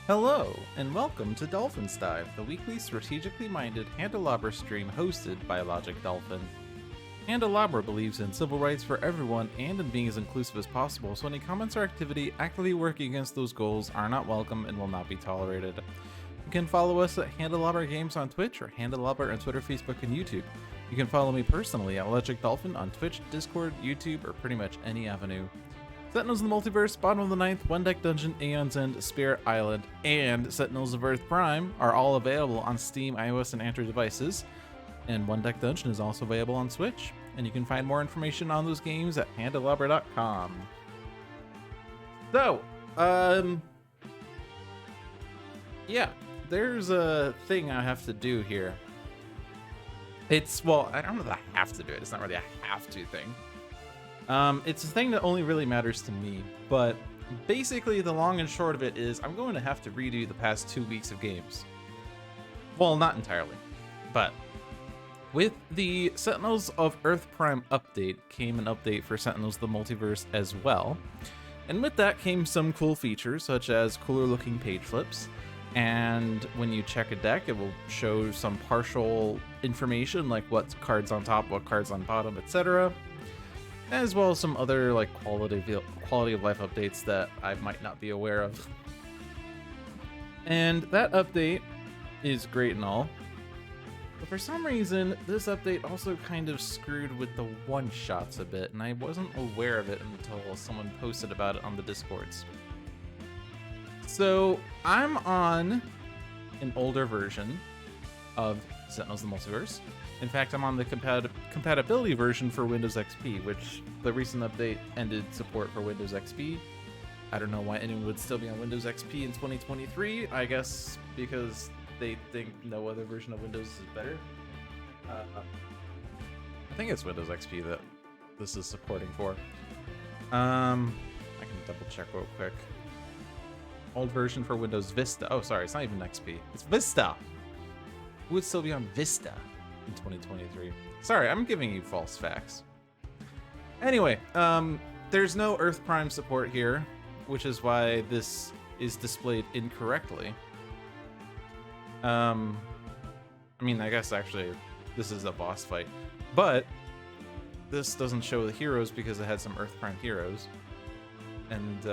Hello, and welcome to Dolphin's Dive, the weekly strategically minded Handelabra stream hosted by Logic Dolphin. Handelabra believes in civil rights for everyone and in being as inclusive as possible, so any comments or activity actively working against those goals are not welcome and will not be tolerated. You can follow us at Handelabra Games on Twitch or Handelabra on Twitter, Facebook, and YouTube. You can follow me personally at Logic Dolphin on Twitch, Discord, YouTube, or pretty much any avenue. Sentinels in the Multiverse, Bottom of the Ninth, One Deck Dungeon, Aeon's End, Spirit Island, and Sentinels of Earth Prime are all available on Steam, iOS, and Android devices. And One Deck Dungeon is also available on Switch. And you can find more information on those games at handelabra.com. So, yeah, there's a thing I have to do here. Well, I don't know that I have to do it. It's not really a have to thing. It's a thing that only really matters to me, but basically the long and short of it is I'm going to have to redo the past 2 weeks of games. Well, not entirely, but with the Sentinels of Earth Prime update came an update for Sentinels of the Multiverse as well. And with that came some cool features such as cooler looking page flips. And when you check a deck, it will show some partial information like what cards on top, what cards on bottom, etc. As well as some other like quality of life updates that I might not be aware of. And that update is great and all, but for some reason this update also kind of screwed with the one-shots a bit, and I wasn't aware of it until someone posted about it on the Discords. So I'm on an older version of Sentinels of the Multiverse. In fact, I'm on the compatibility version for Windows XP, which the recent update ended support for Windows XP. I don't know why anyone would still be on Windows XP in 2023. I guess because they think no other version of Windows is better. I think it's Windows XP that this is supporting for. I can double check real quick. Old version for Windows Vista. Oh, sorry, it's not even XP. It's Vista. Who would still be on Vista in 2023? Sorry, I'm giving you false facts. Anyway, there's no Earth Prime support here, which is why this is displayed incorrectly. I mean, I guess actually this is a boss fight, but this doesn't show the heroes because it had some Earth Prime heroes. And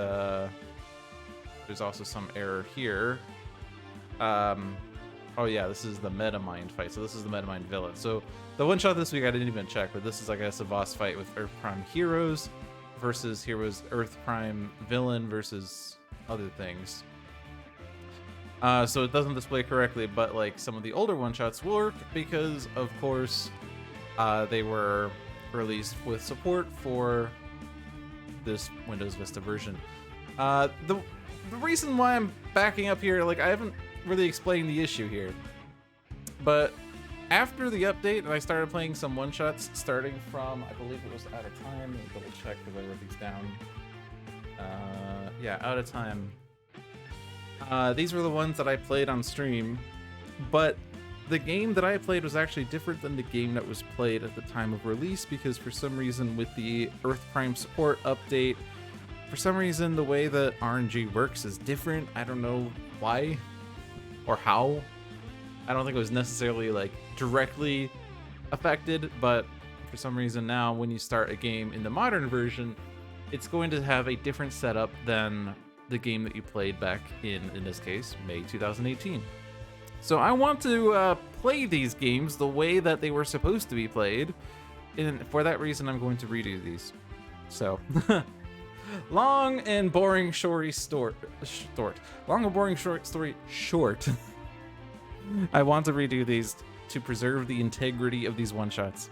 there's also some error here. Oh yeah, this is the Metamind fight. So this is the Metamind villain. So the one shot this week I didn't even check, but this is I guess a boss fight with Earth Prime heroes versus heroes Earth Prime villain versus other things. So it doesn't display correctly, but like some of the older one shots work because of course they were released with support for this Windows Vista version. The reason why I'm backing up here, like I haven't really explained the issue here, but after the update and I started playing some one-shots starting from, I believe it was Out of Time. Let me double check because I wrote these down. Yeah, Out of Time. These were the ones that I played on stream, but the game that I played was actually different than the game that was played at the time of release because for some reason with the Earth Prime support update, for some reason the way that RNG works is different. I don't know why or how. I don't think it was necessarily like directly affected, but for some reason now when you start a game in the modern version, it's going to have a different setup than the game that you played back in this case, May 2018. So I want to play these games the way that they were supposed to be played, and for that reason I'm going to redo these. So long and boring story short. Long and boring short story short. I want to redo these to preserve the integrity of these one-shots.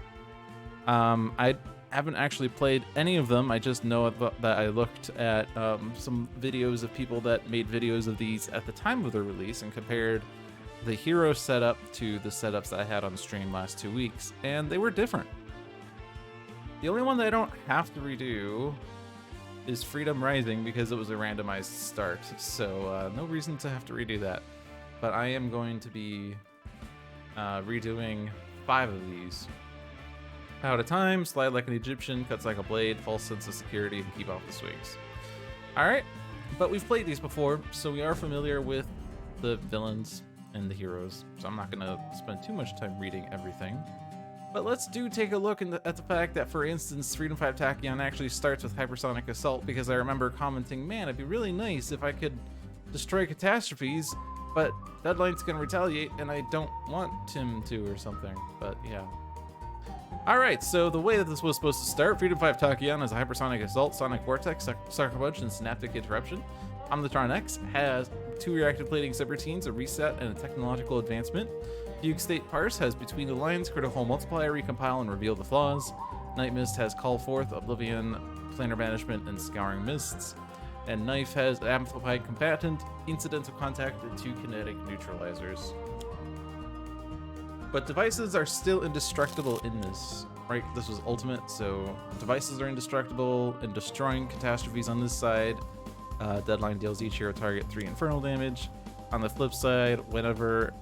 I haven't actually played any of them. I just know that I looked at some videos of people that made videos of these at the time of their release and compared the hero setup to the setups that I had on stream last 2 weeks, and they were different. The only one that I don't have to redo is Freedom Rising because it was a randomized start, so no reason to have to redo that. But I am going to be redoing 5 of these. Out of Time, Slide Like an Egyptian, Cuts Like a Blade, False Sense of Security, and Keep Off the Swings. Alright, But we've played these before, so we are familiar with the villains and the heroes. So I'm not gonna spend too much time reading everything. But let's take a look at the fact that, for instance, Freedom 5 Tachyon actually starts with Hypersonic Assault, because I remember commenting, man, it'd be really nice if I could destroy catastrophes, but Deadline's gonna retaliate and I don't want him to or something, but yeah. Alright, so the way that this was supposed to start, Freedom 5 Tachyon has a Hypersonic Assault, Sonic Vortex, Sucker Punch, and Synaptic Interruption. Omnitron X has 2 reactive plating subroutines, a reset, and a technological advancement. Fugue State Parse has Between the Lines, Critical Multiplier, Recompile, and Reveal the Flaws. Night Mist has Call Forth, Oblivion, Planar Banishment, and Scouring Mists. And Knife has Amplified Combatant, Incidental Contact, and 2 Kinetic Neutralizers. But devices are still indestructible in this, right? This was Ultimate, so devices are indestructible, and destroying catastrophes on this side. Deadline deals each hero target 3 infernal damage. On the flip side, whenever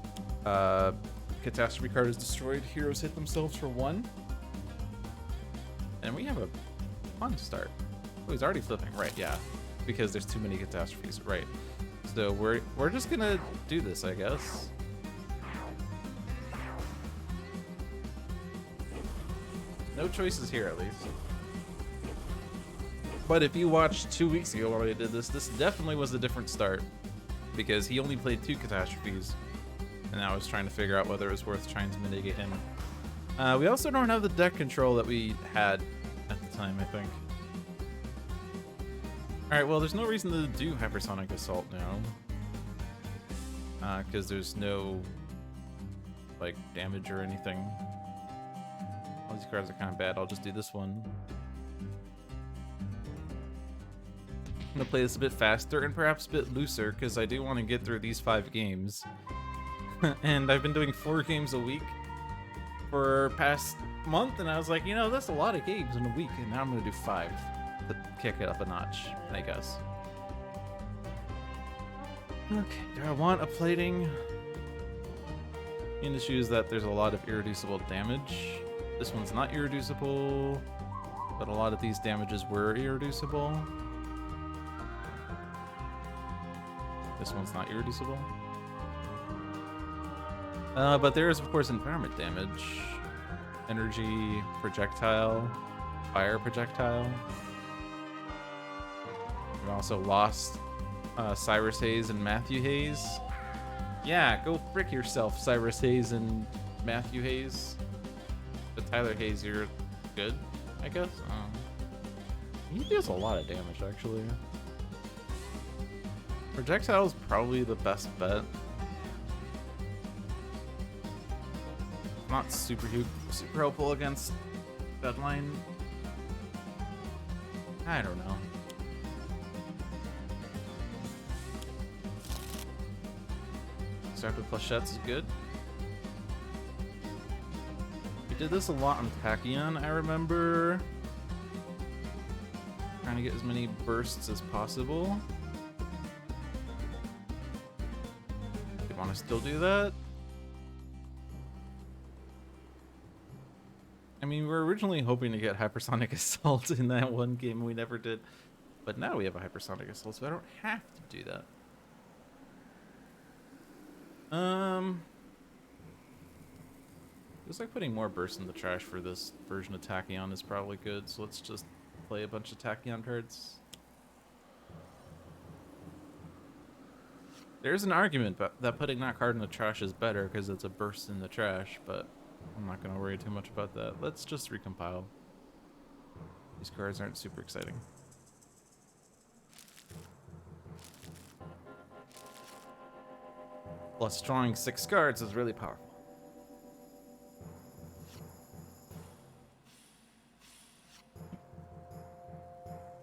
catastrophe card is destroyed, heroes hit themselves for 1. And we have a fun start. Oh, he's already flipping, right? Yeah, because there's too many catastrophes, right? So we're just gonna do this, I guess. No choices here, at least. But if you watched 2 weeks ago when I did this, this definitely was a different start, because he only played 2 catastrophes. And I was trying to figure out whether it was worth trying to mitigate him. We also don't have the deck control that we had at the time, I think. Alright, well, there's no reason to do Hypersonic Assault now. Because there's no, like, damage or anything. All these cards are kind of bad. I'll just do this one. I'm going to play this a bit faster and perhaps a bit looser, because I do want to get through these 5 games. And I've been doing 4 games a week for past month, and I was like, you know, that's a lot of games in a week, and now I'm gonna do 5 to kick it up a notch, I guess. Okay, do I want a plating? In the shoes that there's a lot of irreducible damage. This one's not irreducible, but a lot of these damages were irreducible. This one's not irreducible. But there is, of course, environment damage. Energy, projectile, fire projectile. We also lost Cyrus Hayes and Matthew Hayes. Yeah, go frick yourself, Cyrus Hayes and Matthew Hayes. But Tyler Hayes, you're good, I guess? He deals a lot of damage, actually. Projectile is probably the best bet. Not super helpful against Deadline. I don't know. Start with Flechettes is good. We did this a lot on Tachyon, I remember. Trying to get as many bursts as possible. Do you want to still do that? I mean, we were originally hoping to get Hypersonic Assault in that one game, we never did. But now we have a Hypersonic Assault, so I don't have to do that. Feels like putting more bursts in the trash for this version of Tachyon is probably good, so let's just play a bunch of Tachyon cards. There's an argument that putting that card in the trash is better because it's a burst in the trash, but I'm not going to worry too much about that. Let's just recompile. These cards aren't super exciting. Plus, drawing 6 cards is really powerful.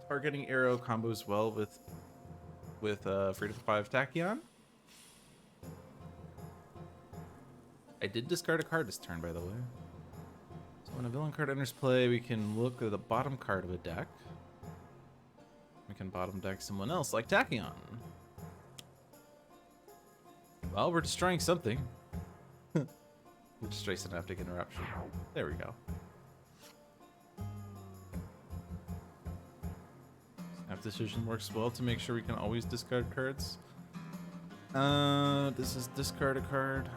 Targeting arrow combos well with Freedom 5 Tachyon. I did discard a card this turn, by the way. So when a villain card enters play, we can look at the bottom card of a deck. We can bottom deck someone else, like Tachyon. Well, we're destroying something. We'll destroy Synaptic Interruption. There we go. decision works well to make sure we can always discard cards. This is discard a card.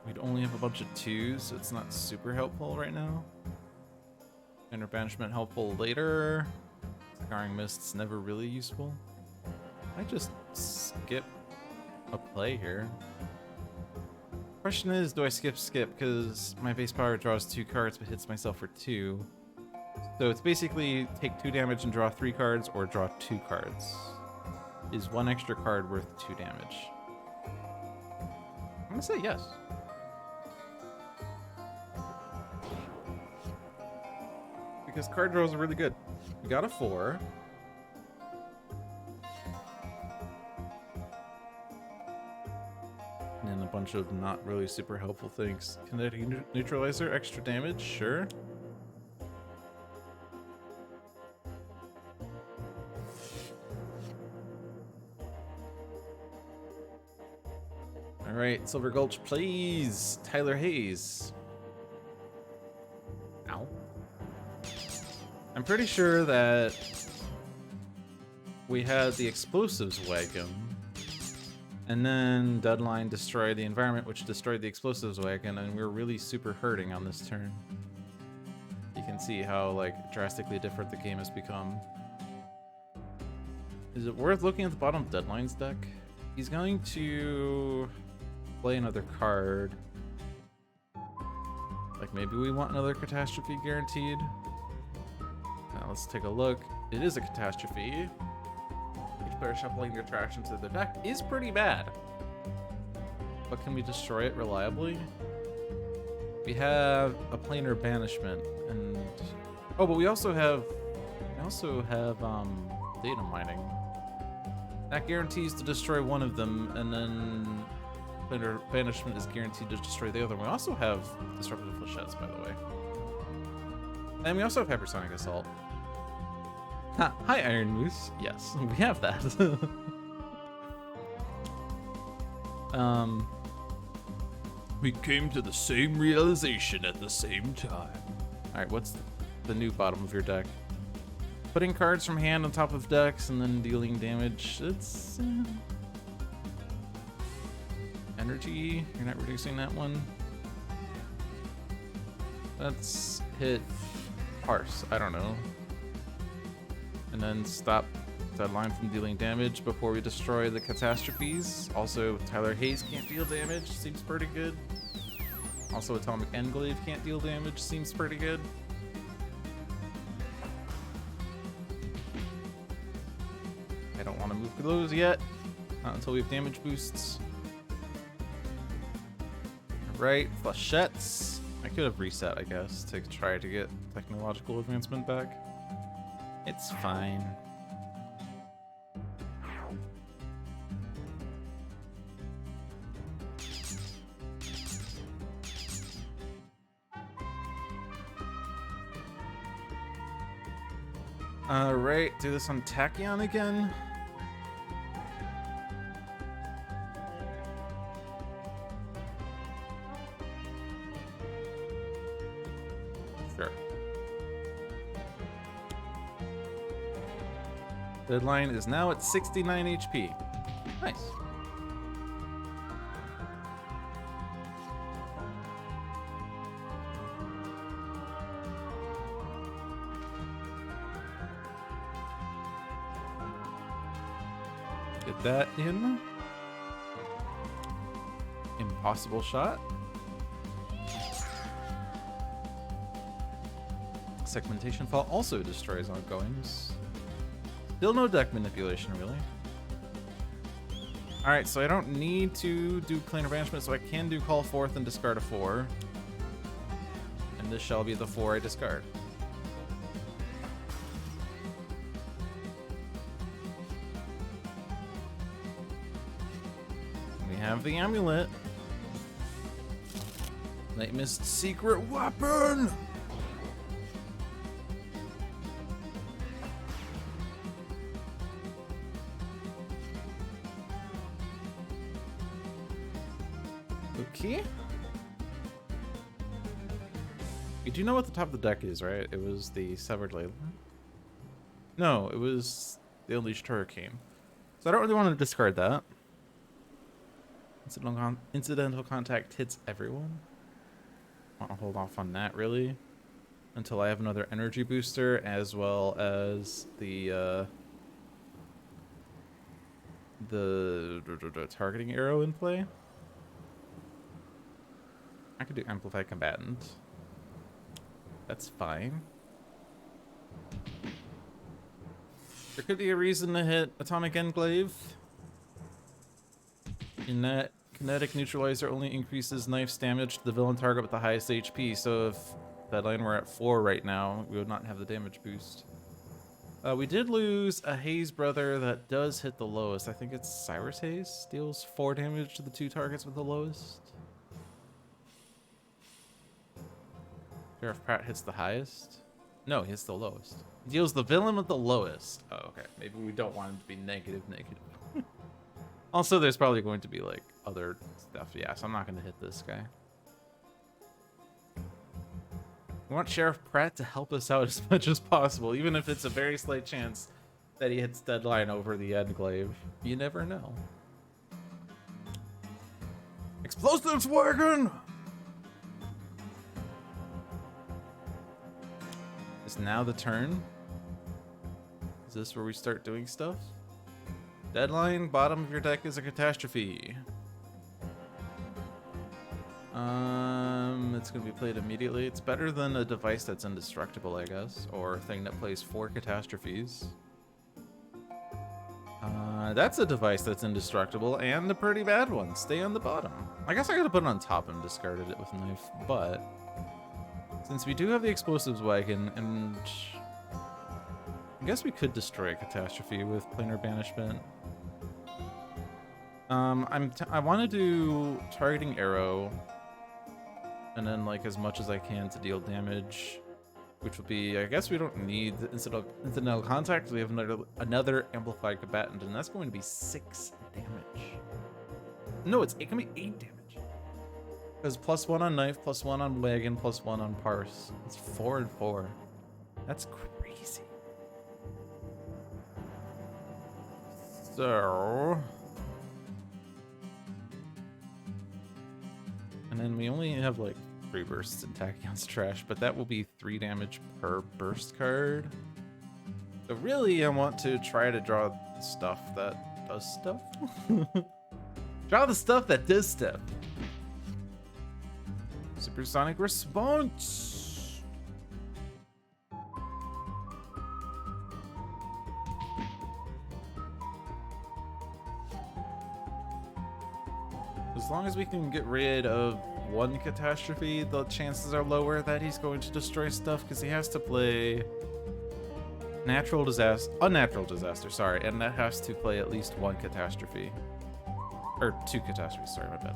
We'd only have a bunch of 2s, so it's not super helpful right now. Inner banishment helpful later. Scarring Mist's never really useful. I just skip a play here. Question is, do I skip? Because my base power draws 2 cards but hits myself for 2. So it's basically take 2 damage and draw 3 cards, or draw 2 cards. Is 1 extra card worth 2 damage? I'm gonna say yes. Because card draws are really good. We got a 4. And then a bunch of not really super helpful things. Kinetic neutralizer, extra damage, sure. Alright, Silver Gulch, please. Tyler Hayes. Ow. I'm pretty sure that we had the explosives wagon, and then Deadline destroyed the environment, which destroyed the explosives wagon, and we're really super hurting on this turn. You can see how like drastically different the game has become. Is it worth looking at the bottom of Deadline's deck? He's going to play another card. Like maybe we want another catastrophe guaranteed. Now let's take a look. It is a catastrophe. Each player shuffling their trash into their deck is pretty bad. But can we destroy it reliably? We have a planar banishment, and oh, but we also have data mining. That guarantees to destroy one of them, and then planar banishment is guaranteed to destroy the other one. We also have disruptive flechettes, by the way. And we also have hypersonic assault. Ha, hi, Iron Moose. Yes, we have that. We came to the same realization at the same time. Alright, what's the new bottom of your deck? Putting cards from hand on top of decks and then dealing damage. It's... energy, you're not reducing that one. Let's hit Parse, I don't know. And then stop Deadline from dealing damage before we destroy the catastrophes. Also, Tyler Hayes can't deal damage, seems pretty good. Also, Atomic Englaive can't deal damage, seems pretty good. I don't want to move those yet, not until we have damage boosts. Right, flechettes. I could have reset, I guess, to try to get technological advancement back. It's fine. Alright, do this on Tachyon again. Sure. Deadline is now at 69 HP. Nice. Get that in. Impossible shot. Segmentation Fall also destroys ongoings. Still no deck manipulation, really. Alright, so I don't need to do planar banishment, so I can do Call Forth and discard a 4. And this shall be the 4 I discard. We have the amulet. Night Mist secret weapon! Okay. We do know what the top of the deck is, right? It was the Severed Layla. No, it was the Unleashed Hurricane. So I don't really want to discard that. Incidental contact hits everyone. I'll hold off on that, really, until I have another energy booster, as well as the targeting arrow in play. I could do Amplified Combatant. That's fine. There could be a reason to hit Atomic Enclave. In that, Kinetic Neutralizer only increases knife's damage to the villain target with the highest HP, so if Deadline were at 4 right now, we would not have the damage boost. We did lose a Haze brother that does hit the lowest. I think it's Cyrus Haze. Deals 4 damage to the 2 targets with the lowest. Sheriff Pratt hits the highest. No, he hits the lowest. Deals the villain with the lowest. Oh, okay. Maybe we don't want him to be negative. Also, there's probably going to be, like, other stuff. Yeah, so I'm not going to hit this guy. We want Sheriff Pratt to help us out as much as possible, even if it's a very slight chance that he hits Deadline over the Enclave. You never know. Explosives wagon! Is now the turn? Is this where we start doing stuff? Deadline, bottom of your deck is a catastrophe. It's gonna be played immediately. It's better than a device that's indestructible, I guess, or a thing that plays 4 catastrophes. That's a device that's indestructible and a pretty bad one. Stay on the bottom. I guess I could have put it on top and discarded it with a knife, but since we do have the explosives wagon, and I guess we could destroy a catastrophe with planar banishment. I want to do targeting arrow, and then like as much as I can to deal damage, which will be, I guess we don't need incidental contact. We have another amplified combatant, and that's going to be 6 damage. No, it can be 8 damage. Because +1 on knife, +1 on wagon, +1 on parse. It's 4 and 4. That's crazy. So, and then we only have like 3 bursts in Tachyon's trash, but that will be 3 damage per burst card. So really, I want to try to draw stuff that does stuff. Draw the stuff that does stuff. Supersonic response. As long as we can get rid of 1 catastrophe, the chances are lower that he's going to destroy stuff, because he has to play unnatural disaster, sorry, and that has to play at least 1 catastrophe. Or 2 catastrophes, sorry, my bad.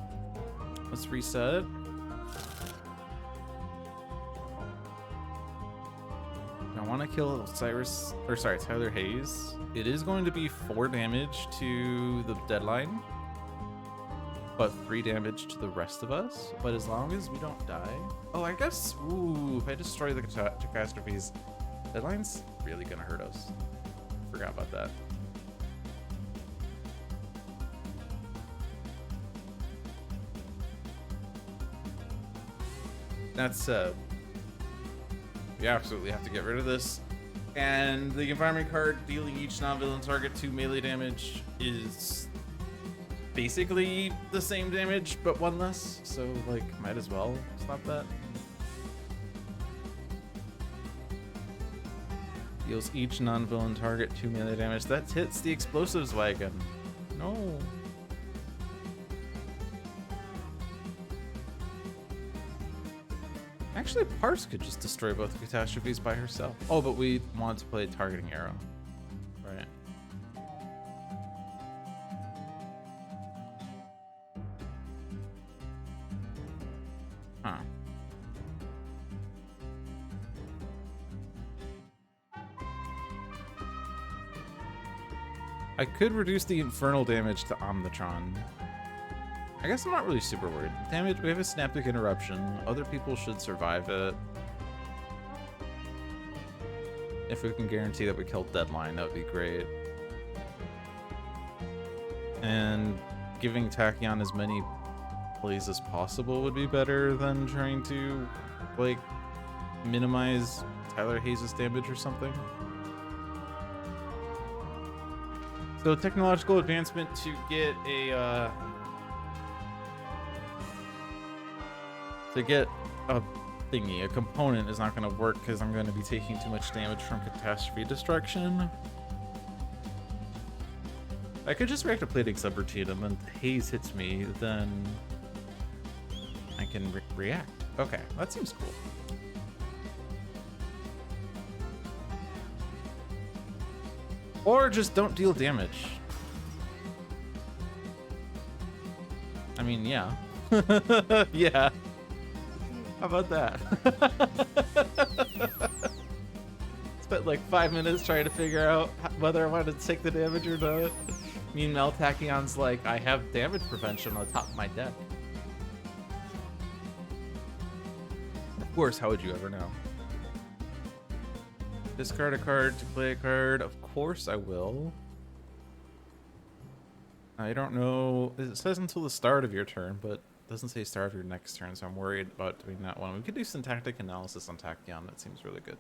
Let's reset. I want to kill Tyler Hayes. It is going to be 4 damage to the Deadline, but 3 damage to the rest of us. But as long as we don't die. Oh, I guess, ooh, if I destroy the catastrophes, Deadline's really gonna hurt us. Forgot about that. That's we absolutely have to get rid of this. And the environment card dealing each non-villain target 2 melee damage is basically the same damage, but 1 less. So, like, might as well stop that. Deals each non-villain target 2 melee damage. That hits the explosives wagon. No. Actually, Parse could just destroy both the catastrophes by herself. Oh, but we want to play targeting arrow. Right. Huh. I could reduce the infernal damage to Omnitron. I guess I'm not really super worried. Damage, we have a Synaptic Interruption. Other people should survive it. If we can guarantee that we kill Deadline, that would be great. And giving Tachyon as many plays as possible would be better than trying to, like, minimize Tyler Hayes' damage or something. So technological advancement to get a thingy, a component is not going to work because I'm going to be taking too much damage from catastrophe destruction. I could just react to plating subroutine, and when Haze hits me, then I can react. Okay, that seems cool. Or just don't deal damage. I mean, yeah. Yeah. How about that? Spent like 5 minutes trying to figure out whether I wanted to take the damage or not. Meanwhile, Tachyon's like, I have damage prevention on the top of my deck. Of course, how would you ever know? Discard a card to play a card. Of course I will. I don't know. It says until the start of your turn, but it doesn't say start of your next turn, so I'm worried about doing that one. We could do syntactic analysis on Tachyon. That seems really good.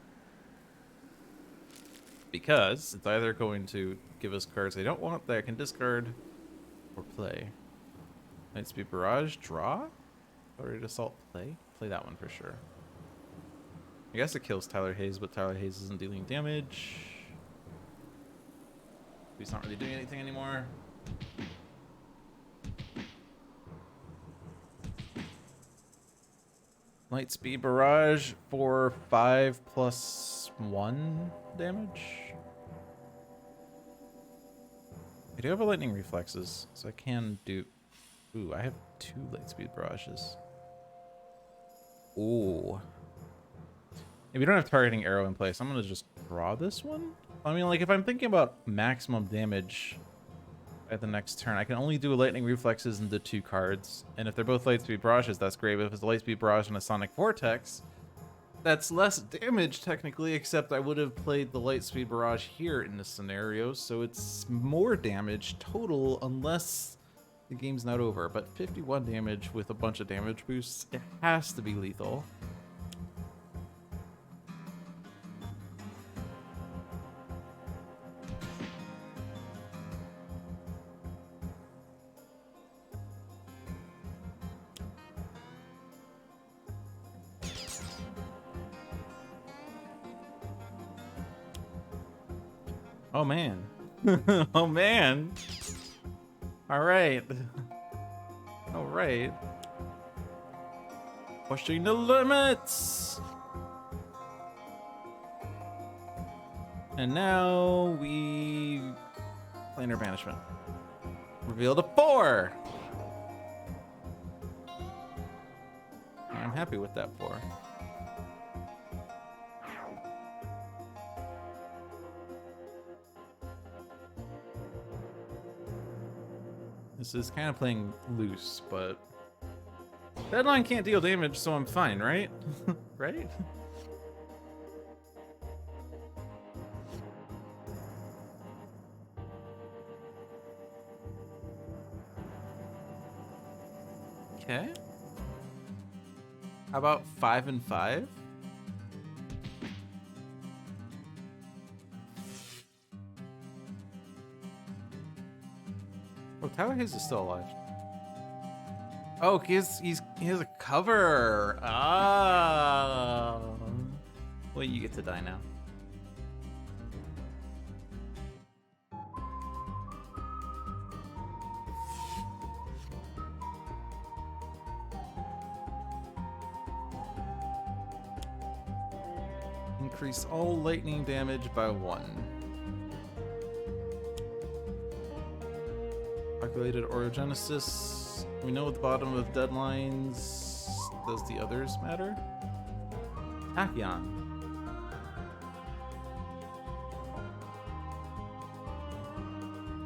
Because it's either going to give us cards they don't want that I can discard or play. Lightspeed Barrage, draw? Already Assault, play? Play that one for sure. I guess it kills Tyler Hayes, but Tyler Hayes isn't dealing damage. He's not really doing anything anymore. Lightspeed Barrage for 5+1 damage. I do have a lightning reflexes, so I can do. Ooh, I have 2 Lightspeed Barrages. Ooh. If you don't have targeting arrow in place, I'm gonna just draw this one. I mean, like, if I'm thinking about maximum damage at the next turn, I can only do a lightning reflexes into 2 cards. And if they're both Lightspeed Barrages, that's great. But if it's a Lightspeed Barrage and a Sonic Vortex, that's less damage technically, except I would have played the Lightspeed Barrage here in this scenario, so it's more damage total unless the game's not over. But 51 damage with a bunch of damage boosts, it has to be lethal. Oh man. Oh man. All right. All right. Pushing the limits. And now we planar banishment. Reveal to 4. I'm happy with that 4. This is kind of playing loose, but Deadline can't deal damage, so I'm fine, right? Right? Okay. How about 5 and 5? Oh, Tyler Hayes is still alive. Oh, he has a cover. Ah. Well, you get to die now. Increase all lightning damage by 1. Calculated orogenesis. We know at the bottom of deadlines. Does the others matter? Tachyon.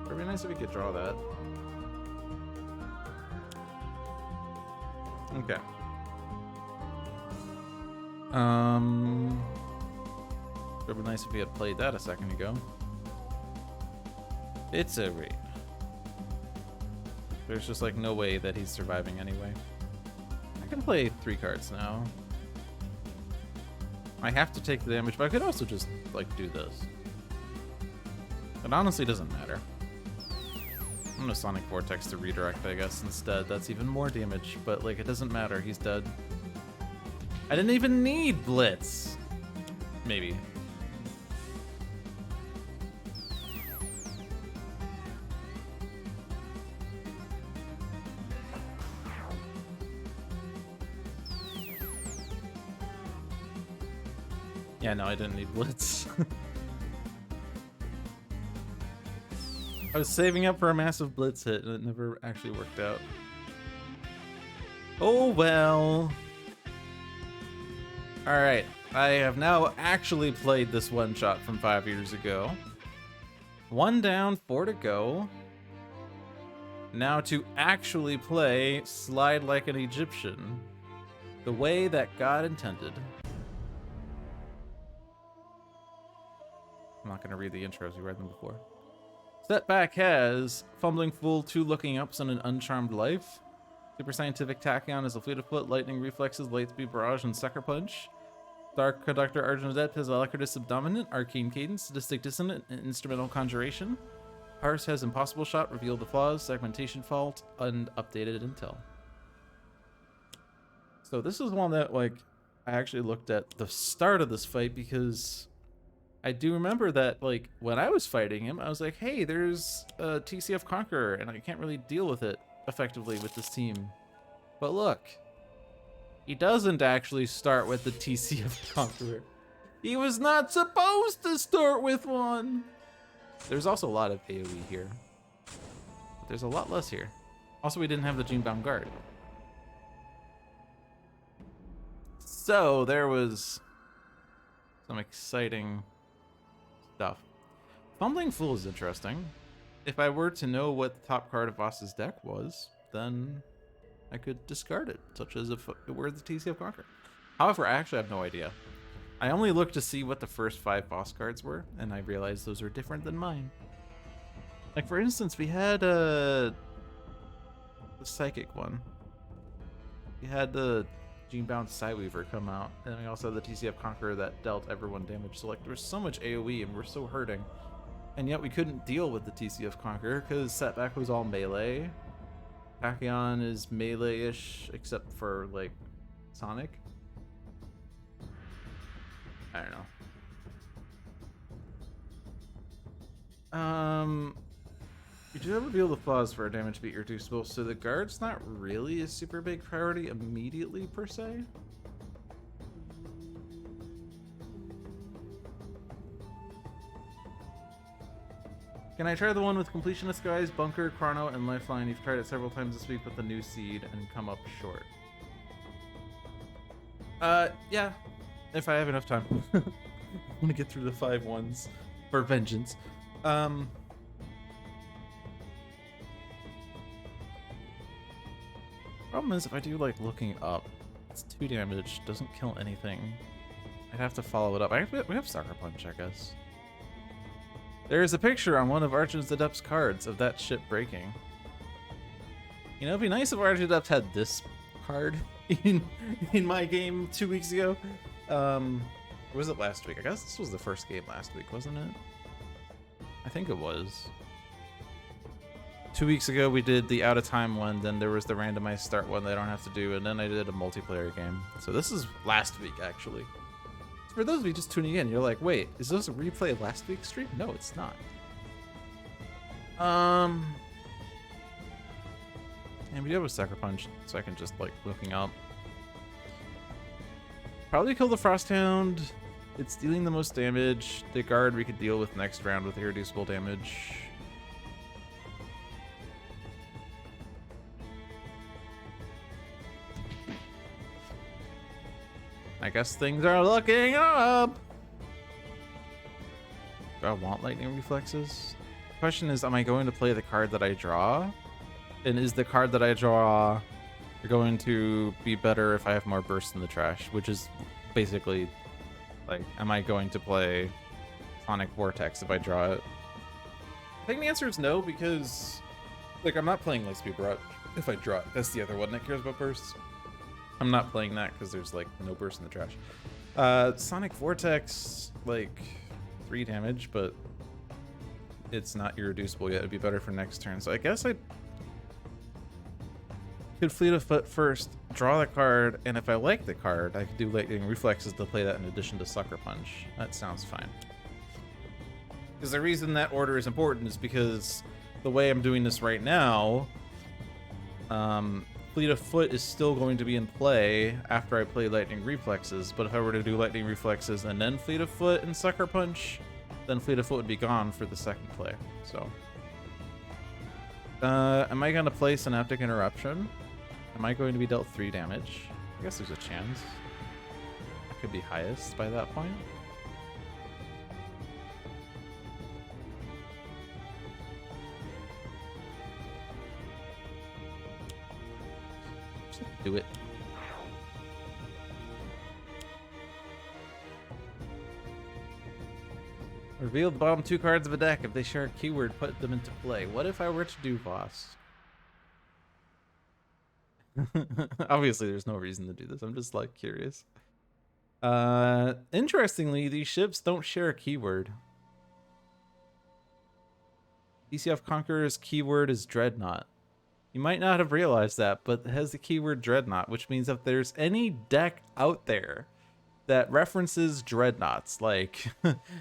It'd be nice if we could draw that. Okay. It'd be nice if we had played that a second ago. It's a raid. There's just like no way that he's surviving anyway. I can play 3 cards now. I have to take the damage, but I could also just like do this. It honestly doesn't matter. I'm gonna Sonic Vortex to redirect, I guess, instead. That's even more damage, but like it doesn't matter. He's dead. I didn't even need Blitz. Maybe. Yeah, no, I didn't need Blitz. I was saving up for a massive Blitz hit, and it never actually worked out. Oh well. Alright, I have now actually played this one-shot from 5 years ago. 1 down, 4 to go. Now to actually play Slide Like an Egyptian. The way that God intended. I'm not going to read the intros, we read them before. Setback has Fumbling Fool, 2 Looking Ups, and an Uncharmed Life. Super Scientific Tachyon has a Fleet of Foot, Lightning Reflexes, Light Speed Barrage, and Sucker Punch. Dark Conductor Argent Adept has Alacritus Subdominant, Arcane Cadence, Sadistic Dissonant, and Instrumental Conjuration. Parse has Impossible Shot, Reveal the Flaws, Segmentation Fault, and Updated Intel. So this is one that, like, I actually looked at the start of this fight because I do remember that, like, when I was fighting him, I was like, hey, there's a TCF Conqueror, and I can't really deal with it effectively with this team. But look, he doesn't actually start with the TCF Conqueror. He was not supposed to start with one. There's also a lot of AoE here. But there's a lot less here. Also, we didn't have the Genebound Guard. So there was some exciting stuff. Fumbling Fool is interesting. If I were to know what the top card of Voss's deck was, then I could discard it, such as if it were the TCF Conqueror. However, I actually have no idea. I only looked to see what the first 5 boss cards were, and I realized those are different than mine. Like, for instance, we had the Psychic one. We had the Genebound Psyweaver come out, and we also had the TCF Conqueror that dealt everyone damage. So, like, there was so much AoE, and we're so hurting. And yet we couldn't deal with the TCF Conqueror, because Setback was all melee. Tachyon is melee-ish, except for, like, Sonic. I don't know. You do have Reveal the Flaws for a damage beat reducible, so the guard's not really a super big priority immediately, per se. Can I try the one with Completionist Guys, Bunker, Chrono, and Lifeline? You've tried it several times this week with the new seed and come up short. Yeah. If I have enough time. I want to get through the 5 ones for vengeance. Problem is, if I do like looking up, it's 2 damage, doesn't kill anything. I'd have to follow it up. We have Sucker Punch, I guess. There is a picture on one of Argent Adept's cards of that ship breaking. You know, it'd be nice if Argent Adept had this card in my game 2 weeks ago. Or was it last week? I guess this was the first game last week, wasn't it? I think it was. 2 weeks ago we did the out of time one, then there was the randomized start one that I don't have to do, and then I did a multiplayer game. So this is last week, actually. For those of you just tuning in, you're like, wait, is this a replay of last week's stream? No, it's not. And we do have a Sucker Punch, so I can just, like, looking up. Probably kill the Frosthound. It's dealing the most damage. The guard we could deal with next round with irreducible damage. I guess things are looking up. Do I want Lightning Reflexes? The question is, am I going to play the card that I draw? And is the card that I draw going to be better if I have more burst in the trash? Which is basically, like, am I going to play Sonic Vortex if I draw it? I think the answer is no, because Like, I'm not playing Lightspeed Barrage if I draw it. That's the other one that cares about bursts. I'm not playing that because there's, like, no burst in the trash. Sonic Vortex, like, 3 damage, but it's not irreducible yet. It'd be better for next turn. So I guess I could Fleet of Foot first, draw the card, and if I like the card, I could do Lightning Reflexes to play that in addition to Sucker Punch. That sounds fine. Because the reason that order is important is because the way I'm doing this right now, Fleet of Foot is still going to be in play after I play Lightning Reflexes, but if I were to do Lightning Reflexes and then Fleet of Foot and Sucker Punch, then Fleet of Foot would be gone for the second play. So, am I going to play Synaptic Interruption? Am I going to be dealt 3 damage? I guess there's a chance. I could be highest by that point. Just do it. Reveal the bottom 2 cards of a deck. If they share a keyword, put them into play. What if I were to do Voss? Obviously, there's no reason to do this. I'm just, like, curious. Interestingly, these ships don't share a keyword. DCF Conqueror's keyword is Dreadnought. You might not have realized that, but it has the keyword Dreadnought, which means if there's any deck out there that references Dreadnoughts, like,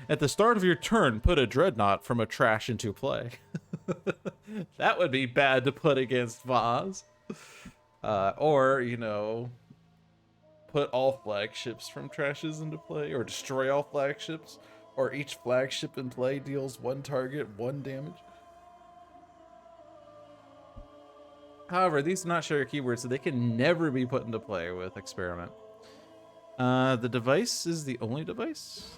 at the start of your turn, put a Dreadnought from a trash into play. That would be bad to put against Vaz. Or, you know, put all flagships from trashes into play, or destroy all flagships, or each flagship in play deals 1 target, 1 damage. However, these do not share a keyword, so they can never be put into play with Experiment. The device is the only device.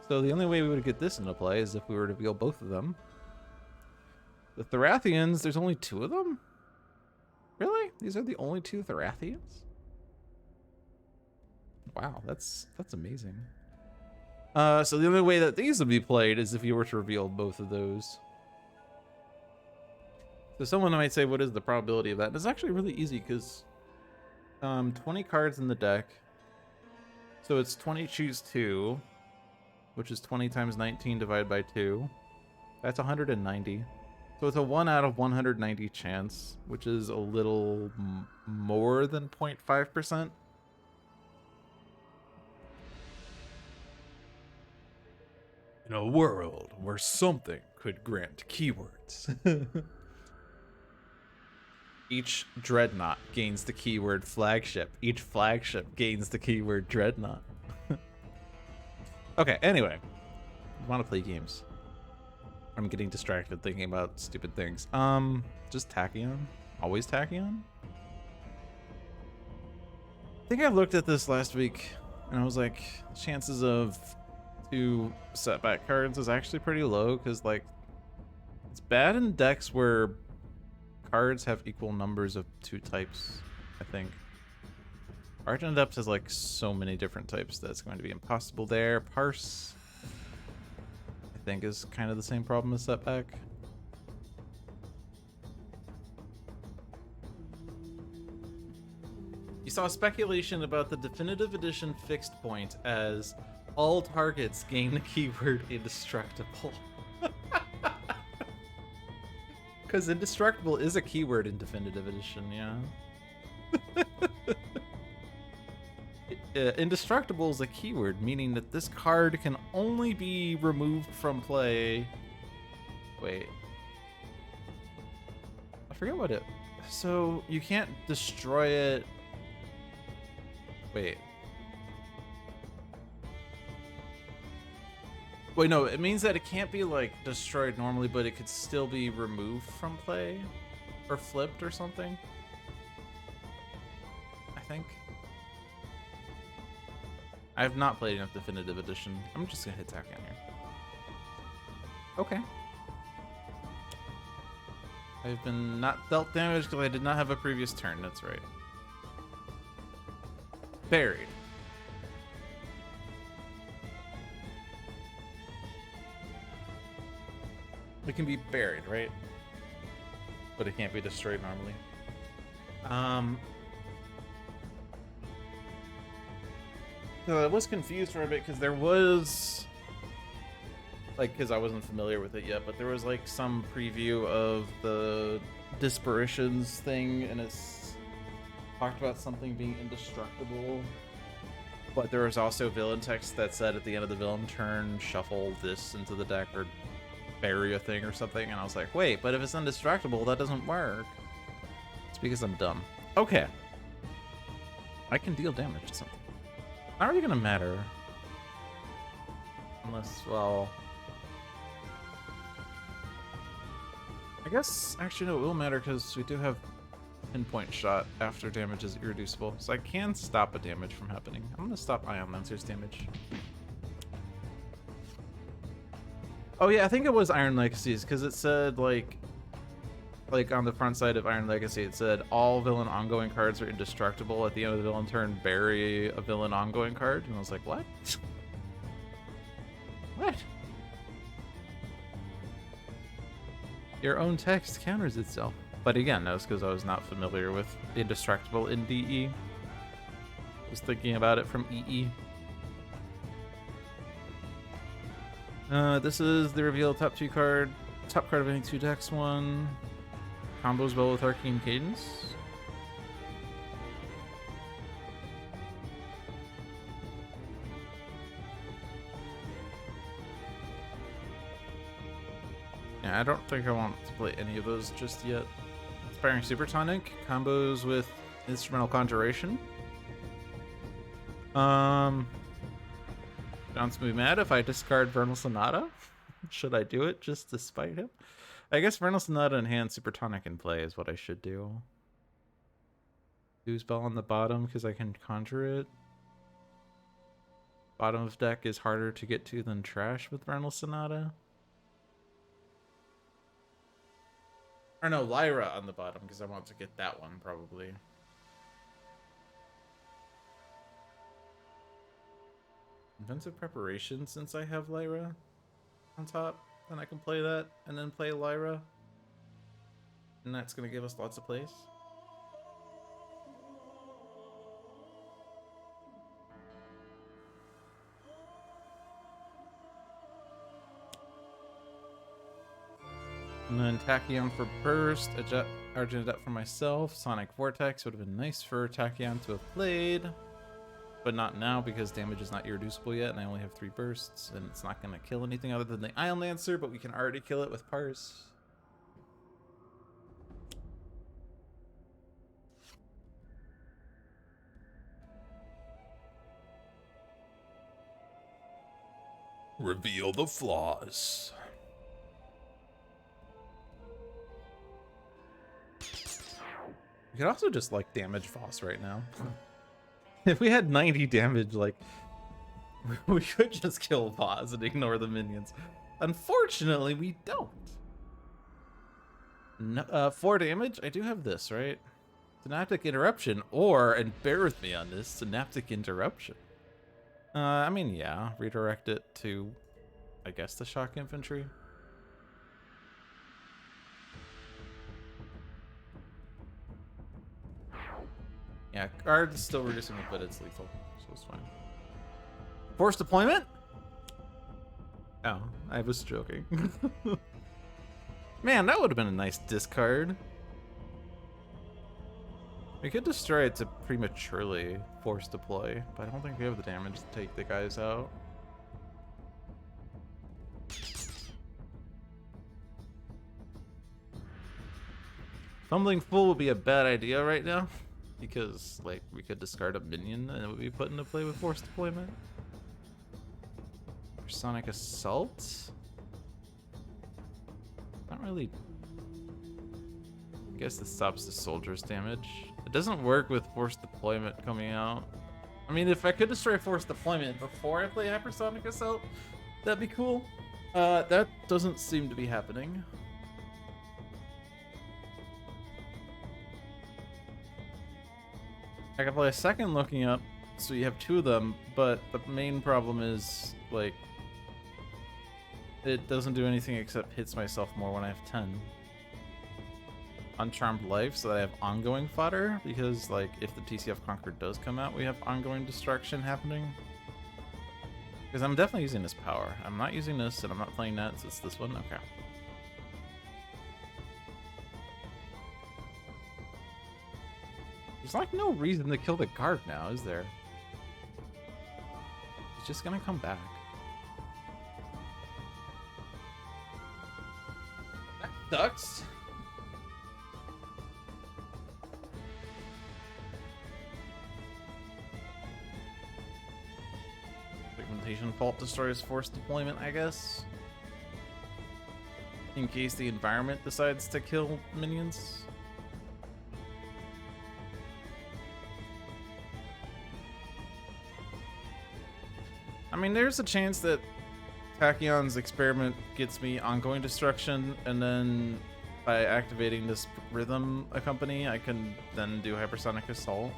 So the only way we would get this into play is if we were to reveal both of them. The Therathians, there's only 2 of them? Really? These are the only 2 Therathians? Wow, that's amazing. So the only way that these would be played is if you were to reveal both of those. So someone might say, what is the probability of that? And it's actually really easy because 20 cards in the deck. So it's 20 choose 2, which is 20 times 19 divided by 2. That's 190. So it's a 1 out of 190 chance, which is a little more than 0.5%. In a world where something could grant keywords. Each Dreadnought gains the keyword flagship. Each flagship gains the keyword Dreadnought. Okay, anyway. I want to play games. I'm getting distracted thinking about stupid things. Just Tachyon? Always Tachyon? I think I looked at this last week and I was like, chances of 2 setback cards is actually pretty low because, like, it's bad in decks where cards have equal numbers of 2 types, I think. Argent Adept has, like, so many different types that it's going to be impossible there. Parse, I think, is kind of the same problem as Setback. You saw speculation about the definitive edition fixed point as all targets gain the keyword indestructible. Because indestructible is a keyword in definitive edition, yeah. Indestructible is a keyword, meaning that this card can only be removed from play. Wait. I forget what it... So, you can't destroy it... Wait. Wait, no, it means that it can't be, like, destroyed normally, but it could still be removed from play? Or flipped or something? I think. I have not played enough Definitive Edition. I'm just gonna hit Tachyon here. Okay. I've been not dealt damage because I did not have a previous turn, that's right. Buried. It can be buried, right? but it can't be destroyed normally. I was confused for a bit because there was, like, because I wasn't familiar with it yet, but there was like some preview of the Disparitions thing, and it's talked about something being indestructible. But there was also villain text that said at the end of the villain turn, shuffle this into the deck or bury a thing or something, and I was like, wait, but if it's indestructible, that doesn't work. It's because I'm dumb. Okay. I can deal damage to something. Not really gonna matter. Unless, well... I guess, actually, no, it will matter because we do have pinpoint shot after damage is irreducible. So I can stop a damage from happening. I'm gonna stop Ion Lancer's damage. Oh yeah, I think it was Iron Legacies, because it said, like on the front side of Iron Legacy, it said all villain ongoing cards are indestructible. At the end of the villain turn, bury a villain ongoing card. And I was like, what? What? Your own text counters itself. But again, that was because I was not familiar with indestructible in DE. Just thinking about it from EE. This is the reveal top card of any 2 decks one. Combos well with Arcane Cadence. Yeah, I don't think I want to play any of those just yet. Inspiring Supertonic, combos with Instrumental Conjuration. John's gonna be mad if I discard Vernal Sonata. Should I do it just to spite him? I guess Vernal Sonata and hand Supertonic in play is what I should do. Use Bell on the bottom because I can conjure it. Bottom of deck is harder to get to than trash with Vernal Sonata. Or no, Lyra on the bottom because I want to get that one probably. Defensive Preparation since I have Lyra on top. Then I can play that and then play Lyra. And that's going to give us lots of plays. And then Tachyon for burst, Argent Adept for myself. Sonic Vortex would have been nice for Tachyon to have played. But not now because damage is not irreducible yet and I only have 3 bursts. And it's not going to kill anything other than the Ion Lancer, but we can already kill it with Parse. Reveal the flaws. We could also just, like, damage Voss right now. If we had 90 damage, like, we could just kill Voss and ignore the minions. Unfortunately, we don't. No, 4 damage? I do have this, right? Synaptic Interruption, or, and bear with me on this, Synaptic Interruption. I mean, yeah, redirect it to, I guess, the Shock Infantry. Yeah, guard is still reducing it, but it's lethal, so it's fine. Forced deployment? Oh, I was joking. Man, that would have been a nice discard. We could destroy it to prematurely force deploy, but I don't think we have the damage to take the guys out. Fumbling Fool would be a bad idea right now. Because, like, we could discard a minion and it would be put into play with force deployment. Or Sonic Assault? Not really. I guess this stops the soldier's damage. It doesn't work with force deployment coming out. I mean, if I could destroy force deployment before I play Hypersonic Assault, that'd be cool. That doesn't seem to be happening. I can play a second looking up, so you have 2 of them, but the main problem is, like, it doesn't do anything except hits myself more when I have 10. Uncharmed Life so that I have ongoing fodder, because like if the TCF Conqueror does come out, we have ongoing destruction happening. Because I'm definitely using this power. I'm not using this, and I'm not playing that, so it's this one. Okay. There's like no reason to kill the guard now, is there? He's just gonna come back. That sucks. Pigmentation fault destroys force deployment, I guess. In case the environment decides to kill minions. I mean, there's a chance that Tachyon's experiment gets me ongoing destruction, and then by activating this rhythm accompany, I can then do hypersonic assault,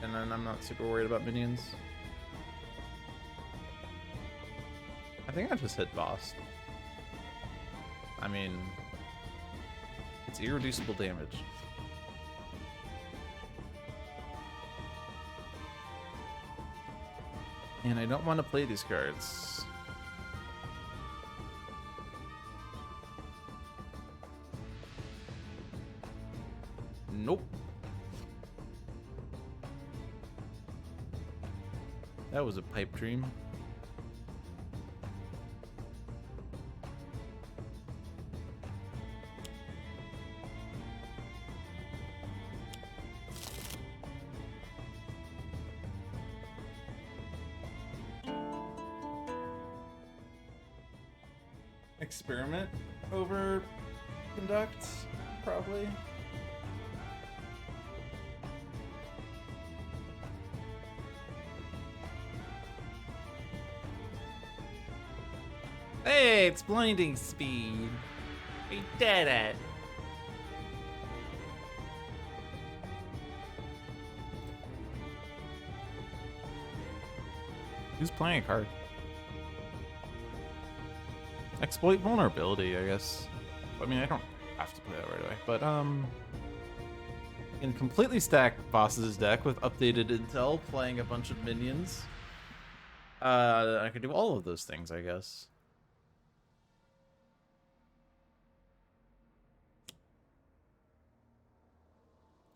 and then I'm not super worried about minions. I think I just hit boss. I mean, it's irreducible damage. And I don't want to play these cards. Nope. That was a pipe dream. Experiment over conduct, probably. Hey, it's blinding speed. We did it. Who's playing a card? Exploit vulnerability, I guess. I mean, I don't have to play that right away, but can completely stack Boss's deck with updated intel, playing a bunch of minions. I could do all of those things, I guess.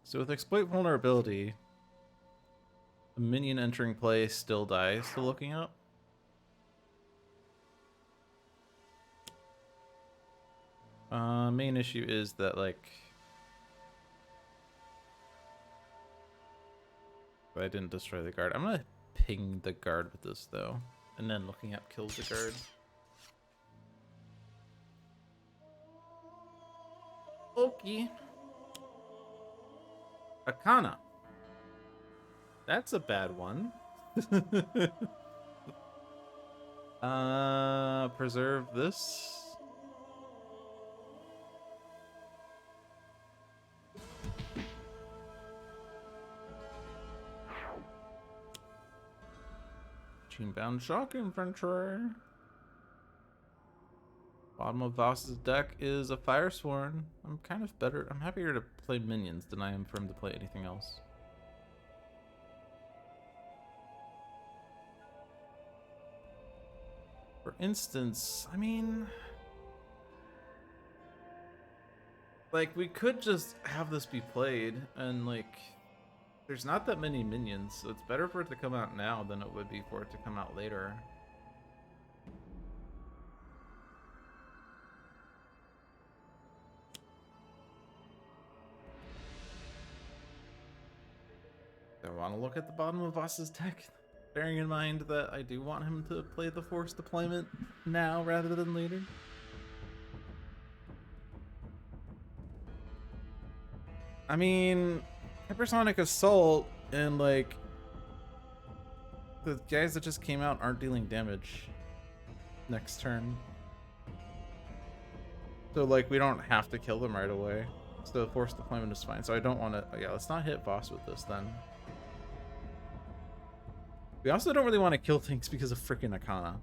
So with exploit vulnerability, a minion entering play still dies. Still looking up. Main issue is that, like, I didn't destroy the guard. I'm gonna ping the guard with this though, and then looking up kills the guard. Okay. Akana. That's a bad one. Preserve this. Bound shock infantry. Bottom of Voss's deck is a Firesworn. I'm kind of better. I'm happier to play minions than I am for him to play anything else. For instance, I mean, like, we could just have this be played, and like, there's not that many minions, so it's better for it to come out now than it would be for it to come out later. I want to look at the bottom of Voss's deck, bearing in mind that I do want him to play the force deployment now rather than later. I mean, Hypersonic Assault and, like, the guys that just came out aren't dealing damage next turn. So, like, we don't have to kill them right away. So force deployment is fine. So I don't want to... Yeah, let's not hit boss with this then. We also don't really want to kill things because of freaking Akana.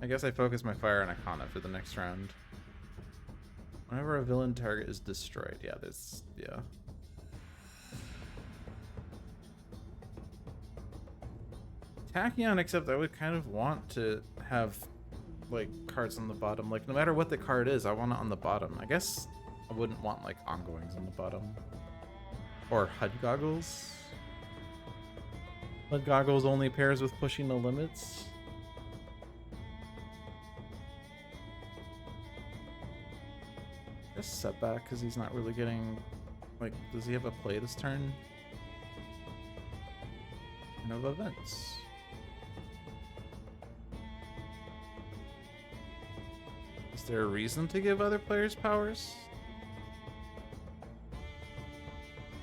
I guess I focus my fire on Akana for the next round. Whenever a villain target is destroyed. Yeah, there's... yeah. Tachyon, except I would kind of want to have, like, cards on the bottom. Like, no matter what the card is, I want it on the bottom. I guess I wouldn't want, like, ongoings on the bottom. Or HUD goggles. HUD goggles only pairs with pushing the limits. I guess setback, because he's not really getting... Like, does he have a play this turn? No events. Is there a reason to give other players powers?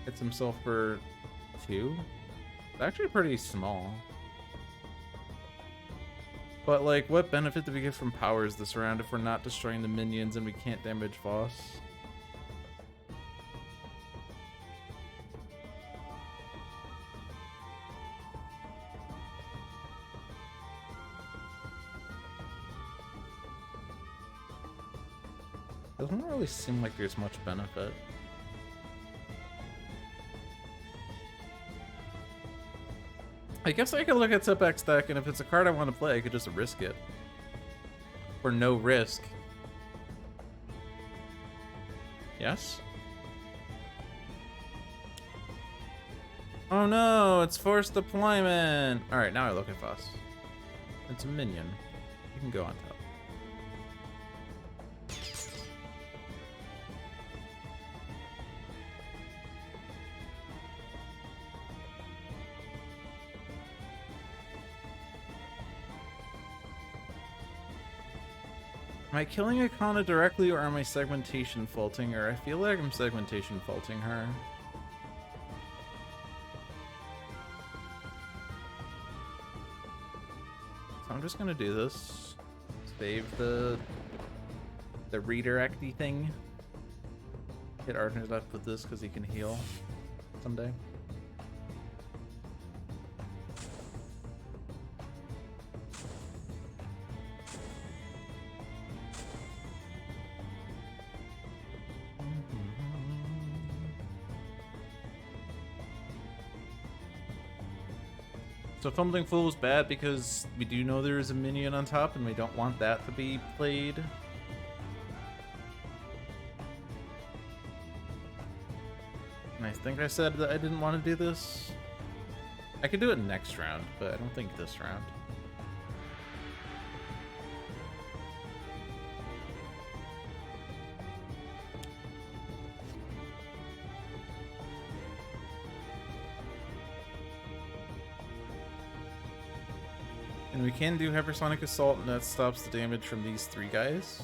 Hits himself for 2? It's actually pretty small. But, like, what benefit do we get from powers this round if we're not destroying the minions and we can't damage Voss? Doesn't really seem like there's much benefit. I guess I could look at setback stack, and if it's a card I want to play, I could just risk it. For no risk. Yes? Oh no, it's forced deployment! Alright, now I look at Voss. It's a minion. You can go on top. Am I killing Akana directly, or am I segmentation faulting her? I feel like I'm segmentation faulting her. So I'm just gonna do this. Save the redirecty thing. Hit Arden's left with this because he can heal someday. So Fumbling Fool is bad because we do know there is a minion on top and we don't want that to be played. And I think I said that I didn't want to do this. I could do it next round, but I don't think this round. And we can do Hypersonic Assault, and that stops the damage from these 3 guys.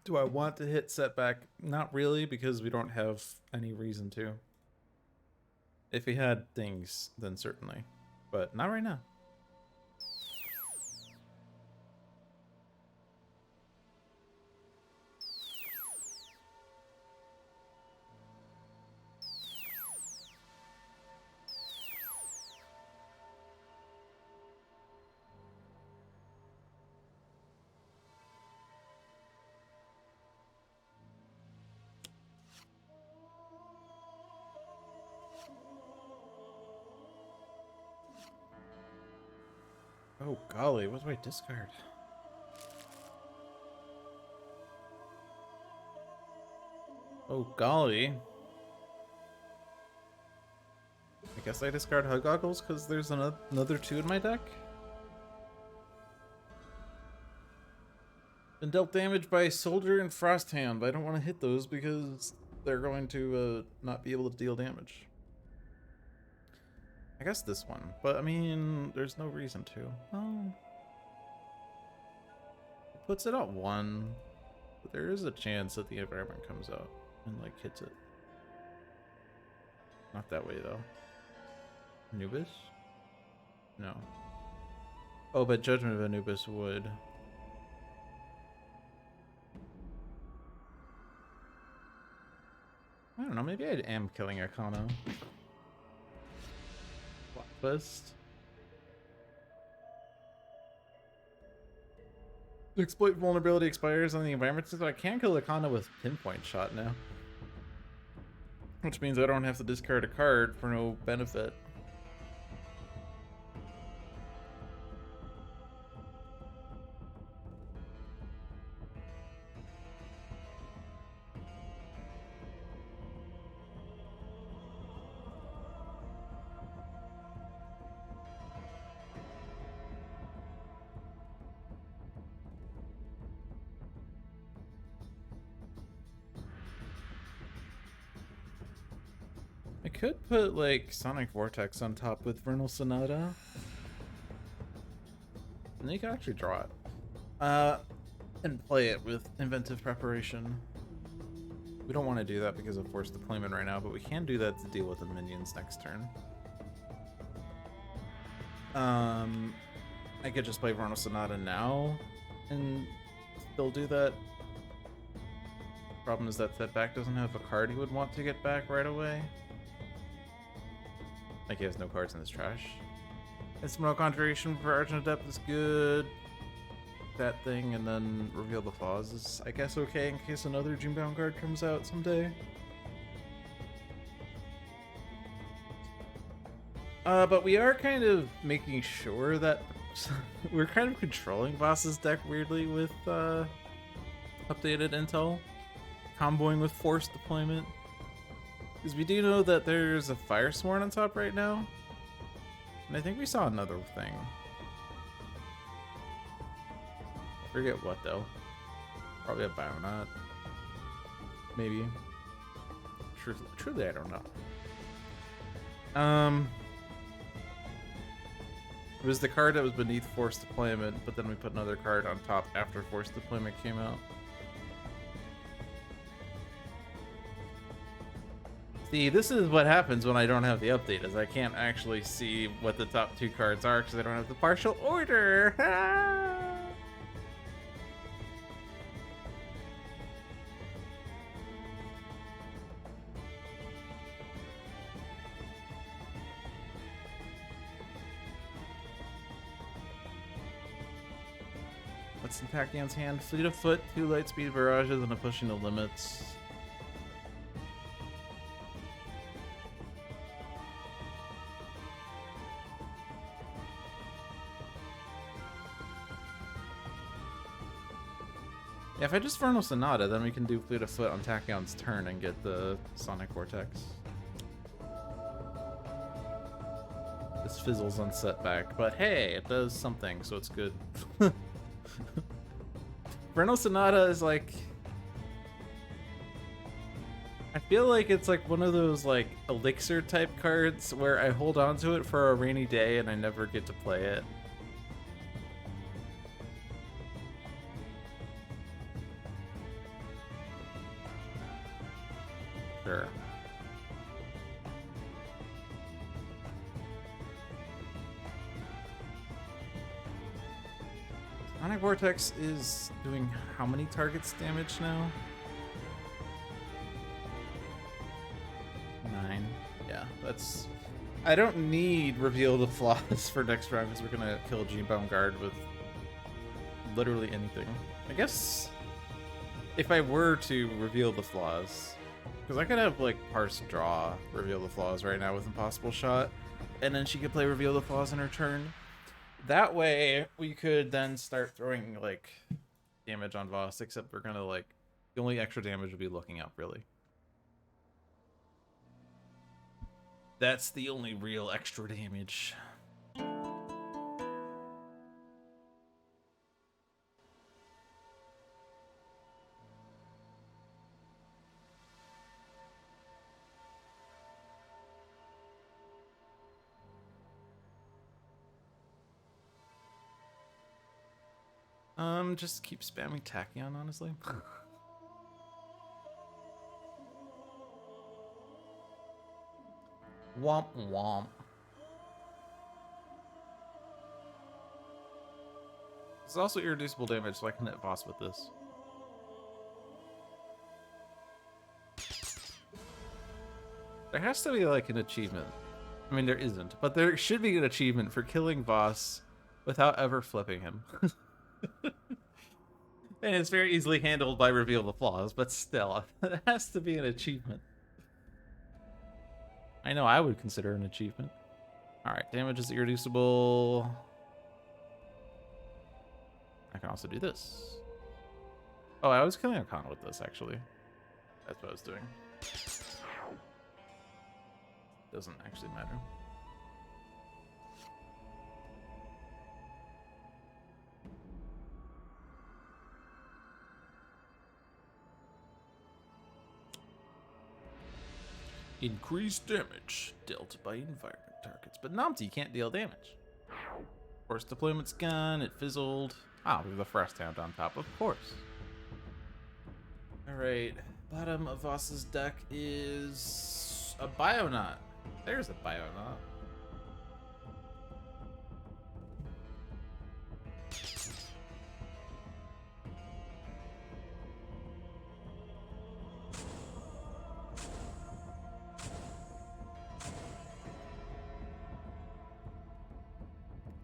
Do I want to hit setback? Not really, because we don't have any reason to. If we had things, then certainly. But not right now. Oh golly, what do I discard? Oh golly. I guess I discard HUD Goggles because there's another 2 in my deck? Been dealt damage by Soldier and Frosthand, but I don't want to hit those because they're going to not be able to deal damage. I guess this one, but I mean, there's no reason to. Oh. It puts it at 1, but there is a chance that the environment comes out and like hits it. Not that way though. Anubis? No. Oh, but Judgment of Anubis would. I don't know, maybe I am killing Akano. quest. Exploit vulnerability expires on the environment, so I can kill Akana with pinpoint shot now. Which means I don't have to discard a card for no benefit. I could put like Sonic Vortex on top with Vernal Sonata. And then you can actually draw it. And play it with Inventive Preparation. We don't want to do that because of Forced Deployment right now, but we can do that to deal with the minions next turn. I could just play Vernal Sonata now and still do that. Problem is that Setback doesn't have a card he would want to get back right away. Like he has no cards in his trash. Instrumental Conjuration for Argent Adept is good. That thing, and then Reveal the Flaws is, I guess, okay in case another Dreambound card comes out someday. But we are kind of making sure that we're kind of controlling Voss's deck weirdly with updated intel, comboing with Forced Deployment. Because we do know that there's a Firesworn on top right now. And I think we saw another thing. Forget what though. Probably a Bionaut. Maybe. Truly I don't know. It was the card that was beneath Forced Deployment, but then we put another card on top after Forced Deployment came out. See, this is what happens when I don't have the update, is I can't actually see what the top two cards are because I don't have the partial order. What's in Tachyon's hand? Fleet of Foot, 2 Lightspeed Barrages, and a Pushing the Limits. Yeah, if I just Vernal Sonata, then we can do Fleet of Foot on Tachyon's turn and get the Sonic Vortex. This fizzles on Setback, but hey, it does something, so it's good. Vernal Sonata is like... I feel like it's like one of those like elixir type cards where I hold on to it for a rainy day and I never get to play it. Sure. Sonic Vortex is doing how many targets damage now? 9. Yeah, that's... I don't need Reveal the Flaws for next round because we're gonna kill Dreambound Guard with literally anything. I guess if I were to Reveal the Flaws, because I could have like Parse Draw Reveal the Flaws right now with Impossible Shot, and then she could play Reveal the Flaws in her turn. That way, we could then start throwing, like, damage on Voss, except we're gonna, like, the only extra damage would be looking up, really. That's the only real extra damage. Just keep spamming Tachyon, honestly. Womp womp. It's also irreducible damage, so I can hit Voss with this. There has to be like an achievement. I mean, there isn't, but there should be an achievement for killing boss without ever flipping him. And it's very easily handled by reveal the flaws, but still, it has to be an achievement. I know I would consider an achievement. Alright, damage is irreducible. I can also do this. Oh, I was killing a con with this, actually. That's what I was doing. Doesn't actually matter. Increased damage dealt by environment targets. But Namti can't deal damage. Force deployment's gone. It fizzled. Ah, we have the Frost Hound on top, of course. Alright. Bottom of Voss's deck is a Bionaut. There's a Bionaut.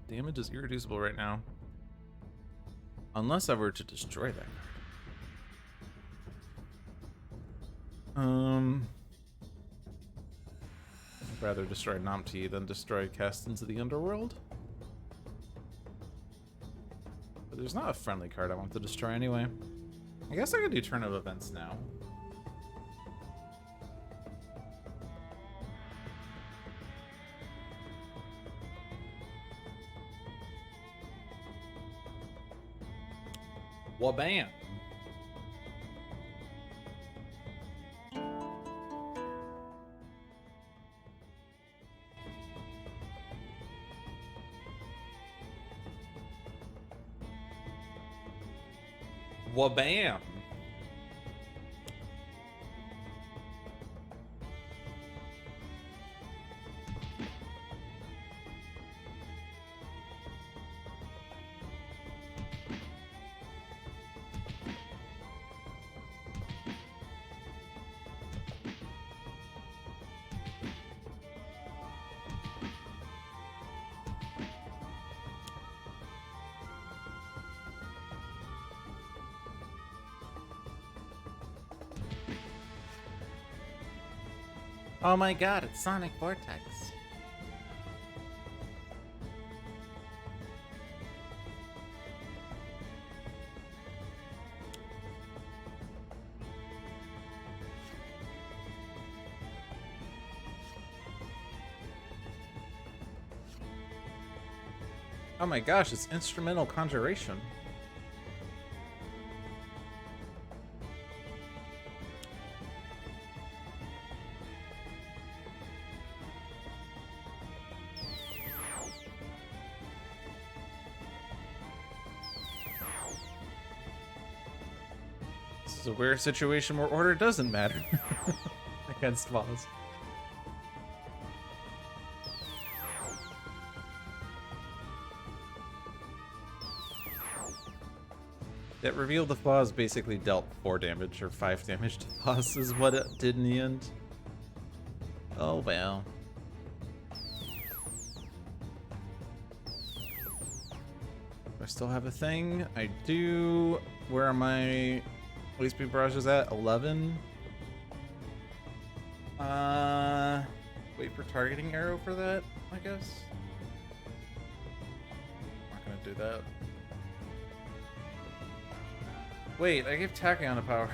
Damage is irreducible right now. Unless I were to destroy that card. I'd rather destroy Namti than destroy Cast into the Underworld. But there's not a friendly card I want to destroy anyway. I guess I could do Turn of Events now. Wabam! Wabam! Oh my god, it's Sonic Vortex. Oh my gosh, it's Instrumental Conjuration. This is a weird situation where order doesn't matter against boss. That revealed the flaws basically dealt 4 damage or 5 damage to the boss is what it did in the end. Oh well. Do I still have a thing? I do. Where are my waste speed barrages at? 11. Wait for targeting arrow for that, I guess. I'm not gonna do that. Wait, I gave Tachyon a power.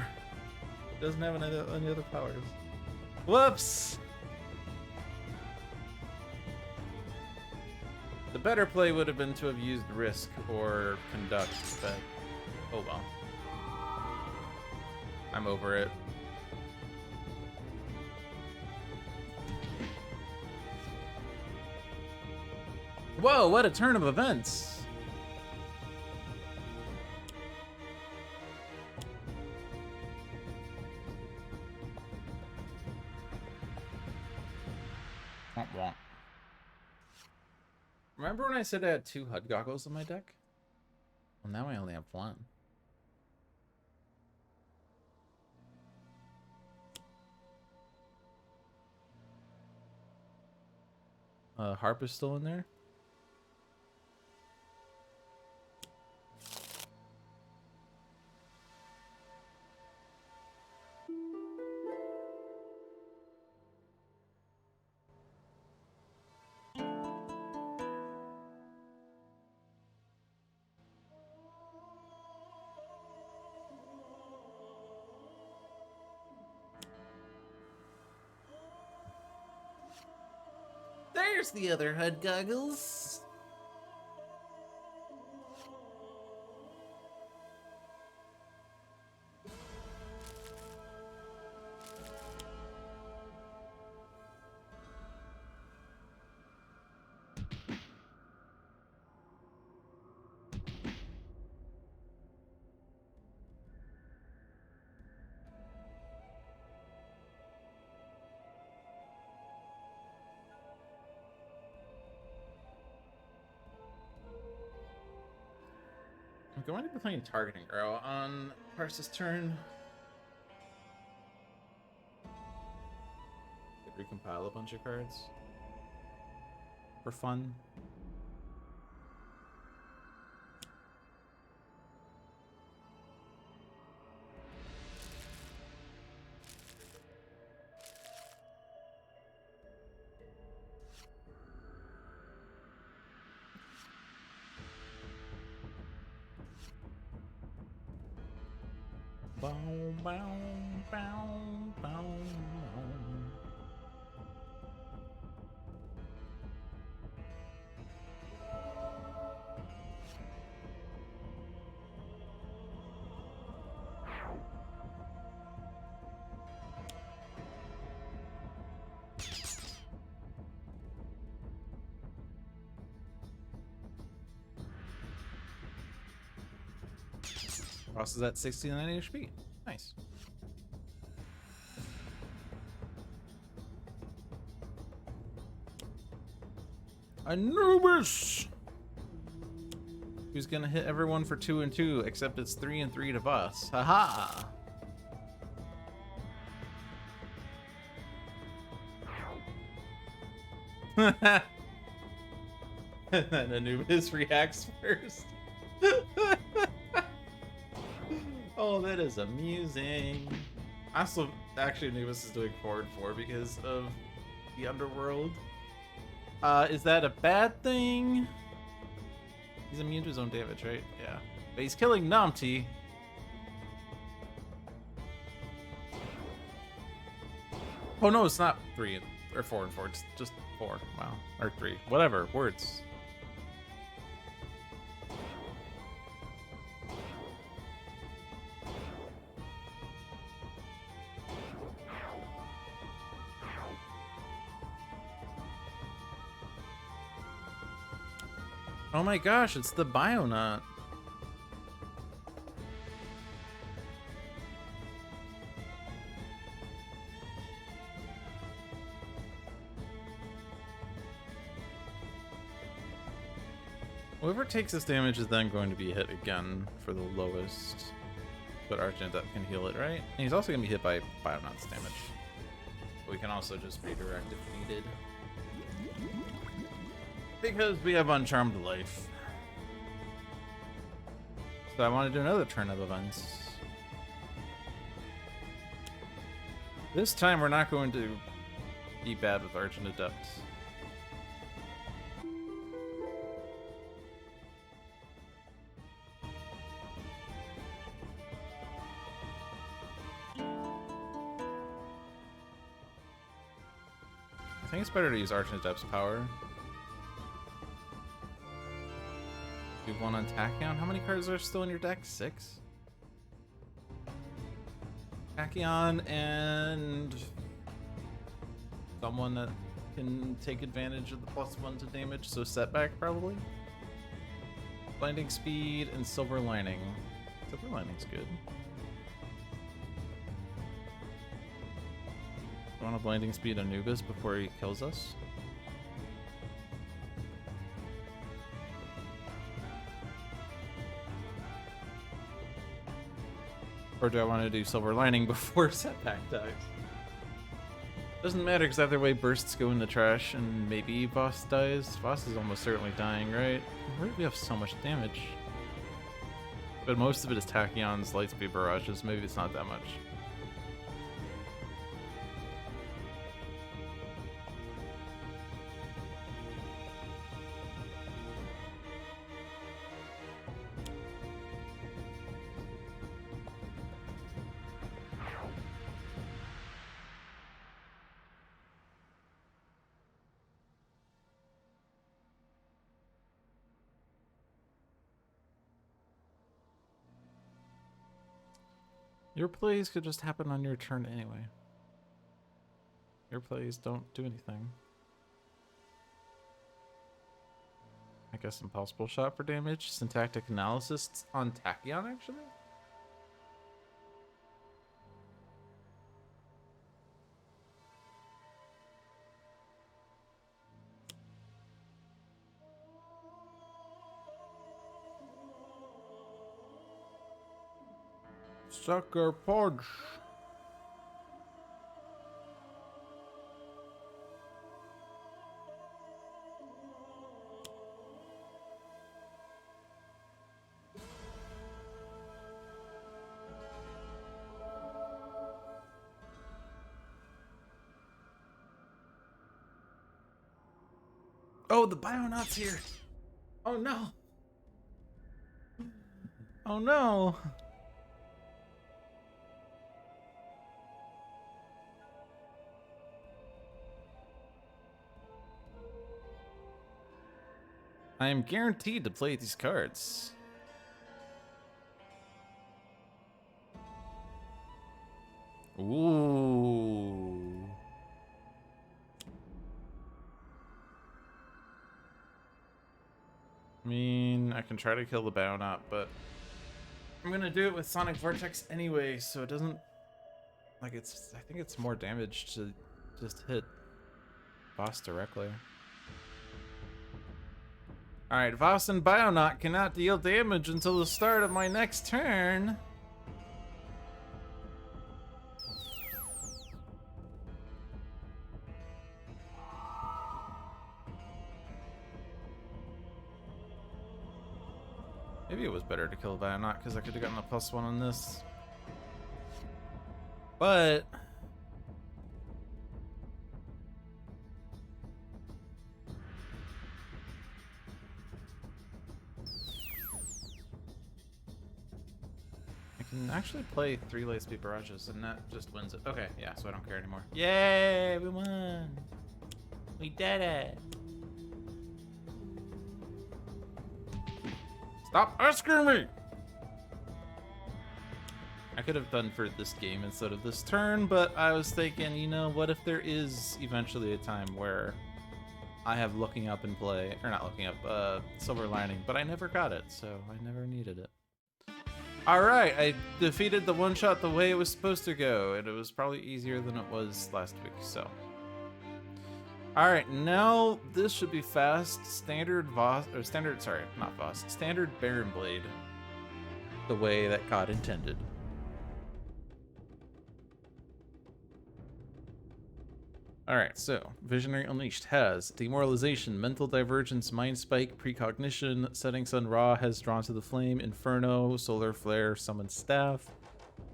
It doesn't have any other powers. Whoops! The better play would have been to have used Risk or Conduct, but oh well. I'm over it. Whoa, what a turn of events! Remember when I said I had 2 HUD goggles in my deck? Well, now I only have 1. Harp is still in there. There's the other HUD goggles. I'm going to be playing Targeting Arrow on Parsa's turn. Recompile a bunch of cards for fun. Boom, boom, boom, boom. Ross is at 69 HP. Nice. Anubis! Who's gonna hit everyone for 2 and 2, except it's 3 and 3 to Voss. Haha! And then Anubis reacts first. Oh, that is amusing. Also, actually, Anubis is doing 4 and 4 because of the underworld. Is that a bad thing? He's immune to his own damage, right? Yeah. But he's killing Namti. Oh no, it's not 3 or 4 and 4. It's just 4. Wow. Or 3. Whatever. Words. Oh my gosh, it's the Bionaut. Whoever takes this damage is then going to be hit again for the lowest. But Archangel can heal it, right? And he's also going to be hit by Bionaut's damage. But we can also just redirect if needed. Because we have Uncharmed Life. So I want to do another turn of events. This time we're not going to be bad with Argent Adept. I think it's better to use Argent Adept's power. Do one on Tachyon. How many cards are still in your deck? 6? Tachyon and someone that can take advantage of the +1 to damage, so Setback probably. Blinding Speed and Silver Lining. Silver Lining's good. I want a Blinding Speed Anubis before he kills us. Or do I want to do Silver Lining before Setback dies? Doesn't matter because either way bursts go in the trash and maybe Voss dies. Voss is almost certainly dying, right? Where do we have so much damage? But most of it is Tachyon's Lightspeed barrages. Maybe it's not that much. Your plays could just happen on your turn anyway. Your plays don't do anything. I guess Impossible Shot for damage. Syntactic Analysis on Tachyon, actually? Sucker Punch. Oh, the Bionaut's here. Oh no. Oh no. I am guaranteed to play these cards. Ooh. I mean, I can try to kill the Bionaut, but I'm gonna do it with Sonic Vortex anyway, so it doesn't... Like, it's... I think it's more damage to just hit Voss directly. Alright, Voss and Bionaut cannot deal damage until the start of my next turn. Maybe it was better to kill Bionaut because I could have gotten a +1 on this. But... I can actually play 3 Lightspeed Barrages and that just wins it. Okay, yeah, so I don't care anymore. Yay, we won! We did it! Stop asking me! I could have done for this game instead of this turn, but I was thinking, you know, what if there is eventually a time where I have Looking Up in play, or not Looking Up, Silver Lining, but I never got it, so I never needed it. Alright, I defeated the one-shot the way it was supposed to go, and it was probably easier than it was last week, so. Alright, now this should be fast. Standard Baron Blade. The way that God intended. Alright, so Visionary Unleashed has Demoralization, Mental Divergence, Mind Spike, Precognition, Setting Sun Ra has Drawn to the Flame, Inferno, Solar Flare, Summon Staff.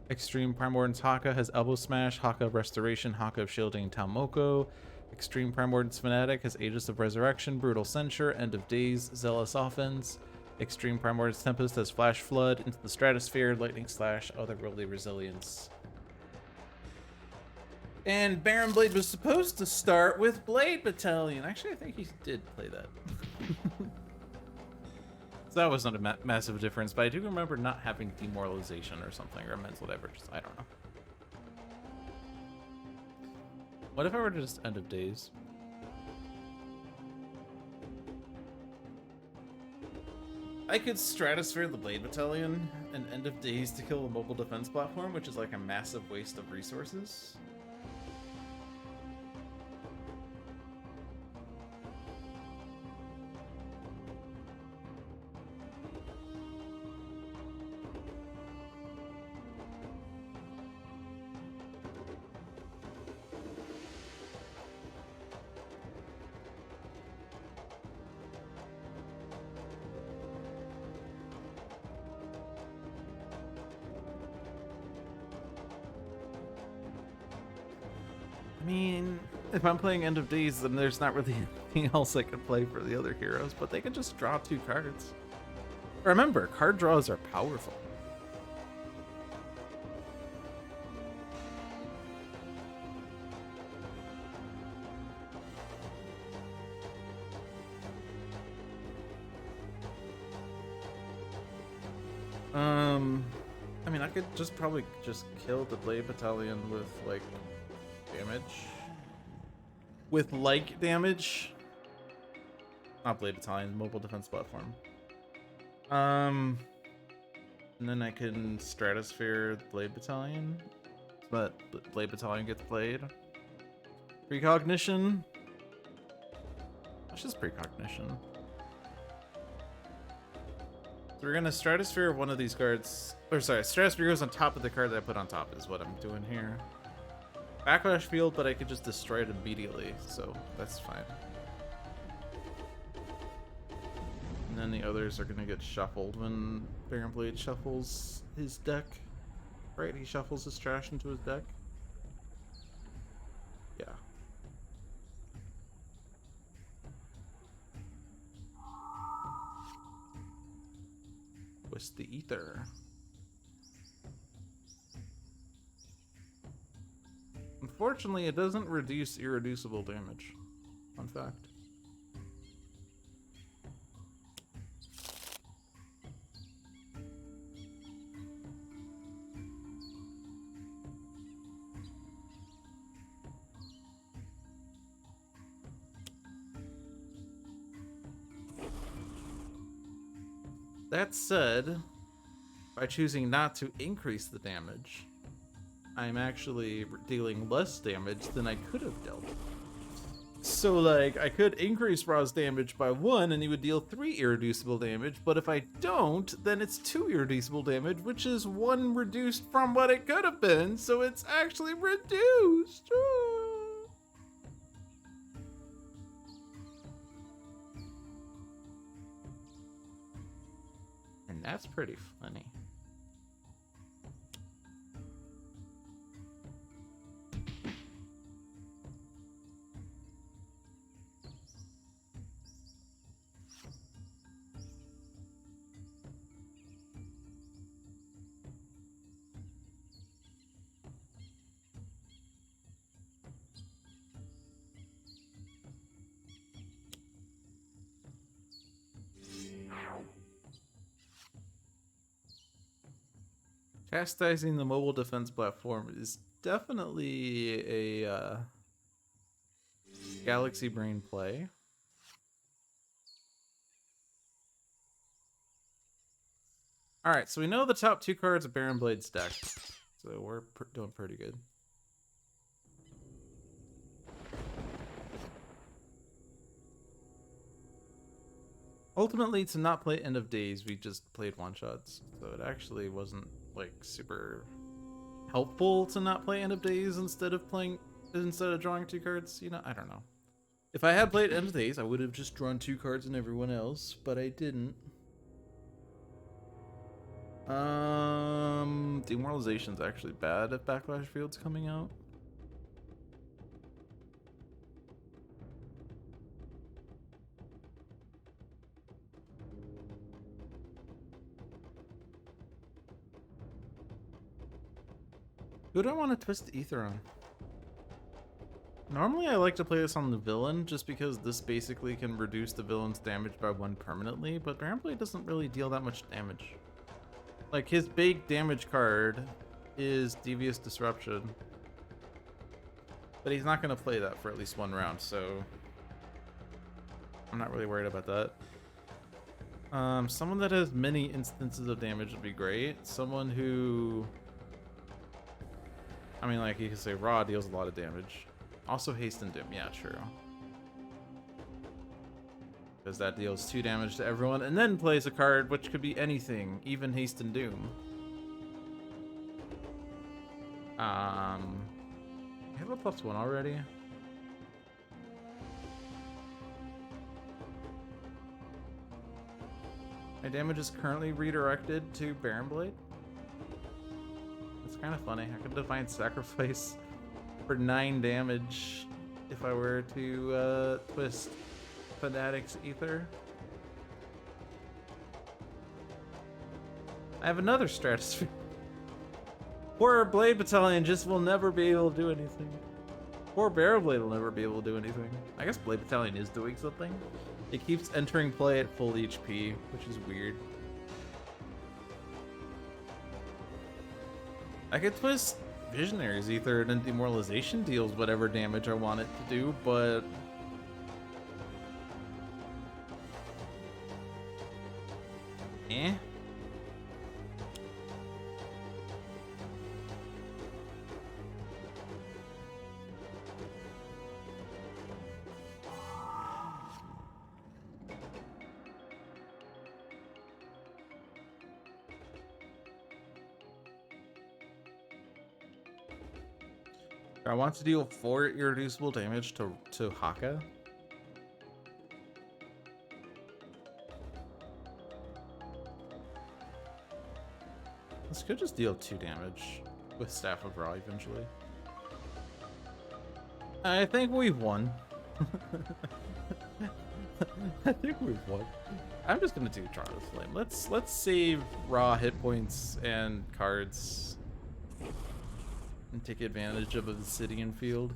Extreme Primord's Haka has Elbow Smash, Haka of Restoration, Haka of Shielding, Talmoko. Extreme Primord's Fanatic has Aegis of Resurrection, Brutal Censure, End of Days, Zealous Offense. Extreme Primord's Tempest has Flash Flood, Into the Stratosphere, Lightning Slash, Otherworldly Resilience. And Baron Blade was supposed to start with Blade Battalion. Actually, I think he did play that. So that wasn't a massive difference, but I do remember not having Demoralization or something, or Mental Divergence. I don't know. What if I were to just End of Days? I could Stratosphere the Blade Battalion and End of Days to kill a mobile defense platform, which is like a massive waste of resources. I mean, if I'm playing End of Days, then there's not really anything else I could play for the other heroes, but they can just draw 2 cards. Remember, card draws are powerful. I mean, I could just probably just kill the Blade Battalion with, like, damage. With, like, damage. Not Blade Battalion, Mobile Defense Platform. And then I can Stratosphere Blade Battalion. But Blade Battalion gets played. Precognition. That's just Precognition. So we're gonna Stratosphere one of these cards. Or sorry, Stratosphere goes on top of the card that I put on top is what I'm doing here. Backlash Field, but I could just destroy it immediately, so that's fine. And then the others are gonna get shuffled when Baron Blade shuffles his deck. Right, he shuffles his trash into his deck. Yeah. Twist the Ether. Unfortunately, it doesn't reduce irreducible damage. Fun fact. That said, by choosing not to increase the damage, I'm actually dealing less damage than I could have dealt. So, like, I could increase Ra's damage by 1 and he would deal 3 irreducible damage, but if I don't, then it's 2 irreducible damage, which is 1 reduced from what it could have been, so it's actually reduced. And that's pretty funny. Chastising the mobile defense platform is definitely a Galaxy Brain play. Alright, so we know the top 2 cards of Baron Blade's deck, so we're doing pretty good. Ultimately, to not play End of Days, we just played one-shots, so it actually wasn't, like, super helpful to not play End of Days instead of drawing 2 cards. You know, I don't know. If I had played End of Days, I would have just drawn 2 cards and everyone else, but I didn't. Demoralization's actually bad if Backlash Field's coming out. Who do I want to twist the Ether on? Normally I like to play this on the villain, just because this basically can reduce the villain's damage by 1 permanently, but Baron Blade doesn't really deal that much damage. Like, his big damage card is Devious Disruption. But he's not going to play that for at least 1 round, so I'm not really worried about that. Someone that has many instances of damage would be great. Someone who... I mean, like, you could say Raw deals a lot of damage. Also Haste and Doom, yeah, true. Because that deals 2 damage to everyone, and then plays a card which could be anything, even Haste and Doom. I have a +1 already. My damage is currently redirected to Baron Blade. It's kind of funny. I could Divine Sacrifice for 9 damage if I were to twist Fanatic's Ether. I have another Stratosphere. Poor Blade Battalion just will never be able to do anything. Poor Barrel Blade will never be able to do anything. I guess Blade Battalion is doing something. It keeps entering play at full HP, which is weird. I could twist Visionary's Ether and then Demoralization deals whatever damage I want it to do, but... eh? I want to deal 4 irreducible damage to Haka. This could just deal 2 damage with Staff of Ra eventually. I think we've won. I think we've won. I'm just gonna do Charlotte's Flame. Let's save Ra hit points and cards. And take advantage of Obsidian Field.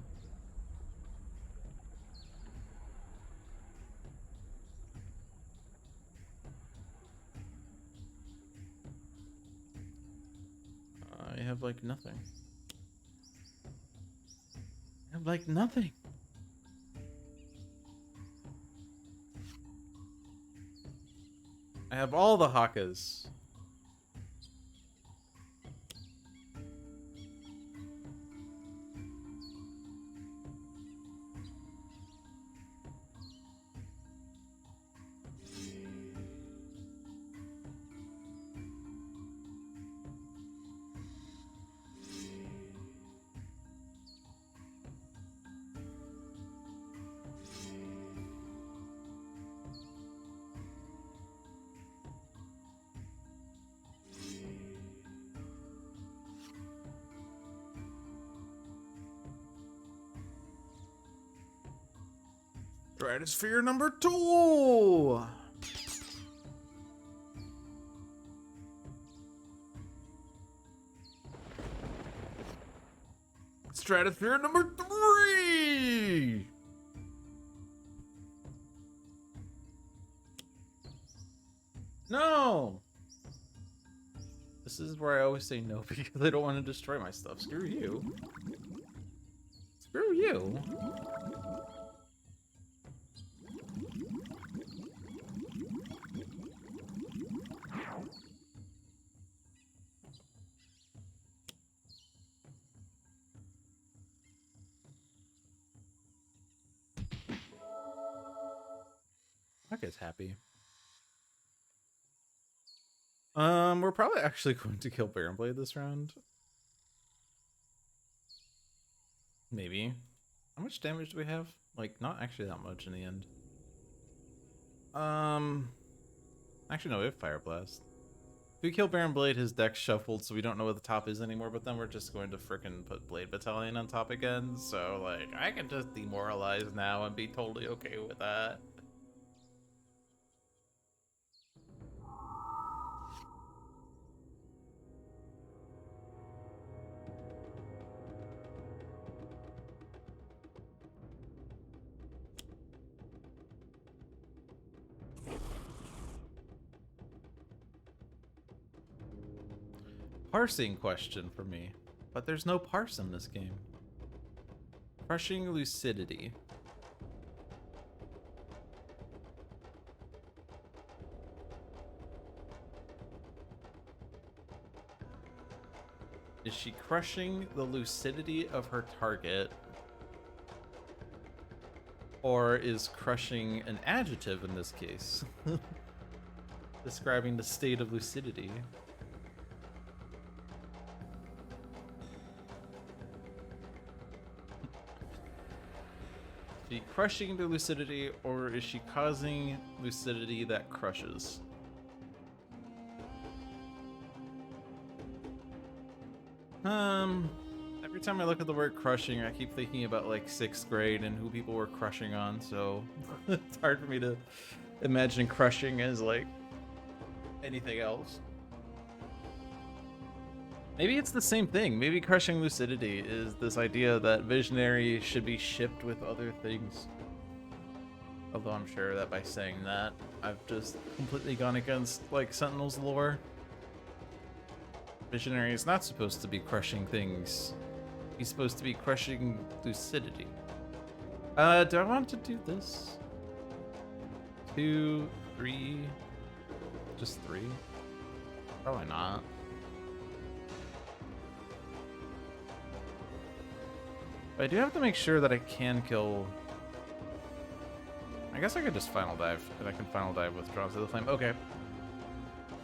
I have like nothing. I have like nothing. I have all the Hakas. Stratosphere number 2! Stratosphere number 3! No! This is where I always say no because I don't want to destroy my stuff. Screw you. Screw you. That guy's happy. We're probably actually going to kill Baron Blade this round. Maybe. How much damage do we have? Like, not actually that much in the end. Actually, no, we have Fire Blast. If we kill Baron Blade, his deck's shuffled, so we don't know what the top is anymore, but then we're just going to frickin' put Blade Battalion on top again, so, like, I can just demoralize now and be totally okay with that. Parsing question for me, but there's no parse in this game. Crushing Lucidity. Is she crushing the lucidity of her target? Or is crushing an adjective in this case? Describing the state of lucidity. Is she crushing the lucidity, or is she causing lucidity that crushes? Every time I look at the word crushing, I keep thinking about like 6th grade and who people were crushing on, so it's hard for me to imagine crushing as like anything else. Maybe it's the same thing. Maybe crushing lucidity is this idea that visionary should be shipped with other things. Although I'm sure that by saying that, I've just completely gone against like Sentinel's lore. Visionary is not supposed to be crushing things. He's supposed to be crushing lucidity. Do I want to do this? 2, 3, just 3? Probably not. But I do have to make sure that I can kill... I guess I could just final dive, and I can final dive with Draws of the Flame. Okay.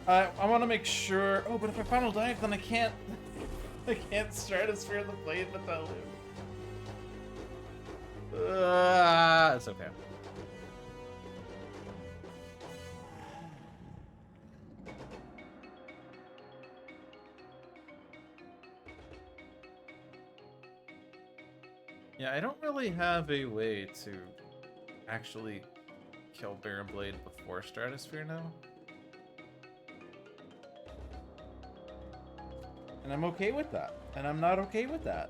I want to make sure... Oh, but if I final dive, then I can't... I can't Stratosphere the Blade Battalion. It's okay. Yeah, I don't really have a way to actually kill Baron Blade before Stratosphere now. And I'm okay with that. And I'm not okay with that.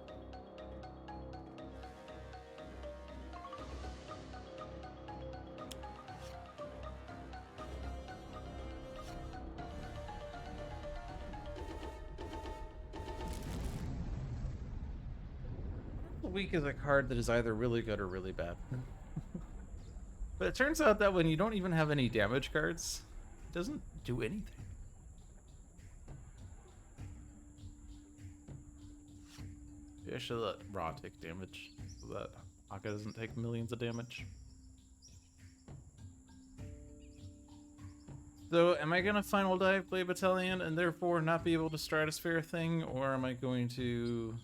Weak is a card that is either really good or really bad. But it turns out that when you don't even have any damage cards, it doesn't do anything. Maybe I should let Raw take damage so that Akka doesn't take millions of damage. So, am I gonna final dive Blade Battalion and therefore not be able to Stratosphere a thing, or am I going to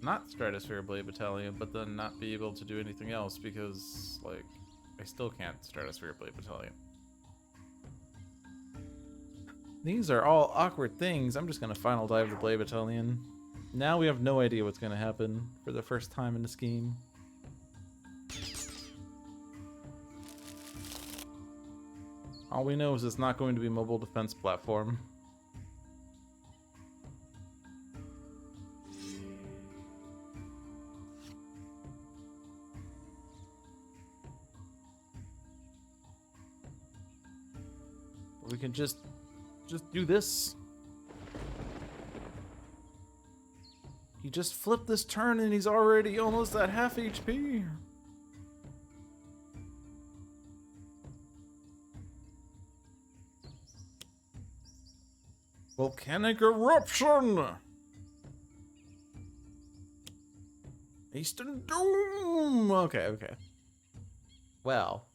not Stratosphere Blade Battalion, but then not be able to do anything else because, like, I still can't Stratosphere Blade Battalion? These are all awkward things. I'm just gonna final dive the Blade Battalion. Now we have no idea what's gonna happen for the first time in this game. All we know is it's not going to be mobile defense platform. We can just do this. He just flipped this turn and he's already almost at half HP. Volcanic eruption. Eastern Doom. Okay. Well.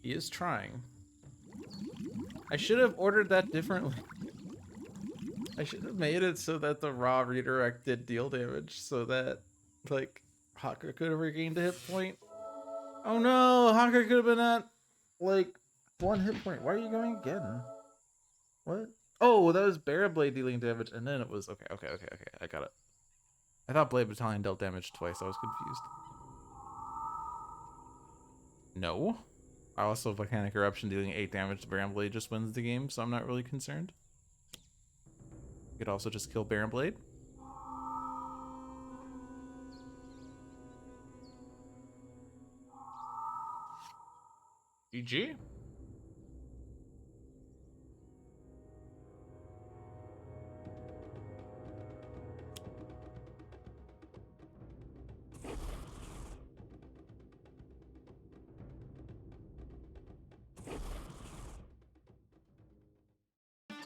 He is trying. I should have ordered that differently. I should have made it so that the raw redirect did deal damage so that, like, Haka could have regained a hit point. Oh no, Haka could have been at, like, 1 hit point. Why are you going again? What? Oh, that was Baron Blade dealing damage, and then it was... Okay. I got it. I thought Blade Battalion dealt damage twice. I was confused. No. I also Volcanic Eruption dealing 8 damage to Baron Blade just wins the game, so I'm not really concerned. You could also just kill Baron Blade. GG.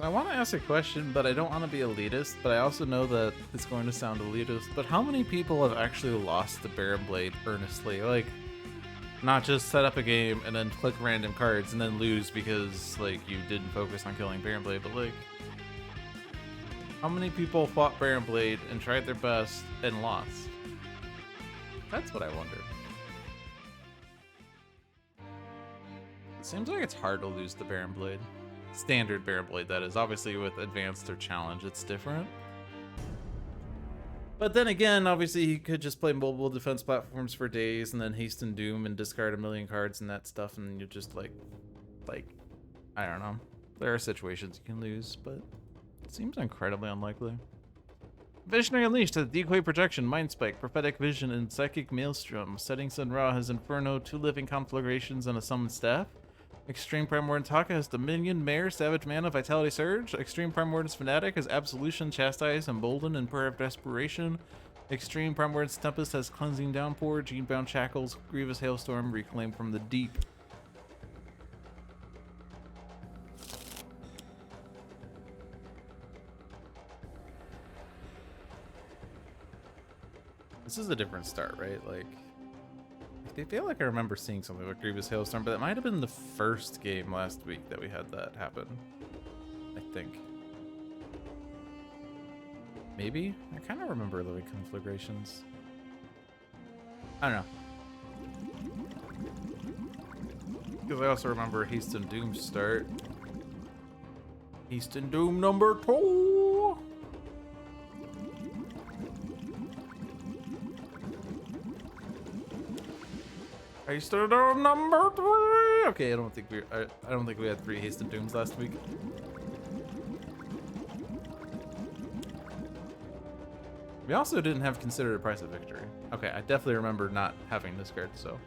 I want to ask a question, but I don't want to be elitist, but I also know that it's going to sound elitist, but how many people have actually lost the Baron Blade earnestly? Like, not just set up a game and then click random cards and then lose because, like, you didn't focus on killing Baron Blade, but, like, how many people fought Baron Blade and tried their best and lost? That's what I wonder. It seems like it's hard to lose the Baron Blade. Standard Barren Blade, that is. Obviously, with Advanced or Challenge, it's different. But then again, obviously, he could just play mobile defense platforms for days and then hasten Doom and discard a million cards and that stuff, and you just, like, I don't know. There are situations you can lose, but it seems incredibly unlikely. Visionary Unleashed has Decoy Projection, Mind Spike, Prophetic Vision, and Psychic Maelstrom. Setting Sun Ra has Inferno, 2 Living Conflagrations, and a Summoned Staff. Extreme Primordial Taka has Dominion, Mare, Savage Mana, Vitality Surge. Extreme Primordial Fanatic has Absolution, Chastise, Embolden, and Prayer of Desperation. Extreme Primordial Tempest has Cleansing Downpour, Genebound Shackles, Grievous Hailstorm, Reclaim from the Deep. This is a different start, right? Like, I feel like I remember seeing something with Grievous Hailstorm, but it might have been the first game last week that we had that happen. I think. Maybe? I kind of remember Living Conflagrations. I don't know. Because I also remember Hasten Doom start. Hasten Doom number 2! Hasten Doom number 3! Okay, I don't think we had 3 Hasten Dooms last week. We also didn't have Considered a Price of Victory. Okay, I definitely remember not having this card, so.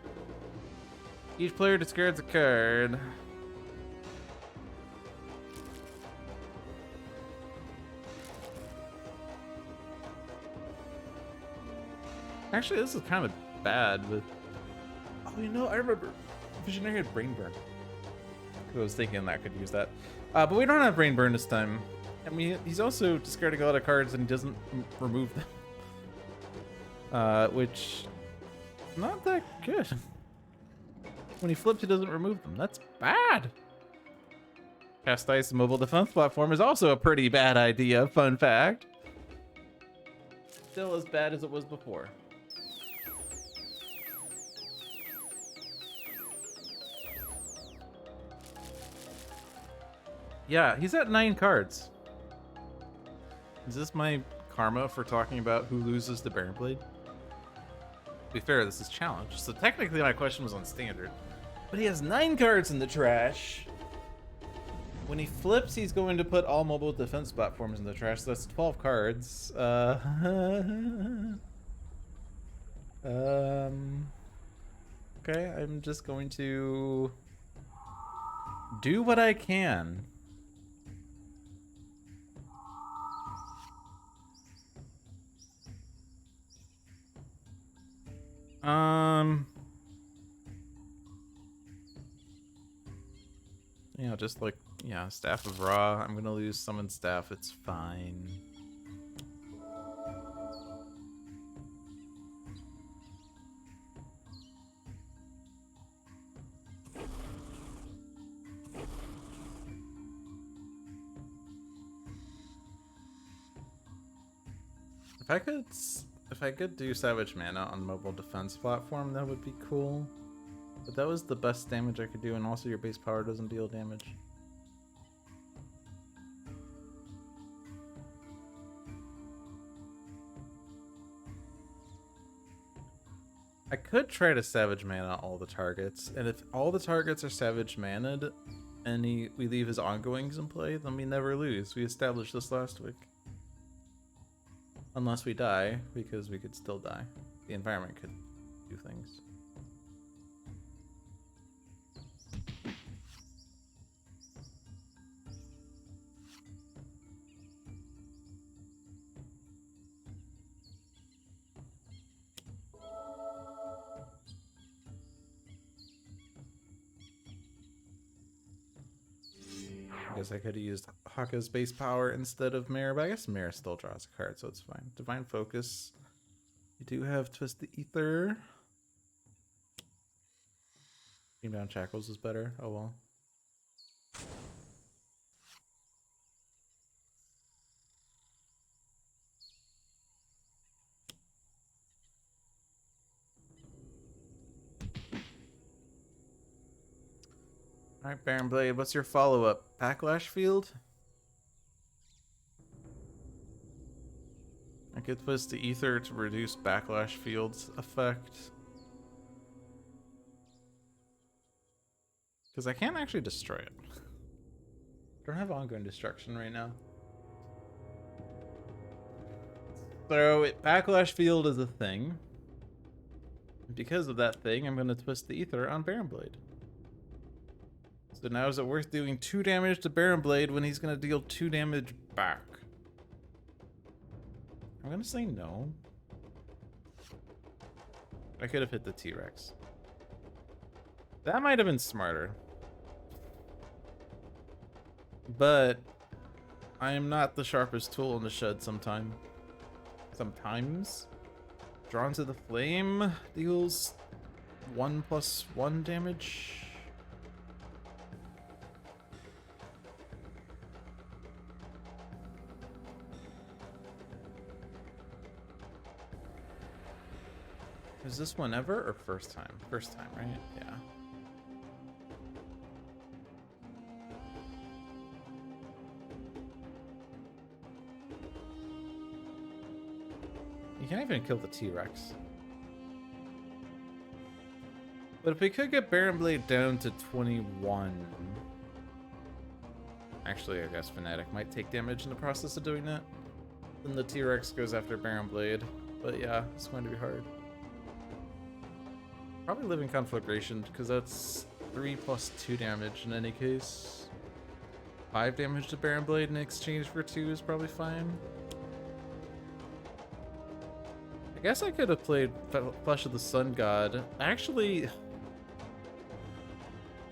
Each player discards a card. Actually, this is kind of bad with... Oh, you know, I remember Visionary had Brain Burn. I was thinking that I could use that. But we don't have Brain Burn this time. I mean, he's also discarding a lot of cards and he doesn't remove them. Which, not that good. When he flips, he doesn't remove them. That's bad. Chastise mobile defense platform is also a pretty bad idea, fun fact. Still as bad as it was before. Yeah, he's at 9 cards. Is this my karma for talking about who loses the Barren Blade? To be fair, this is challenge, so technically my question was on standard. But he has 9 cards in the trash. When he flips, he's going to put all mobile defense platforms in the trash, so that's 12 cards. Okay, I'm just going to do what I can. Yeah, just like, yeah, Staff of Ra. I'm gonna lose Summon Staff, it's fine. If I could do Savage Mana on mobile defense platform, that would be cool. But that was the best damage I could do, and also your base power doesn't deal damage. I could try to Savage Mana all the targets, and if all the targets are Savage Mana'd, and we leave his ongoings in play, then we never lose. We established this last week. Unless we die, because we could still die. The environment could do things. I guess I could have used Haka's base power instead of Mare, but I guess Mare still draws a card, so it's fine. Divine Focus. You do have Twist the Ether. Genebound Shackles is better. Oh well. Alright, Baron Blade, what's your follow-up? Backlash Field? I could twist the ether to reduce Backlash Field's effect. Because I can't actually destroy it. Don't have ongoing destruction right now. So, Backlash Field is a thing. Because of that thing, I'm going to twist the ether on Baron Blade. So now is it worth doing 2 damage to Baron Blade when he's going to deal 2 damage back? I'm going to say no. I could have hit the T-Rex. That might have been smarter. But I am not the sharpest tool in the shed sometimes. Drawn to the Flame deals 1+1 damage. Is this one ever or first time? First time, right? Yeah. You can't even kill the T-Rex. But if we could get Baron Blade down to 21... Actually, I guess Fnatic might take damage in the process of doing that. Then the T-Rex goes after Baron Blade. But yeah, it's going to be hard. Probably Living Conflagration, because that's 3+2 damage in any case. 5 damage to Baron Blade in exchange for 2 is probably fine. I guess I could have played Flesh of the Sun God. Actually...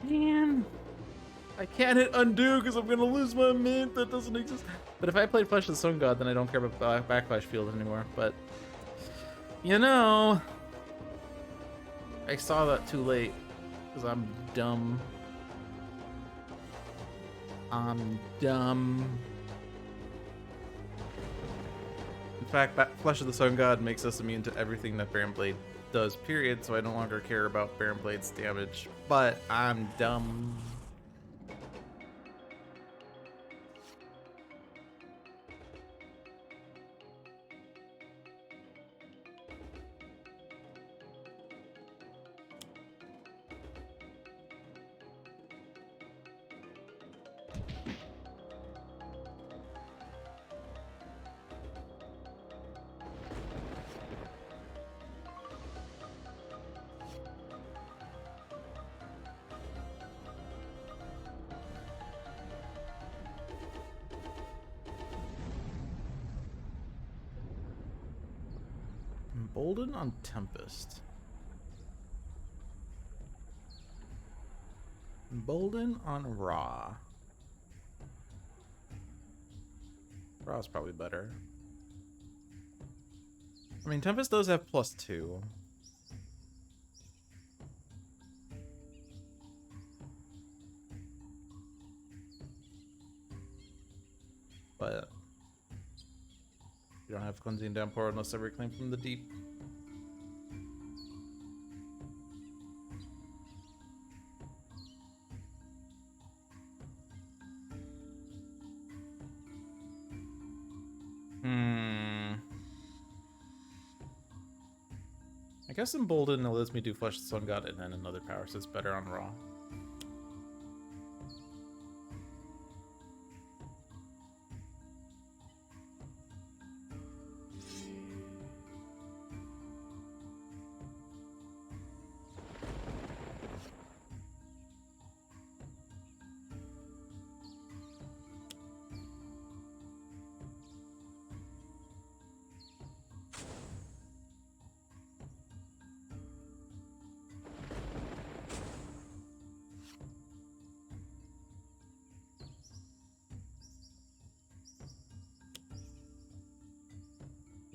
Man... I can't hit undo because I'm going to lose my mint. That doesn't exist. But if I played Flesh of the Sun God, then I don't care about Backlash Field anymore. But... You know... I saw that too late, because I'm dumb. I'm dumb. In fact, Flesh of the Sun God makes us immune to everything that Baron Blade does, period, so I no longer care about Baron Blade's damage. But I'm dumb. Embolden on Tempest. Embolden on Raw. Raw's probably better. I mean, Tempest does have +2. But you don't have Cleansing Downpour unless I reclaim from the deep. I guess Embolden lets me do Flesh of the Sun God and then another power, so it's better on Raw.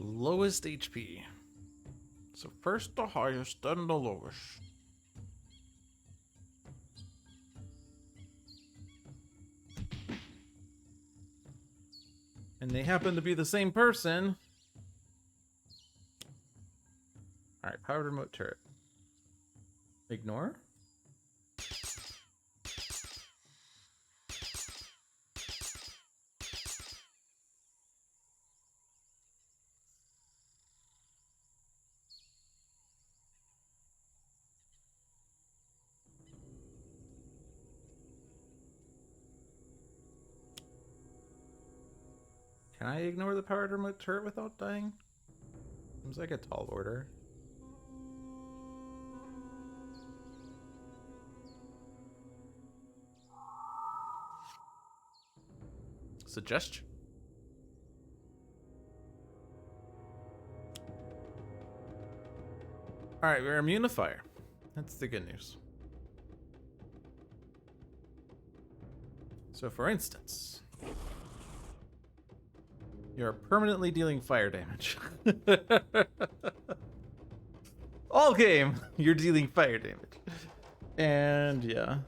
Lowest HP. So first the highest, then the lowest. And they happen to be the same person. Alright, powered remote turret. Ignore. Can I ignore the power turret without dying? Seems like a tall order. Suggestion. Alright, we're immune to fire. That's the good news. So for instance, you're permanently dealing fire damage. All game, you're dealing fire damage. And yeah.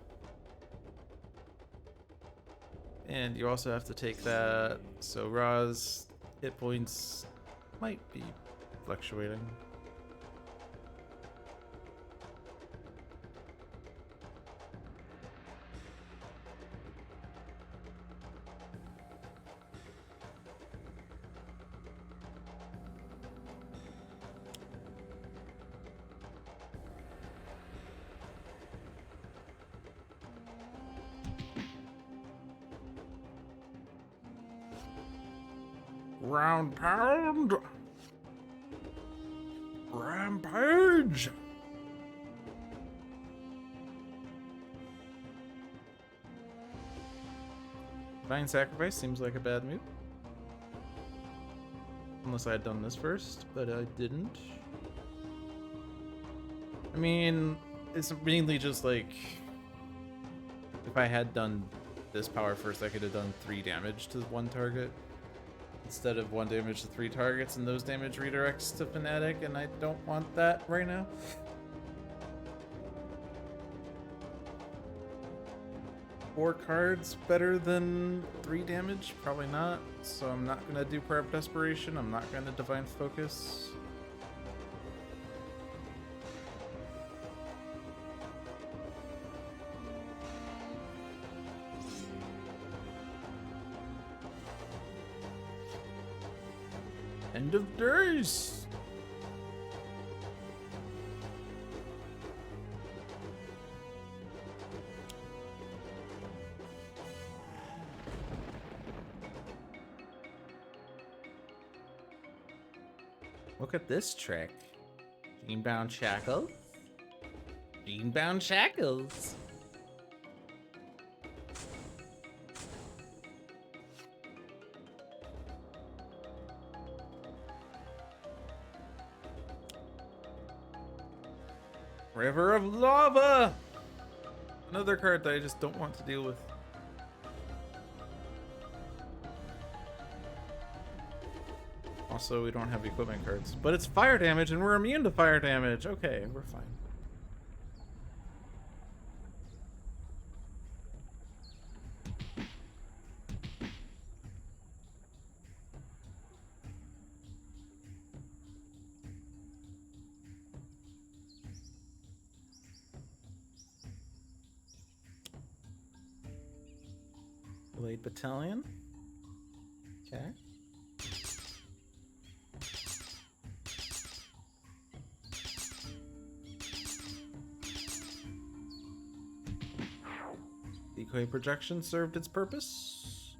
And you also have to take that. So Ra's hit points might be fluctuating. Round pound. Rampage. Divine Sacrifice seems like a bad move. Unless I had done this first, but I didn't. I mean, it's mainly just like, if I had done this power first, I could have done 3 damage to one target instead of 1 damage to 3 targets, and those damage redirects to Fnatic, and I don't want that right now. Four cards better than 3 damage? Probably not. So I'm not gonna do Prayer of Desperation. I'm not gonna Divine Focus. End of days. Look at this trick. Gene-bound shackles. Gene-bound shackles. River of Lava! Another card that I just don't want to deal with. Also, we don't have equipment cards. But it's fire damage, and we're immune to fire damage. Okay, we're fine. Blade Battalion. Okay. Decoy Projection served its purpose.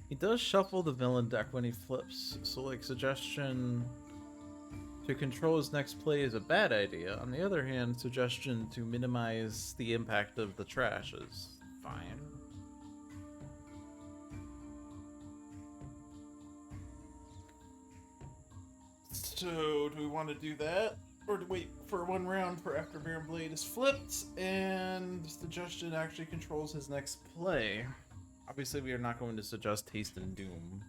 He does shuffle the villain deck when he flips, so like Suggestion to control his next play is a bad idea. On the other hand, Suggestion to minimize the impact of the trash is fine. So, do we want to do that? Or to wait for 1 round for after Baron Blade is flipped and Suggestion actually controls his next play? Obviously, we are not going to suggest Haste and Doom.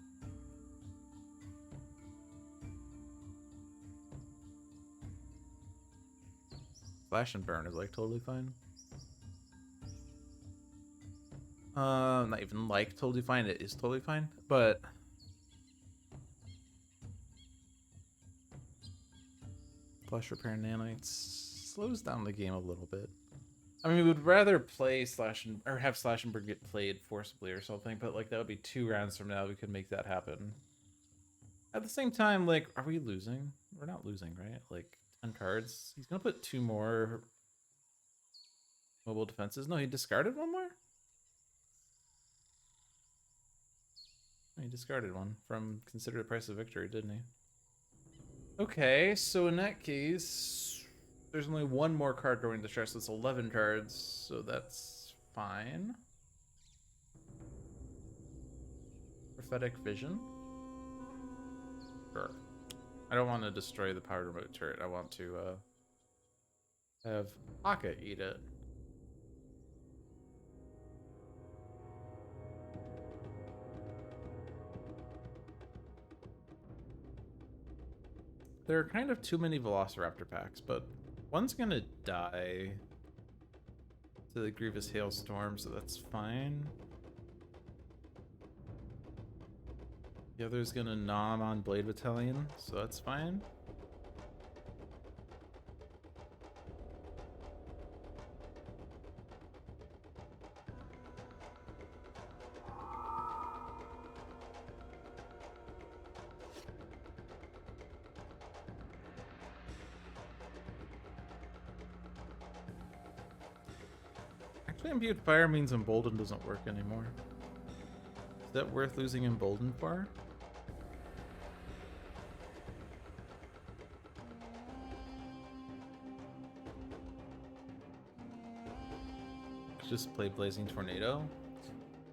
Slash and Burn is like totally fine. Not even like totally fine, it is totally fine, but Flash Repair Nanites slows down the game a little bit. I mean, we would rather play Slash and or have Slash and Burn get played forcibly or something, but like that would be 2 rounds from now we could make that happen. At the same time, like, are we losing? We're not losing, right? Like, On cards. He's gonna put 2 more mobile defenses. No, he discarded 1 more? He discarded 1 from Consider the Price of Victory, didn't he? Okay, so in that case, there's only 1 more card going to stress. So it's 11 cards, so that's fine. Prophetic Vision. Sure. I don't want to destroy the power remote turret. I want to have Aka eat it. There are kind of too many Velociraptor packs, but one's gonna die to the Grievous Hailstorm, so that's fine. The other's gonna nom on Blade Battalion, so that's fine. Actually, Imbued Fire means Embolden doesn't work anymore. Is that worth losing Embolden for? Just play Blazing Tornado.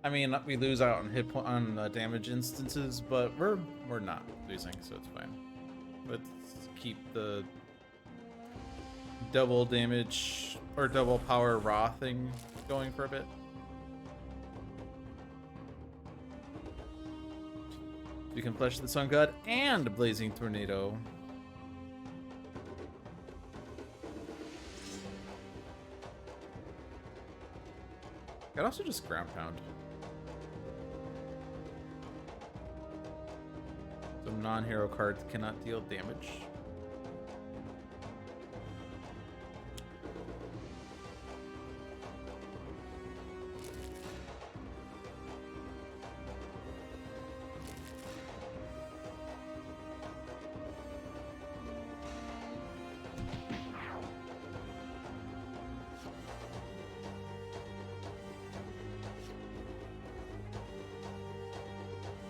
I mean, we lose out on damage instances, but we're not losing, so it's fine. Let's keep the double damage or double power raw thing going for a bit. We can flesh the Sun God and Blazing Tornado. I could also just ground pound. Some non-hero cards cannot deal damage.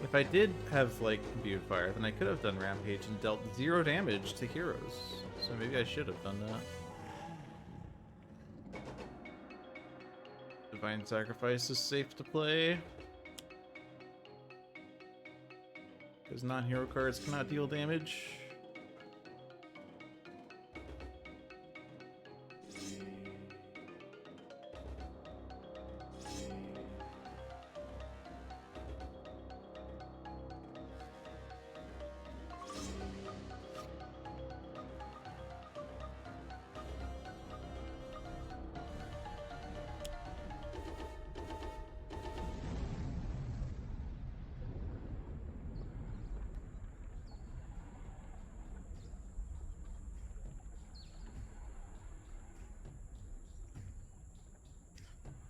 If I did have, like, Imbued Fire, then I could have done Rampage and dealt 0 damage to heroes. So maybe I should have done that. Divine Sacrifice is safe to play. Because non-hero cards cannot deal damage.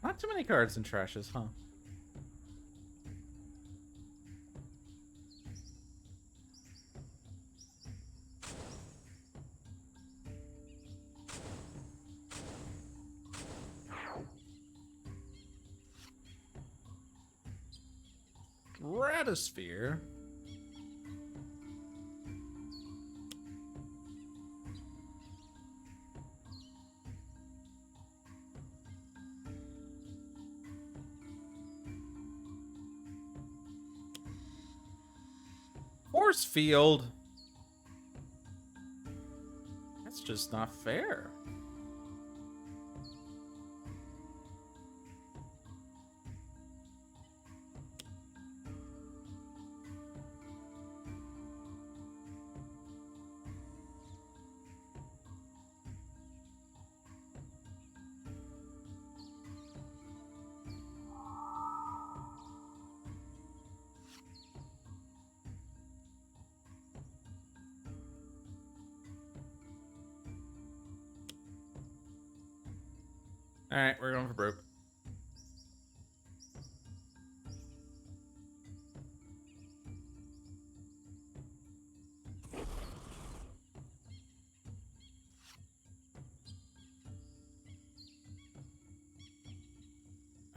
Not too many cards in trashes, huh? Stratosphere. Force field. That's just not fair. All right, we're going for broke.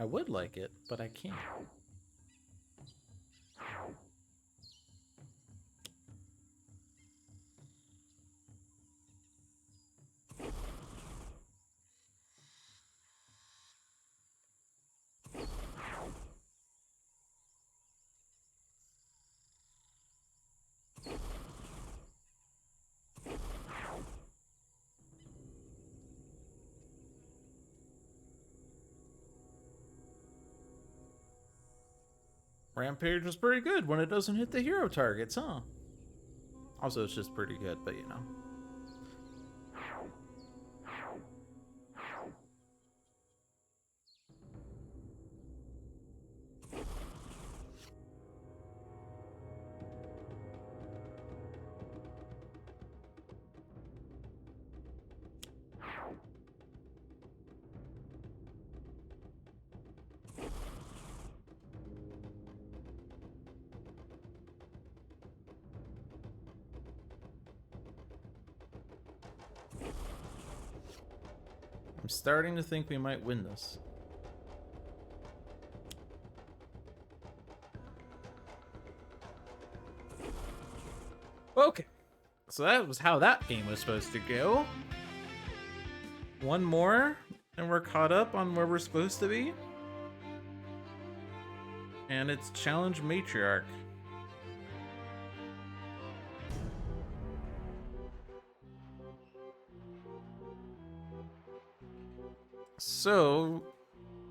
I would like it, but I can't. Rampage was pretty good when it doesn't hit the hero targets, huh? Also, it's just pretty good, but you know. I'm starting to think we might win this. Okay. So that was how that game was supposed to go. One more, and we're caught up on where we're supposed to be. And it's Challenge Matriarch. So,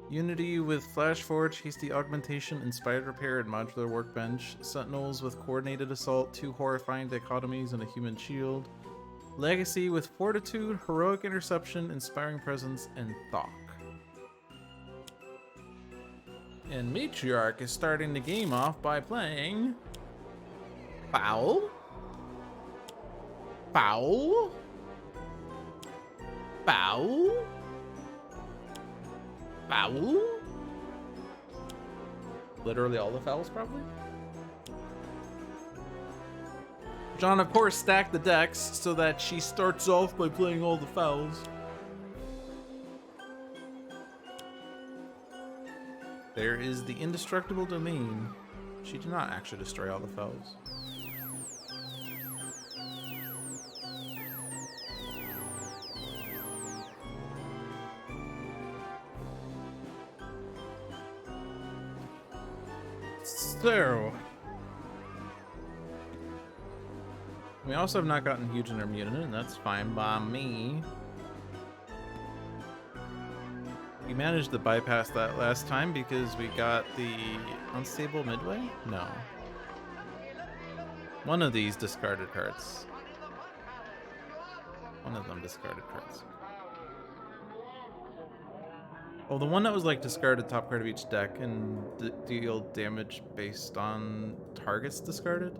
Unity with Flash Forge, Hasty Augmentation, Inspired Repair, and Modular Workbench. Sentinels with Coordinated Assault, 2 Horrifying Dichotomies, and a Human Shield. Legacy with Fortitude, Heroic Interception, Inspiring Presence, and Thok. And Matriarch is starting the game off by playing... Foul. Foul. Foul. Foul? Literally all the fouls, probably? John, of course, stacked the decks so that she starts off by playing all the fouls. There is the indestructible domain. She did not actually destroy all the fouls. So, we also have not gotten huge intermutant, and that's fine by me. We managed to bypass that last time because we got the unstable midway? No. One of these discarded cards. One of them discarded cards. Oh, the one that was like discarded top card of each deck and deal damage based on targets discarded?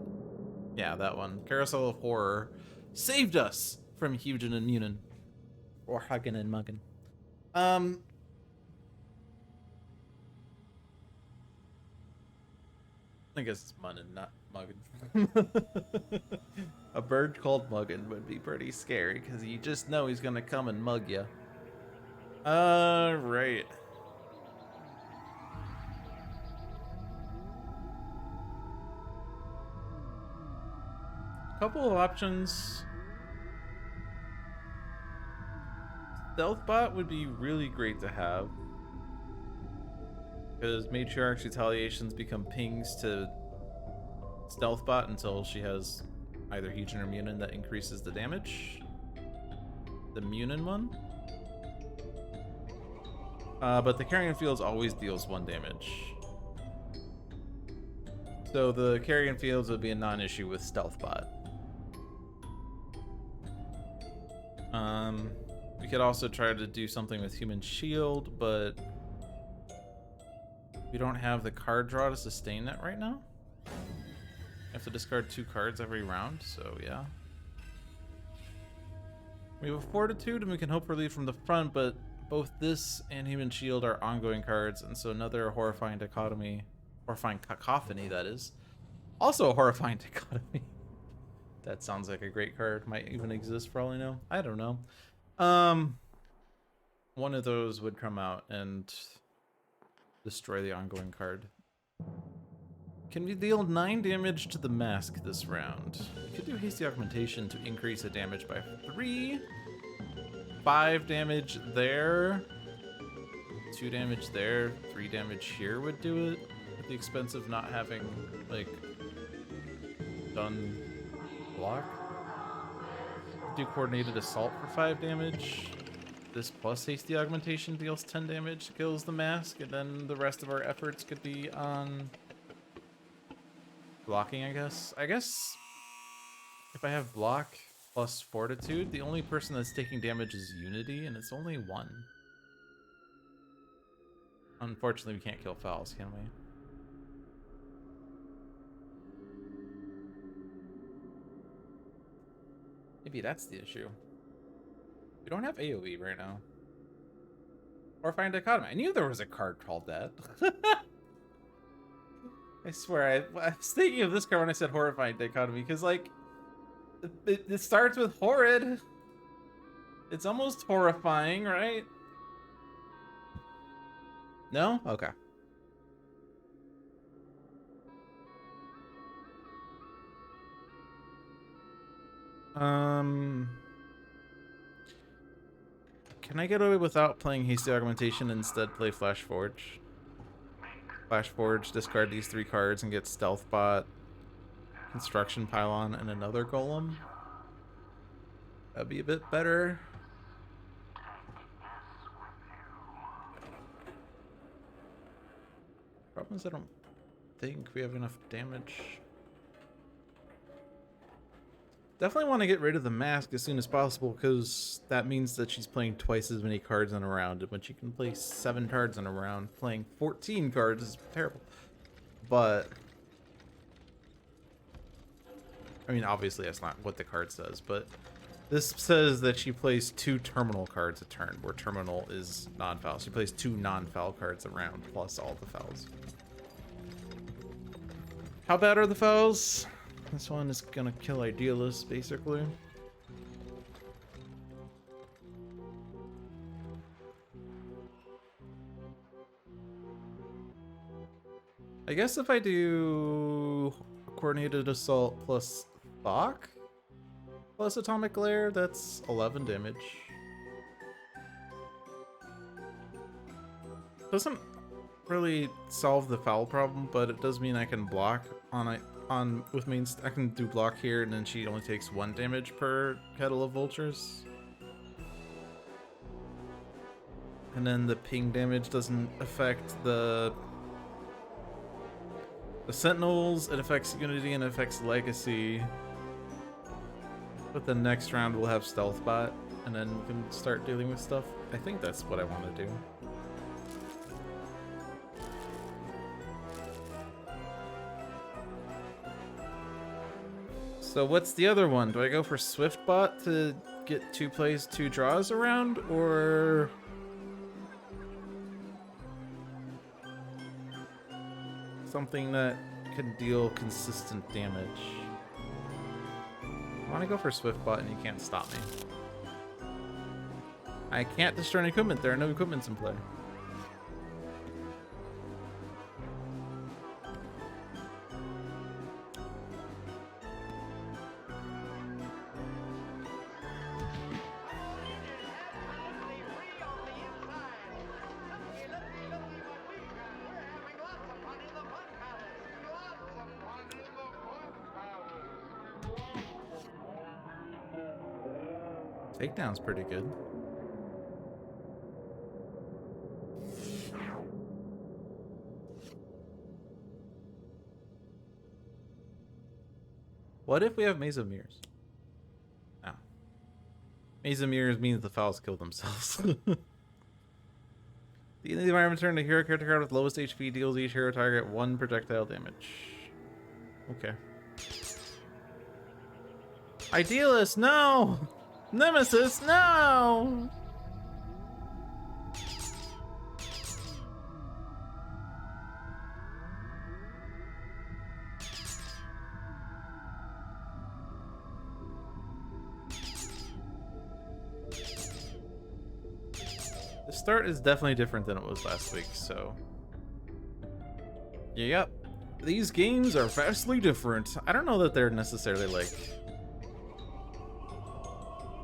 Yeah, that one. Carousel of Horror saved us from Hugin and Munin. Or Huggin and Muggin. I guess it's Munnin, not Muggin. A bird called Muggin would be pretty scary because you just know he's gonna come and mug you. Right. Couple of options. Stealth Bot would be really great to have. Because Matriarch's retaliations become pings to Stealth Bot until she has either Hugin or Munin that increases the damage. The Munin one. But the Carrion Fields always deals 1 damage. So the Carrion Fields would be a non-issue with Stealth Bot. We could also try to do something with Human Shield, but we don't have the card draw to sustain that right now. You have to discard 2 cards every round, so yeah. We have a Fortitude, and we can hope for lead from the front, but both this and Human Shield are ongoing cards, and so another Horrifying Dichotomy, Horrifying Cacophony, that is. Also a Horrifying Dichotomy. That sounds like a great card. Might even exist for all I know. I don't know. One of those would come out, and destroy the ongoing card. Can we deal 9 damage to the mask this round? We could do hasty augmentation to increase the damage by 3. 5 damage there. 2 damage there. 3 damage here would do it. At the expense of not having, like, done block. Do coordinated assault for 5 damage. This plus hasty augmentation deals 10 damage, kills the mask, and then the rest of our efforts could be on blocking, I guess. I guess if I have block plus fortitude, the only person that's taking damage is Unity, and it's only 1. Unfortunately, we can't kill fouls, can we? Maybe that's the issue. We don't have AoE right now. Horrifying Dichotomy. I knew there was a card called that. I swear, I was thinking of this card when I said Horrifying Dichotomy, because, like, it starts with horrid. It's almost horrifying, right? No? Okay. Can I get away without playing Hasty Augmentation and instead play Flash Forge? Flash Forge, discard these 3 cards and get Stealth Bot, Construction Pylon, and another Golem. That'd be a bit better. Problem is I don't think we have enough damage. Definitely want to get rid of the mask as soon as possible, because that means that she's playing twice as many cards in a round. And when she can play 7 cards in a round, playing 14 cards is terrible. But I mean, obviously that's not what the card says, but this says that she plays 2 terminal cards a turn, where terminal is non-foul. She plays 2 non-foul cards a round, plus all the fouls. How bad are the fouls? This one is gonna kill Idealist, basically. I guess if I do Coordinated Assault plus Bach plus Atomic Glare, that's 11 damage. Doesn't really solve the foul problem, but it does mean I can block with main. I can do block here, and then she only takes 1 damage per Kettle of Vultures. And then the ping damage doesn't affect the Sentinels. It affects Unity and it affects Legacy. But the next round we'll have Stealth Bot, and then we can start dealing with stuff. I think that's what I want to do. So what's the other one? Do I go for Swiftbot to get 2 plays, 2 draws around, or something that can deal consistent damage? I want to go for Swiftbot, and you can't stop me. I can't destroy any equipment. There are no equipments in play. Takedown's pretty good. What if we have Maze of Mirrors? Oh. Maze of Mirrors means the fouls kill themselves. The end of the environment turn, a hero character card with lowest HP deals each hero target 1 projectile damage. Okay. Idealist, no! Nemesis, no! The start is definitely different than it was last week, so Yep. These games are vastly different. I don't know that they're necessarily, like,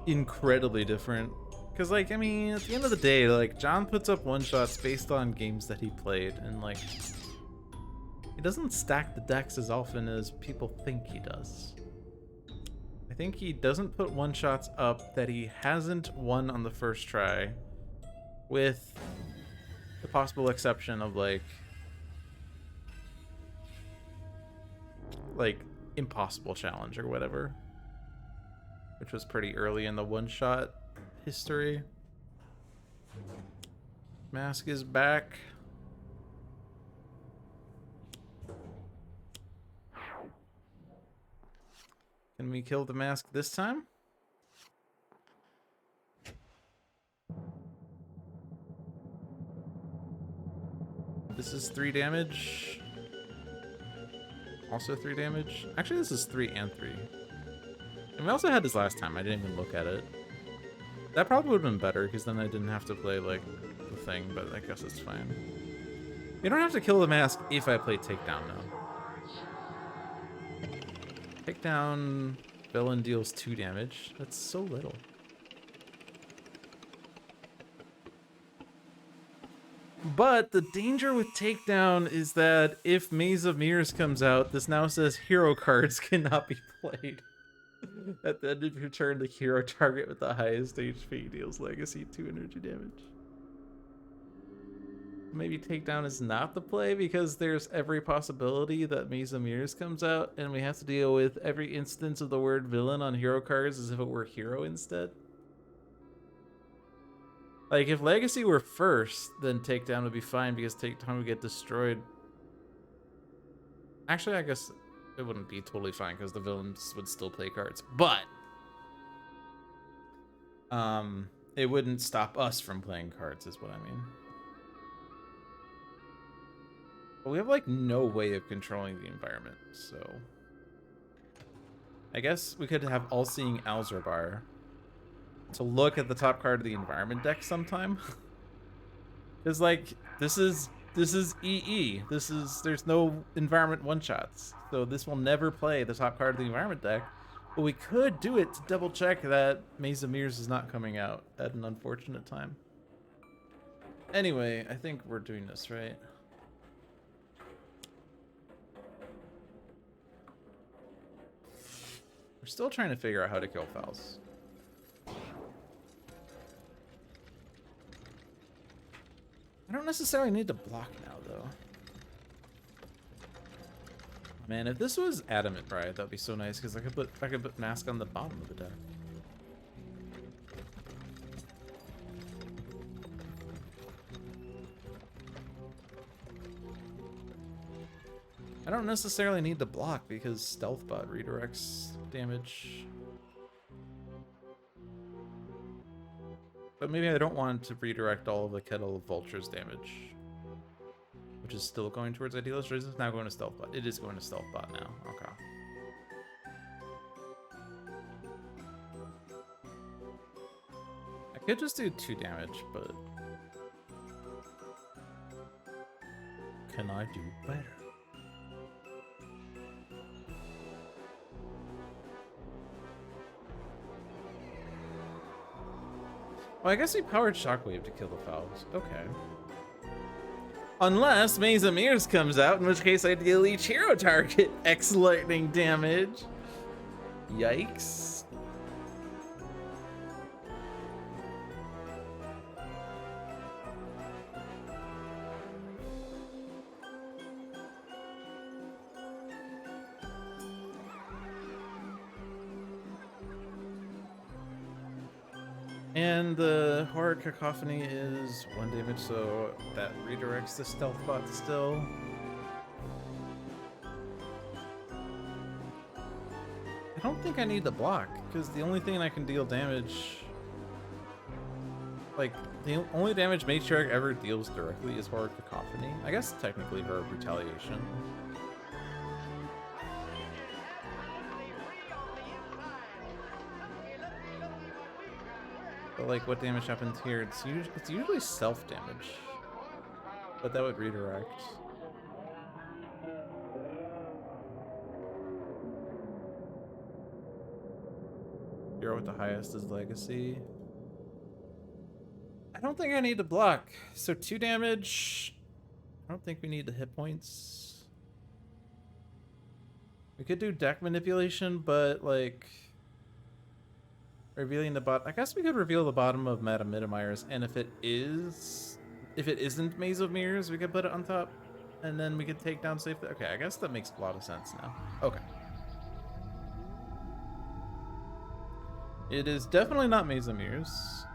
incredibly different. Because, like, I mean, at the end of the day, like, John puts up one-shots based on games that he played, and, like, he doesn't stack the decks as often as people think he does. I think he doesn't put one-shots up that he hasn't won on the first try, with the possible exception of, like Impossible Challenge or whatever, which was pretty early in the one-shot history. Mask is back. Can we kill the mask this time? This is 3 damage. Also 3 damage. Actually, this is 3 and 3. And we also had this last time. I didn't even look at it. That probably would have been better, because then I didn't have to play, like, the thing, but I guess it's fine. You don't have to kill the mask if I play Takedown now. Takedown, villain deals 2 damage. That's so little. But the danger with Takedown is that if Maze of Mirrors comes out, this now says hero cards cannot be played. At the end of your turn, the hero target with the highest HP deals legacy 2 energy damage. Maybe Takedown is not the play because there's every possibility that Maze of Mirrors comes out and we have to deal with every instance of the word villain on hero cards as if it were hero instead. Like, if Legacy were first, then Takedown would be fine because Takedown would get destroyed. Actually, I guess it wouldn't be totally fine because the villains would still play cards. But it wouldn't stop us from playing cards is what I mean. But we have, like, no way of controlling the environment, so I guess we could have All-Seeing Alzarbar to look at the top card of the environment deck sometime. Because, like, this is EE. There's no environment one-shots. So this will never play the top card of the environment deck. But we could do it to double check that Maze of Mirrors is not coming out at an unfortunate time. Anyway, I think we're doing this, right? We're still trying to figure out how to kill fouls. I don't necessarily need to block now, though. Man, if this was Adamant Riot, that'd be so nice because I could put Mask on the bottom of the deck. I don't necessarily need to block because Stealth Bot redirects damage. But maybe I don't want to redirect all of the Kettle of Vulture's damage, which is still going towards Idealist, or is it now going to Stealth Bot? It is going to Stealth Bot now. Okay. I could just do 2 damage, but can I do better? Well, I guess he powered Shockwave to kill the fouls. Okay. Unless Maze of Mirrors comes out, in which case I deal each hero target X lightning damage. Yikes. And the Horror Cacophony is 1 damage, so that redirects the Stealth Bot still. I don't think I need to block, because the only thing I can deal damage... Like, the only damage Matriarch ever deals directly is Horror Cacophony. I guess technically her Retaliation. But, like, what damage happens here? It's usually self-damage. But that would redirect. Hero with the highest is legacy. I don't think I need to block. So 2 damage. I don't think we need the hit points. We could do deck manipulation, but like revealing the bot. I guess we could reveal the bottom of Madame Mittermeier's, and if it isn't Maze of Mirrors, we could put it on top, and then we could take down safely. Okay, I guess that makes a lot of sense now. Okay. It is definitely not Maze of Mirrors.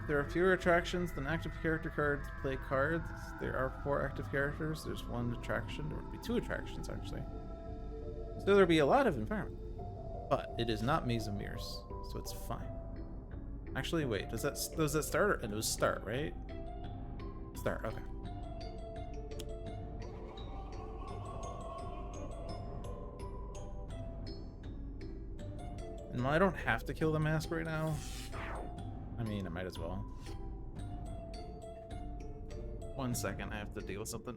If there are fewer attractions than active character cards play cards, there are 4 active characters. There's 1 attraction. There would be 2 attractions, actually. So there'll be a lot of environment. But it is not Maze of Mirrors, so it's fine. Actually, wait, does that start? Or, it was start, right? Start, okay. And I don't have to kill the mask right now. I mean, I might as well. 1 second, I have to deal with something.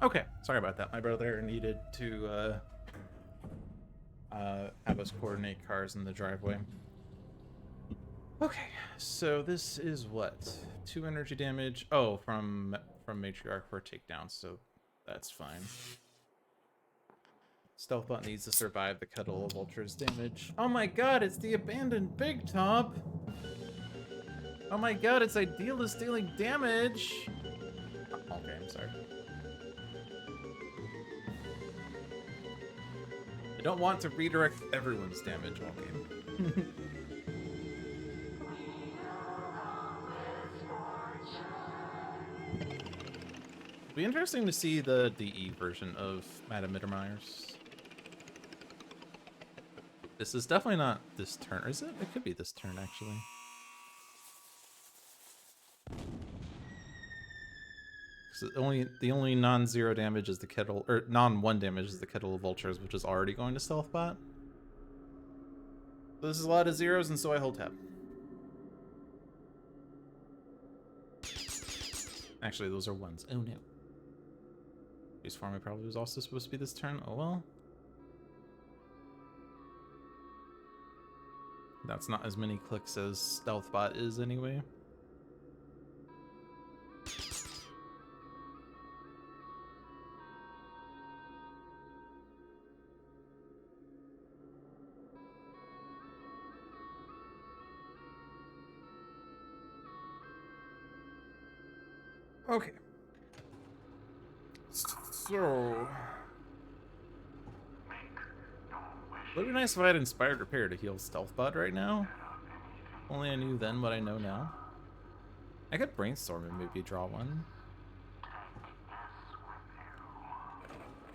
Okay, sorry about that. My brother needed to have us coordinate cars in the driveway. Okay, so this is what? 2 energy damage. Oh, from Matriarch for a takedown, so that's fine. Stealthbot needs to survive the Kettle of Ultra's damage. Oh my god, it's the abandoned Big Top! Oh my god, its ideal is dealing damage! Oh, okay, I'm sorry. I don't want to redirect everyone's damage all game. It'd be interesting to see the DE version of Madame Mittermeyer's. This is definitely not this turn, is it? It could be this turn, actually. The only non-zero damage is the Kettle, or non-1 damage is the Kettle of Vultures, which is already going to Stealthbot. So this is a lot of zeros, and so I hold tab. Actually, those are ones. Oh no. Base Farming probably was also supposed to be this turn. Oh well. That's not as many clicks as Stealthbot is anyway. Okay. So... it would be nice if I had Inspired Repair to heal Stealthbot right now. Only I knew then what I know now. I could Brainstorm and maybe draw one.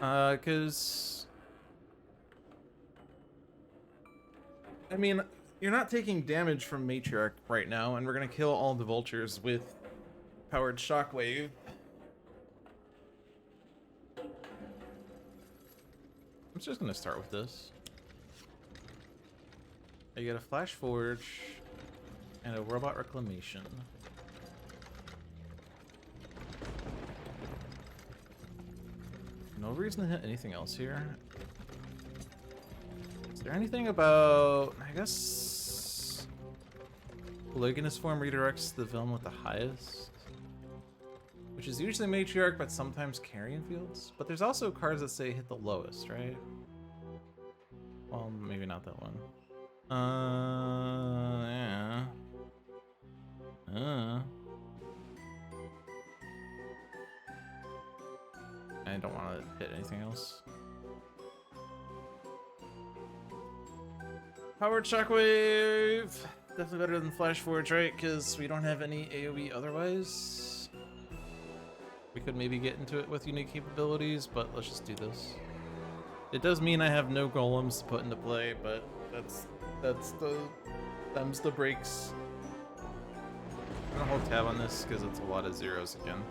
Cause... I mean, you're not taking damage from Matriarch right now, and we're gonna kill all the vultures with Powered Shockwave. I'm just gonna start with this. I get a Flash Forge and a Robot Reclamation. No reason to hit anything else here. Is there anything about, I guess, Polygonous Form redirects the villain with the highest, which is usually Matriarch, but sometimes Carrion Fields. But there's also cards that say hit the lowest, right? Well, maybe not that one. Yeah. I don't want to hit anything else. Powered Shockwave! Definitely better than Flash Forge, right? Because we don't have any AoE otherwise. We could maybe get into it with unique capabilities, but let's just do this. It does mean I have no golems to put into play, but them's the breaks. I'm gonna hold tab on this because it's a lot of zeros again.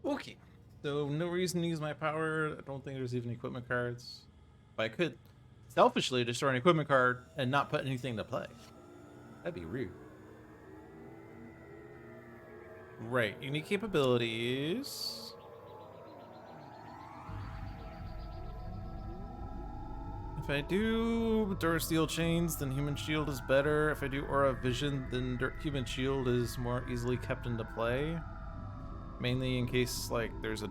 Okay, so no reason to use my power. I don't think there's even equipment cards. But I could selfishly destroy an equipment card and not put anything to play. That'd be rude. Right, unique capabilities. If I do Durasteel Chains, then Human Shield is better. If I do Aura of Vision, then Human Shield is more easily kept into play. Mainly in case, like, there's a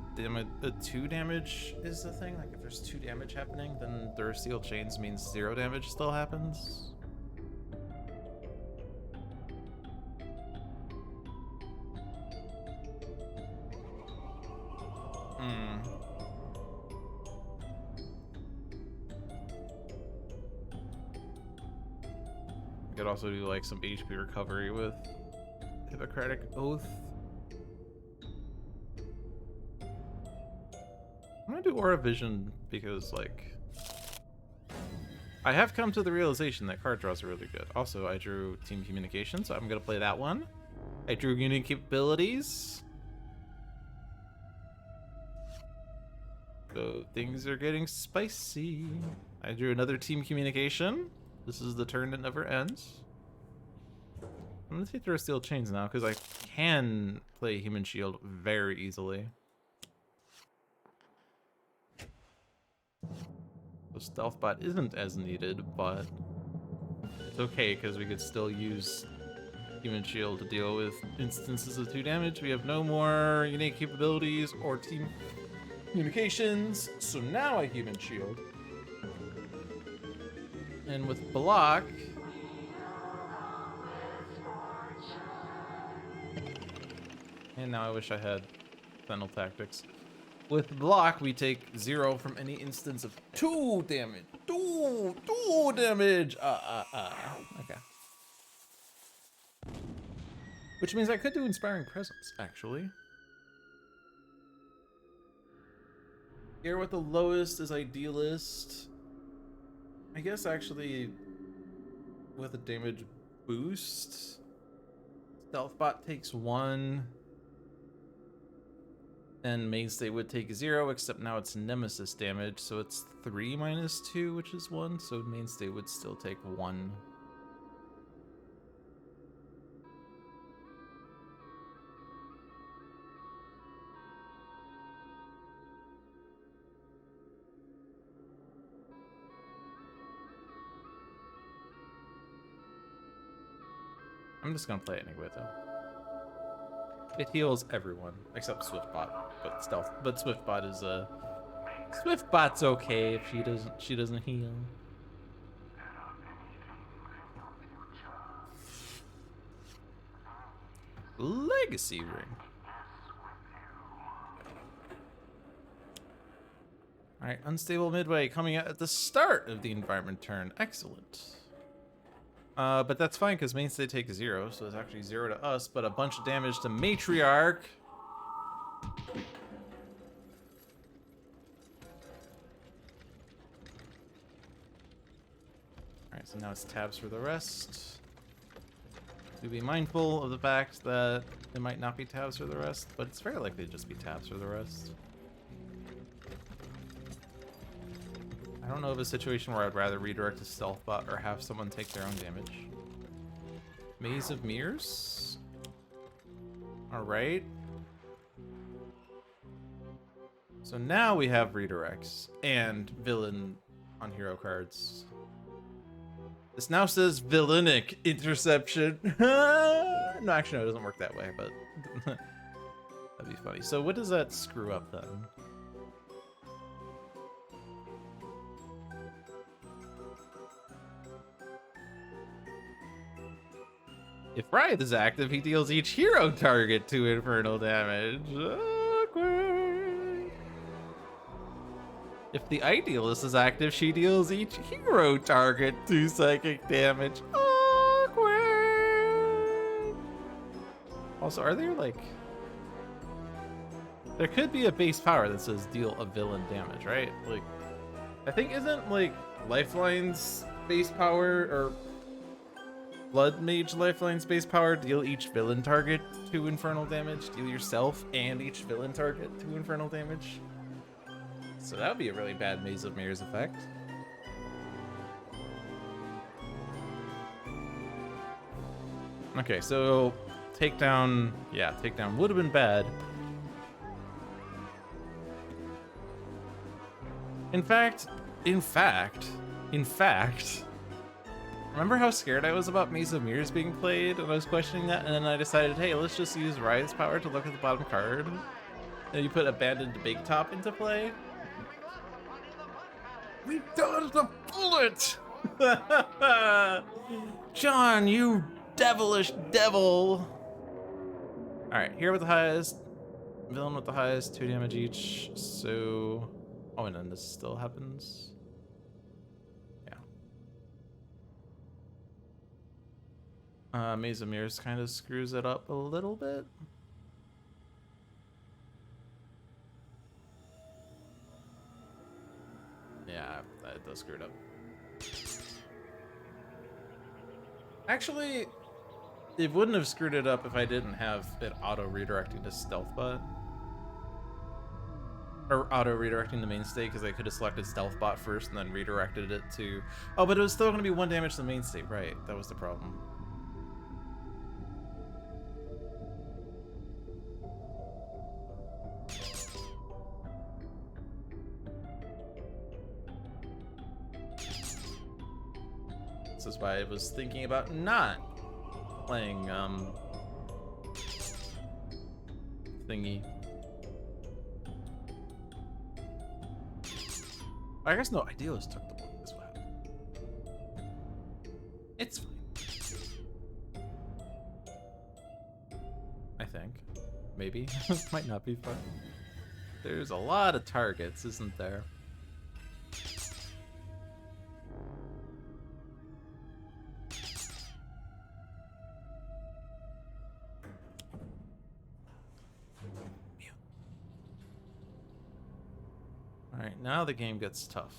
2 damage is the thing. Like, if there's 2 damage happening, then Durasteel Chains means 0 damage still happens. I could also do like some HP recovery with Hippocratic Oath. I'm gonna do Aura Vision because, like, I have come to the realization that card draws are really good. Also, I drew Team Communication, so I'm gonna play that one. I drew Unique Capabilities. So things are getting spicy. I drew another Team Communication. This is the turn that never ends. I'm gonna take Durasteel Chains now because I can play Human Shield very easily. So Stealth Bot isn't as needed, but it's okay because we could still use Human Shield to deal with instances of 2 damage. We have no more unique capabilities or Team Communications, so now I Human Shield. And with block, and now I wish I had Fennel Tactics. With block, we take 0 from any instance of 2 damage. 2 damage. Okay. Which means I could do Inspiring Presence, actually. Here with the lowest is Idealist. I guess actually with a damage boost, Stealth Bot takes 1. And Mainstay would take 0, except now it's Nemesis damage, so it's 3 minus 2, which is 1, so Mainstay would still take 1. I'm just gonna play it anyway, though. It heals everyone except Swiftbot, but Swiftbot is Swiftbot's okay if she doesn't heal. Legacy Ring. All right, Unstable Midway coming out at the start of the environment turn. Excellent. But that's fine because Mainstay takes 0, so it's actually 0 to us, but a bunch of damage to Matriarch. Alright, so now it's tabs for the rest. Do be mindful of the fact that it might not be tabs for the rest, but it's very likely to just be tabs for the rest. I don't know of a situation where I'd rather redirect a Stealth Bot or have someone take their own damage. Maze of Mirrors. Alright. So now we have redirects and villain on hero cards. This now says villainic interception. No, actually, no, it doesn't work that way, but that'd be funny. So what does that screw up then? If Wraith is active, he deals each hero target 2 infernal damage. Awkward. If the Idealist is active, she deals each hero target 2 psychic damage. Awkward. Also, are there like... There could be a base power that says deal a villain damage, right? Like, I think isn't like Lifeline's base power or Blood Mage Lifeline's base power deal each villain target 2 infernal damage, deal yourself and each villain target 2 infernal damage. So that would be a really bad Maze of Mirrors effect. Okay, so takedown, yeah, takedown would have been bad. In fact, In fact, remember how scared I was about Maze of Mirrors being played, and I was questioning that, and then I decided, hey, let's just use Rise Power to look at the bottom card. And you put Abandoned Big Top into play. We dodged a bullet! John, you devilish devil! Alright, here with the highest. Villain with the highest, 2 damage each. So... oh, and then this still happens. Yeah. Maze of Mirrors kind of screws it up a little bit. Yeah, that does screw it up. Actually, it wouldn't have screwed it up if I didn't have it auto-redirecting to Stealth Bot. Or auto-redirecting the mainstay, because I could have selected Stealth Bot first and then redirected it to... oh, but it was still going to be 1 damage to the mainstay. Right, that was the problem. This is why I was thinking about not playing, thingy. I guess no, Idealist took the one as well. It's fine. I think. Maybe. Might not be fun. There's a lot of targets, isn't there? Alright, now the game gets tough.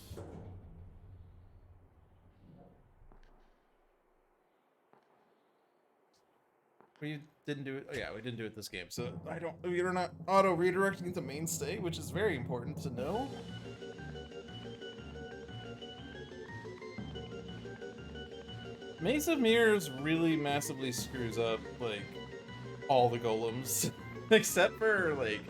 We didn't do it. Oh yeah, we didn't do it this game. So we're not auto redirecting to mainstay, which is very important to know. Maze of Mirrors really massively screws up like all the golems, except for like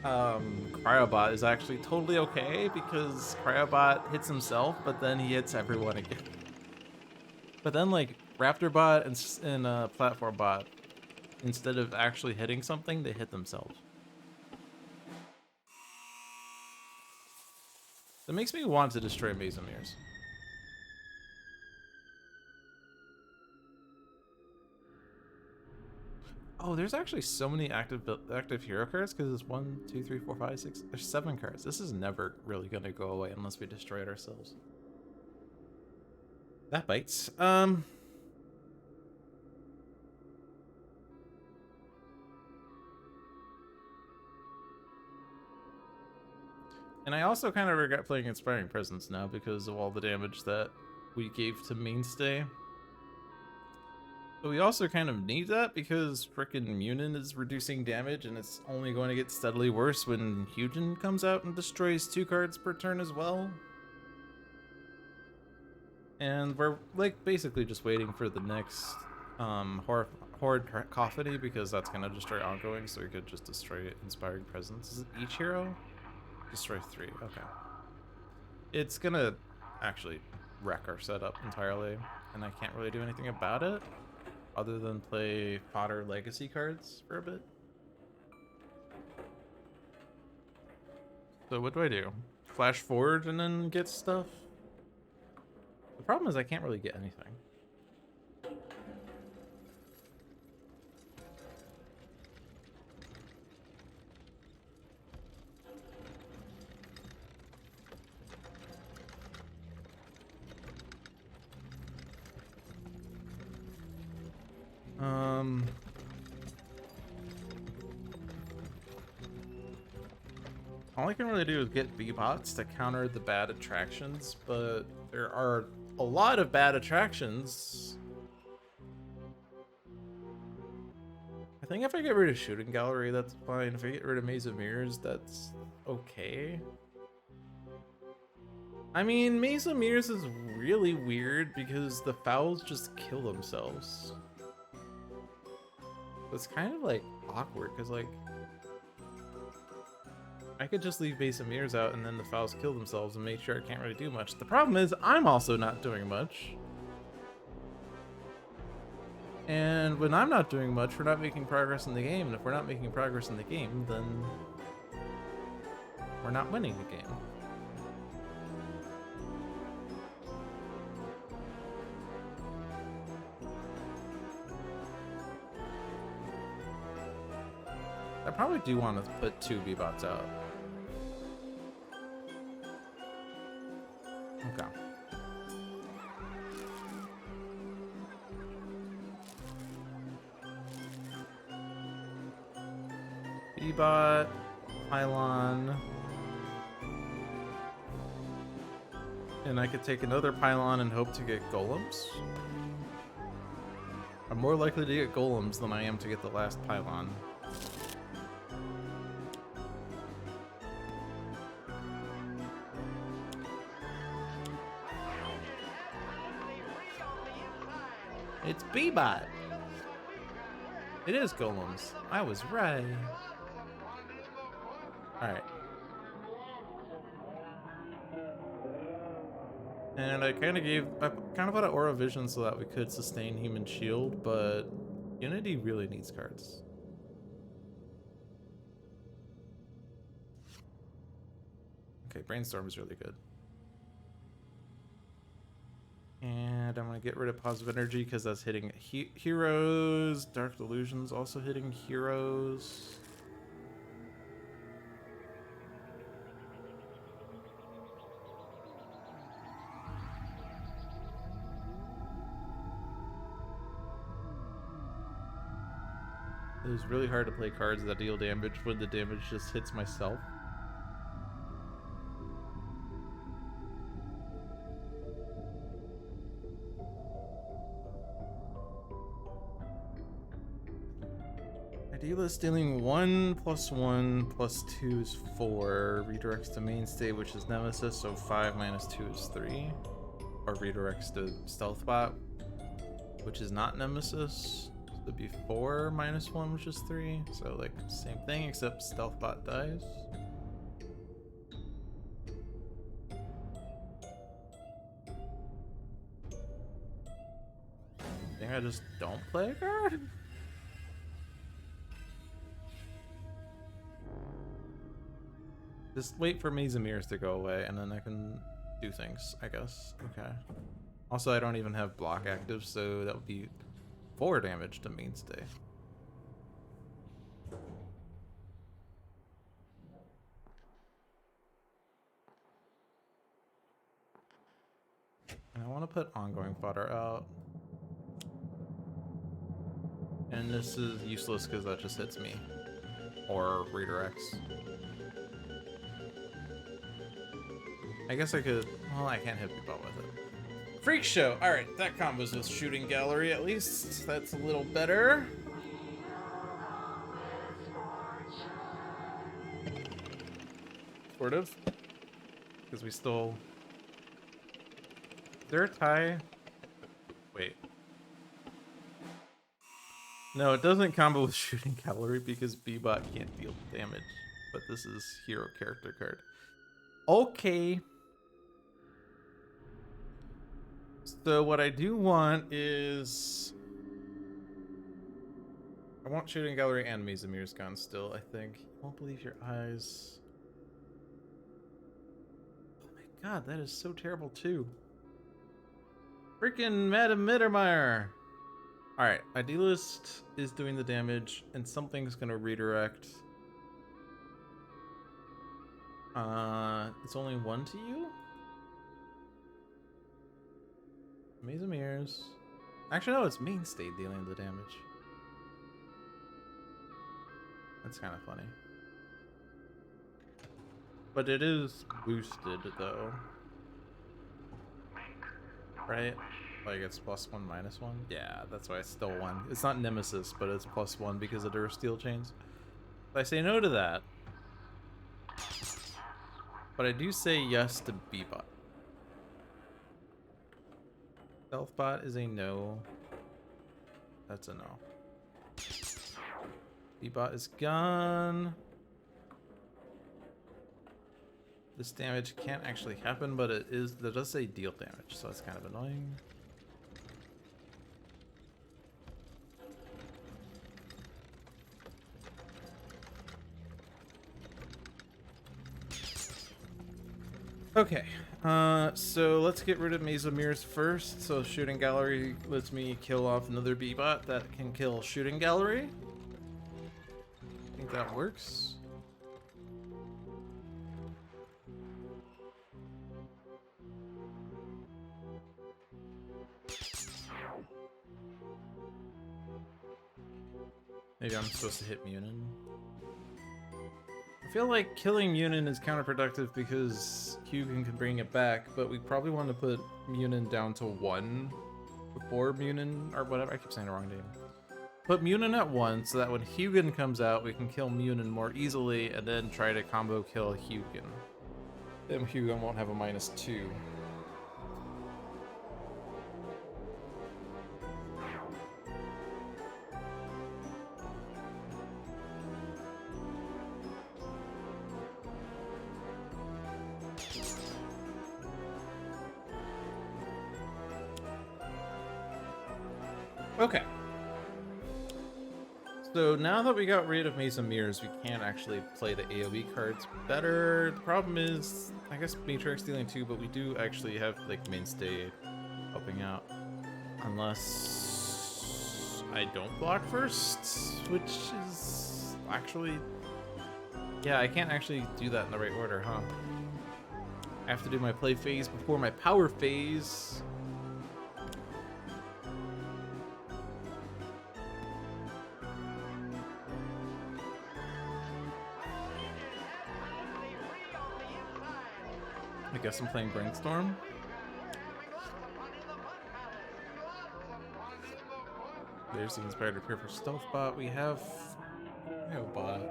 Cryobot is actually totally okay because Cryobot hits himself, but then he hits everyone again. But then like Raptorbot and Platform Bot, instead of actually hitting something, they hit themselves. That makes me want to destroy Maze of Mirrors. Oh, there's actually so many active hero cards because it's 1, 2, 3, 4, 5, 6. There's 7 cards. This is never really gonna go away unless we destroy it ourselves. That bites. And I also kind of regret playing Inspiring Presence now because of all the damage that we gave to Mainstay. But we also kind of need that because frickin' Munin is reducing damage and it's only going to get steadily worse when Hugin comes out and destroys 2 cards per turn as well. And we're like basically just waiting for the next Horde Cacophony because that's going to destroy ongoing, so we could just destroy Inspiring Presence. Is it each hero? Destroy 3, okay. It's going to actually wreck our setup entirely, and I can't really do anything about it. Other than play fodder legacy cards for a bit. So what do? Flash forward and then get stuff? The problem is I can't really get anything. All I can really do is get B-bots to counter the bad attractions, but there are a lot of bad attractions. I think if I get rid of Shooting Gallery, that's fine. If I get rid of Maze of Mirrors, that's okay. I mean, Maze of Mirrors is really weird because the fouls just kill themselves. It's kind of like awkward because like I could just leave Base Emirs out and then the fouls kill themselves and make sure I can't really do much. The problem is I'm also not doing much. And when I'm not doing much, we're not making progress in the game. And if we're not making progress in the game, then we're not winning the game. I probably do want to put 2 B-bots out. Okay. B-bot, pylon, and I could take another pylon and hope to get golems. I'm more likely to get golems than I am to get the last pylon. It's B-bot. It is golems. I was right. Alright. And I kind of put an Aura Vision so that we could sustain Human Shield, but Unity really needs cards. Okay, Brainstorm is really good. And I'm going to get rid of Positive Energy because that's hitting heroes. Dark Delusion's also hitting heroes. It is really hard to play cards that deal damage when the damage just hits myself. Idealist dealing 1+1+2 is 4. Redirects to mainstay, which is Nemesis, so 5 minus 2 is 3. Or redirects to Stealthbot, which is not Nemesis. So it'd be 4 minus 1, which is 3. So, like, same thing, except Stealthbot dies. I think I just don't play a card? Just wait for Emirs to go away, and then I can do things, I guess. Okay. Also, I don't even have block active, so that would be 4 damage to mainstay. And I want to put ongoing fodder out. And this is useless because that just hits me. Or redirects. I guess I could... Well, I can't hit people with it. Freak Show! Alright, that combos with Shooting Gallery at least. That's a little better. Sort of. Because we still... Is there a tie? Wait. No, it doesn't combo with Shooting Gallery because B-Bot can't deal damage. But this is hero character card. Okay. So what I do want is... I want Shooting Gallery and Emir's Gun still, I think. You won't believe your eyes. Oh my god, that is so terrible too. Freaking Madame Mittermeier! Alright, Idealist is doing the damage, and something's gonna redirect. It's only 1 to you? Emir's. Actually, no, it's Mainstay dealing the damage. That's kind of funny. But it is boosted, though. Right? Like, it's +1, -1? Yeah, that's why it's still 1. It's not Nemesis, but it's +1 because of their steel chains. But I say no to that. But I do say yes to B-Bot. Stealthbot is a no. That's a no. B-Bot is gone. This damage can't actually happen, but it does say deal damage, so that's kind of annoying. Okay, so let's get rid of Maze of Mirrors first. So Shooting Gallery lets me kill off another B-bot that can kill Shooting Gallery. I think that works. Maybe I'm supposed to hit Munin. I feel like killing Munin is counterproductive because Hugin can bring it back, but we probably want to put Munin down to 1 before Munin, or whatever. I keep saying the wrong name. Put Munin at 1 so that when Hugin comes out, we can kill Munin more easily and then try to combo kill Hugin. Then Hugin won't have a -2. Okay. So now that we got rid of Maze of Mirrors, we can actually play the AoE cards better. The problem is, I guess Matrix dealing 2, but we do actually have like Mainstay helping out. Unless I don't block first, which is actually... Yeah, I can't actually do that in the right order, huh? I have to do my play phase before my power phase. I guess I'm playing Brainstorm. There's the Inspired Repair for Stealth Bot. We have Cryobot.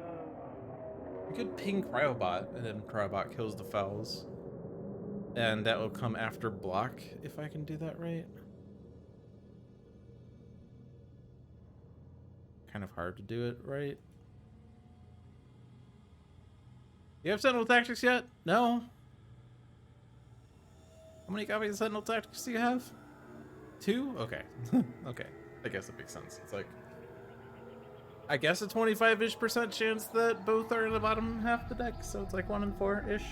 We could ping Cryobot, and then Cryobot kills the fouls. And that will come after block, if I can do that right. Kind of hard to do it right. You have Sentinel Tactics yet? No? How many copies of Sentinel Tactics do you have? 2? Okay. Okay. I guess it makes sense. It's like, I guess a 25-ish% chance that both are in the bottom half of the deck, so it's like 1 in 4-ish.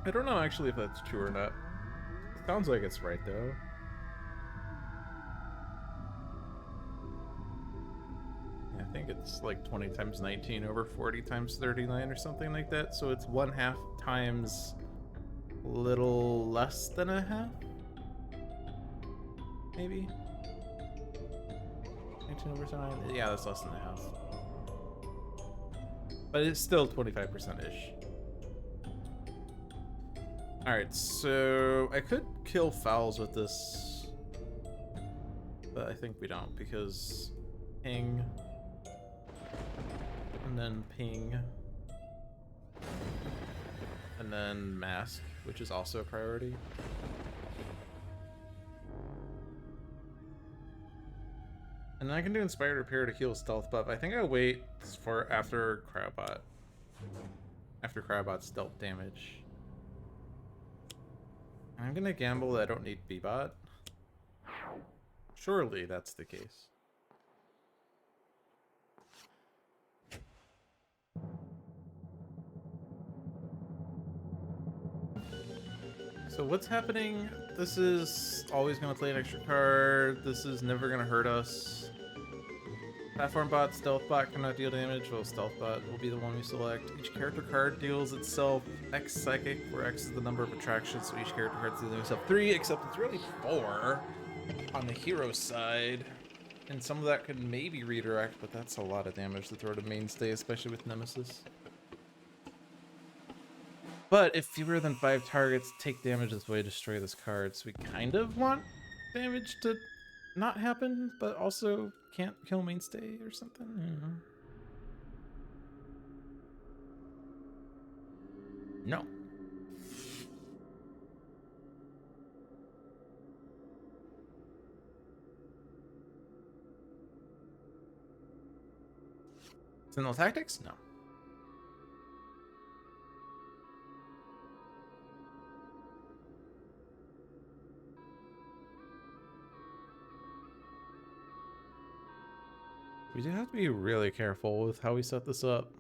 I don't know actually if that's true or not. It sounds like it's right though. I think it's like 20 times 19 over 40 times 39 or something like that. So it's 1/2 times a little less than a half. Maybe. 19 over 9. Yeah, that's less than a half. But it's still 25%-ish. Alright, so I could kill fouls with this. But I think we don't because ping. And then ping. And then mask, which is also a priority. And then I can do Inspired Repair to heal Stealth buff. I think I'll wait for after Cryobot. After Cryobot's stealth damage. I'm gonna gamble that I don't need B-Bot. Surely that's the case. So what's happening? This is always going to play an extra card. This is never going to hurt us. Platform bot, stealth bot cannot deal damage. Well, stealth bot will be the one we select. Each character card deals itself X psychic, where X is the number of attractions, so each character card deals itself 3, except it's really 4 on the hero side. And some of that could maybe redirect, but that's a lot of damage to throw to mainstay, especially with Nemesis. But if fewer than 5 targets take damage this way, destroy this card. So we kind of want damage to not happen, but also can't kill mainstay or something. I don't know. No. Sentinel Tactics? No. We do have to be really careful with how we set this up.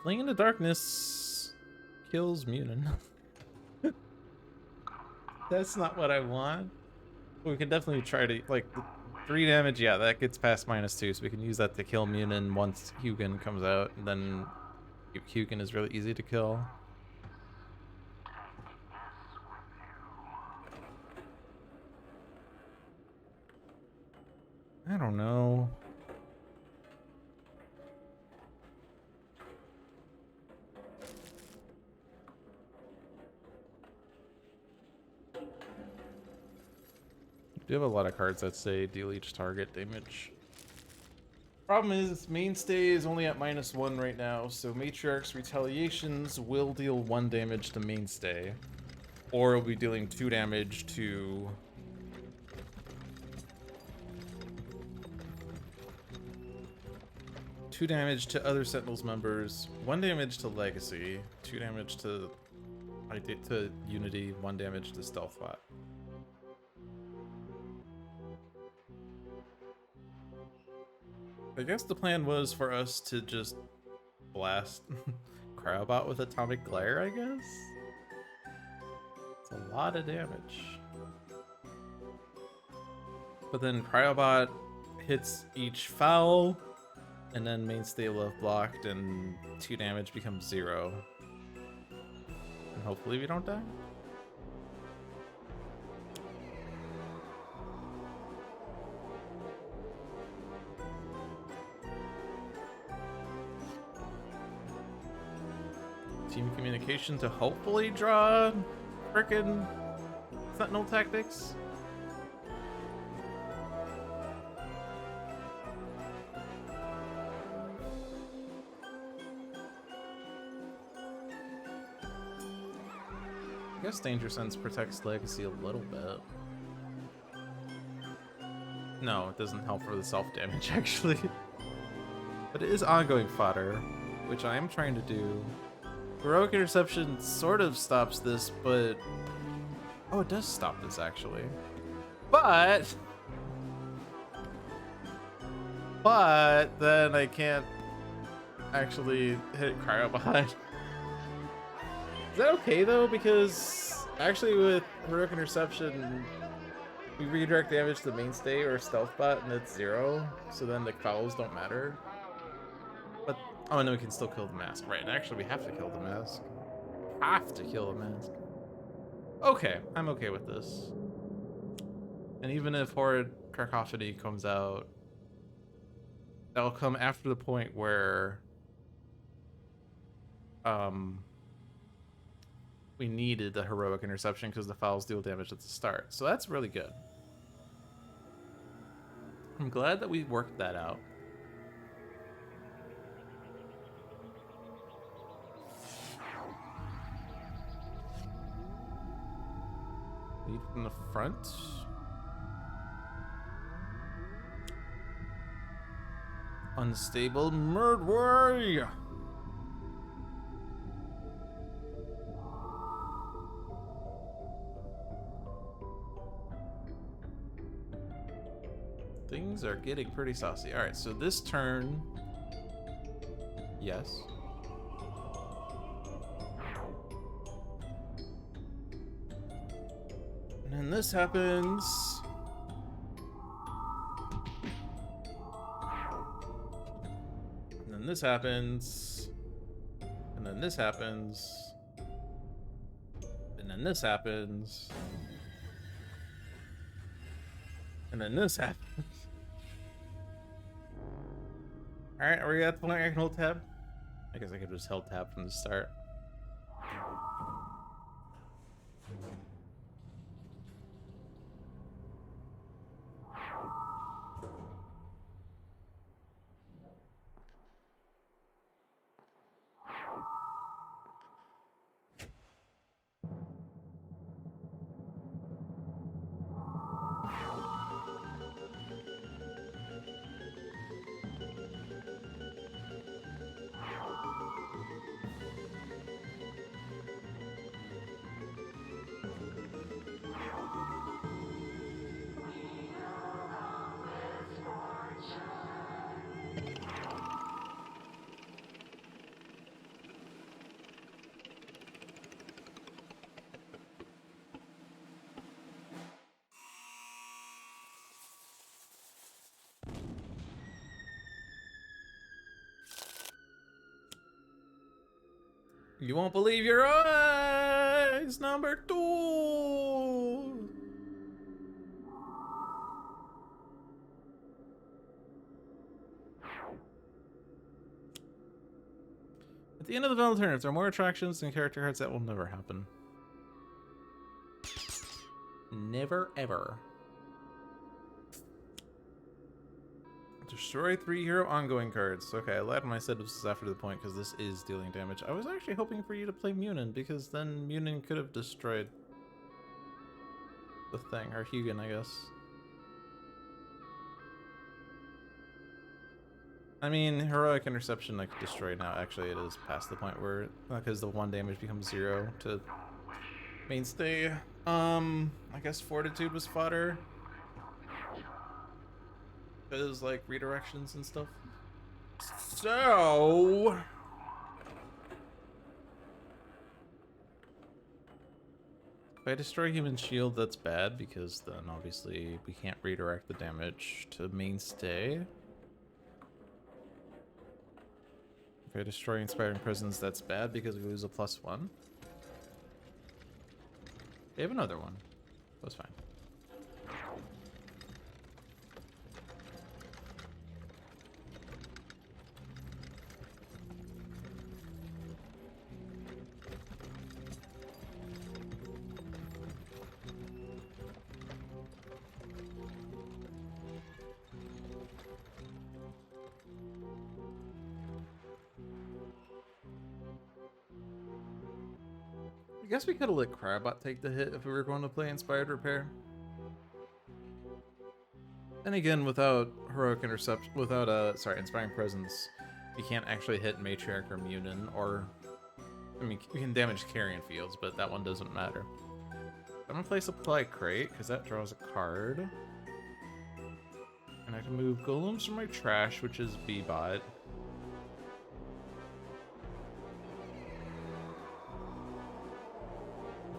Fling into Darkness kills Munin. That's not what I want. We can definitely try to, like, 3 damage, yeah, that gets past -2, so we can use that to kill Munin once Hugin comes out, and then Hugin is really easy to kill. I don't know. We have a lot of cards that say deal each target damage. Problem is, Mainstay is only at -1 right now, so Matriarch's Retaliations will deal 1 damage to Mainstay. Or it'll be dealing 2 damage to... two damage to other Sentinels members, 1 damage to Legacy, 2 damage to Unity, 1 damage to Stealthbot. I guess the plan was for us to just blast Cryobot with Atomic Glare, I guess? It's a lot of damage. But then Cryobot hits each foul, and then Mainstay will have blocked, and 2 damage becomes 0. And hopefully we don't die. Team communication to hopefully draw frickin' Sentinel tactics. I guess Danger Sense protects Legacy a little bit. No, it doesn't help for the self-damage, actually. But it is ongoing fodder, which I am trying to do. Heroic Interception sort of stops this, but... oh, it does stop this, actually. But then I can't actually hit Cryobot. Is that okay, though? Because actually with Heroic Interception, we redirect damage to Mainstay or Stealthbot, and it's 0, so then the fouls don't matter. But, oh no, we can still kill the mask. Right, actually we have to kill the mask. Have to kill the mask. Okay, I'm okay with this. And even if Horrid Cacophony comes out, that'll come after the point where we needed the Heroic Interception because the fouls deal damage at the start. So that's really good. I'm glad that we worked that out. Lead from the front. Unstable Murdway. Things are getting pretty saucy. All right, so this turn, yes. And then this happens. And then this happens. And then this happens. And then this happens. And then this happens. Alright, are we at the point I can hold tab? I guess I could just hold tab from the start. You won't believe your eyes! Number 2! At the end of the development turn, if there are more attractions and character cards, that will never happen. Never ever. Destroy 3 hero ongoing cards. Okay, I lied when I said this is after the point because this is dealing damage. I was actually hoping for you to play Munin because then Munin could have destroyed the thing, or Hugin, I guess. I mean, Heroic Interception I could destroy now. Actually, it is past the point where, because the 1 damage becomes 0 to mainstay. I guess Fortitude was fodder. Because, like, redirections and stuff. So... if I destroy Human Shield, that's bad, because then, obviously, we can't redirect the damage to mainstay. If I destroy Inspiring Presence, that's bad, because we lose a +1. We have another one. That's fine. I guess we could have let Crabot take the hit if we were going to play Inspired Repair. And again, without Heroic Intercept, without Inspiring Presence, you can't actually hit Matriarch or Munin, or I mean, you can damage Carrion Fields, but that one doesn't matter. I'm gonna play Supply Crate because that draws a card, and I can move Golems from my trash, which is B-Bot.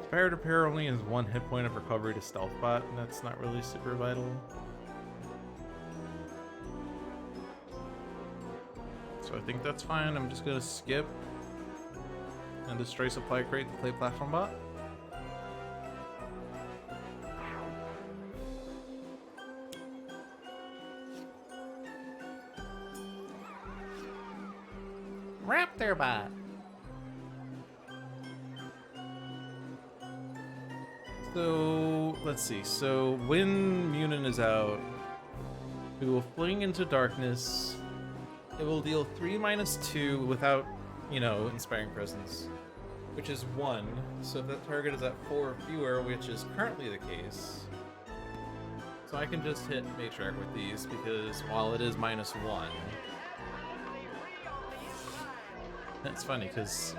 Inspired Repair only has 1 hit point of recovery to Stealth Bot, and that's not really super vital. So I think that's fine. I'm just gonna skip and destroy Supply Crate to play Platform Bot. Raptor Bot! So, let's see. So, when Munin is out, we will fling into darkness. It will deal 3 -2 without, you know, Inspiring Presence, which is 1. So if that target is at 4 or fewer, which is currently the case, so I can just hit Matriarch with these because while it is -1, that's funny because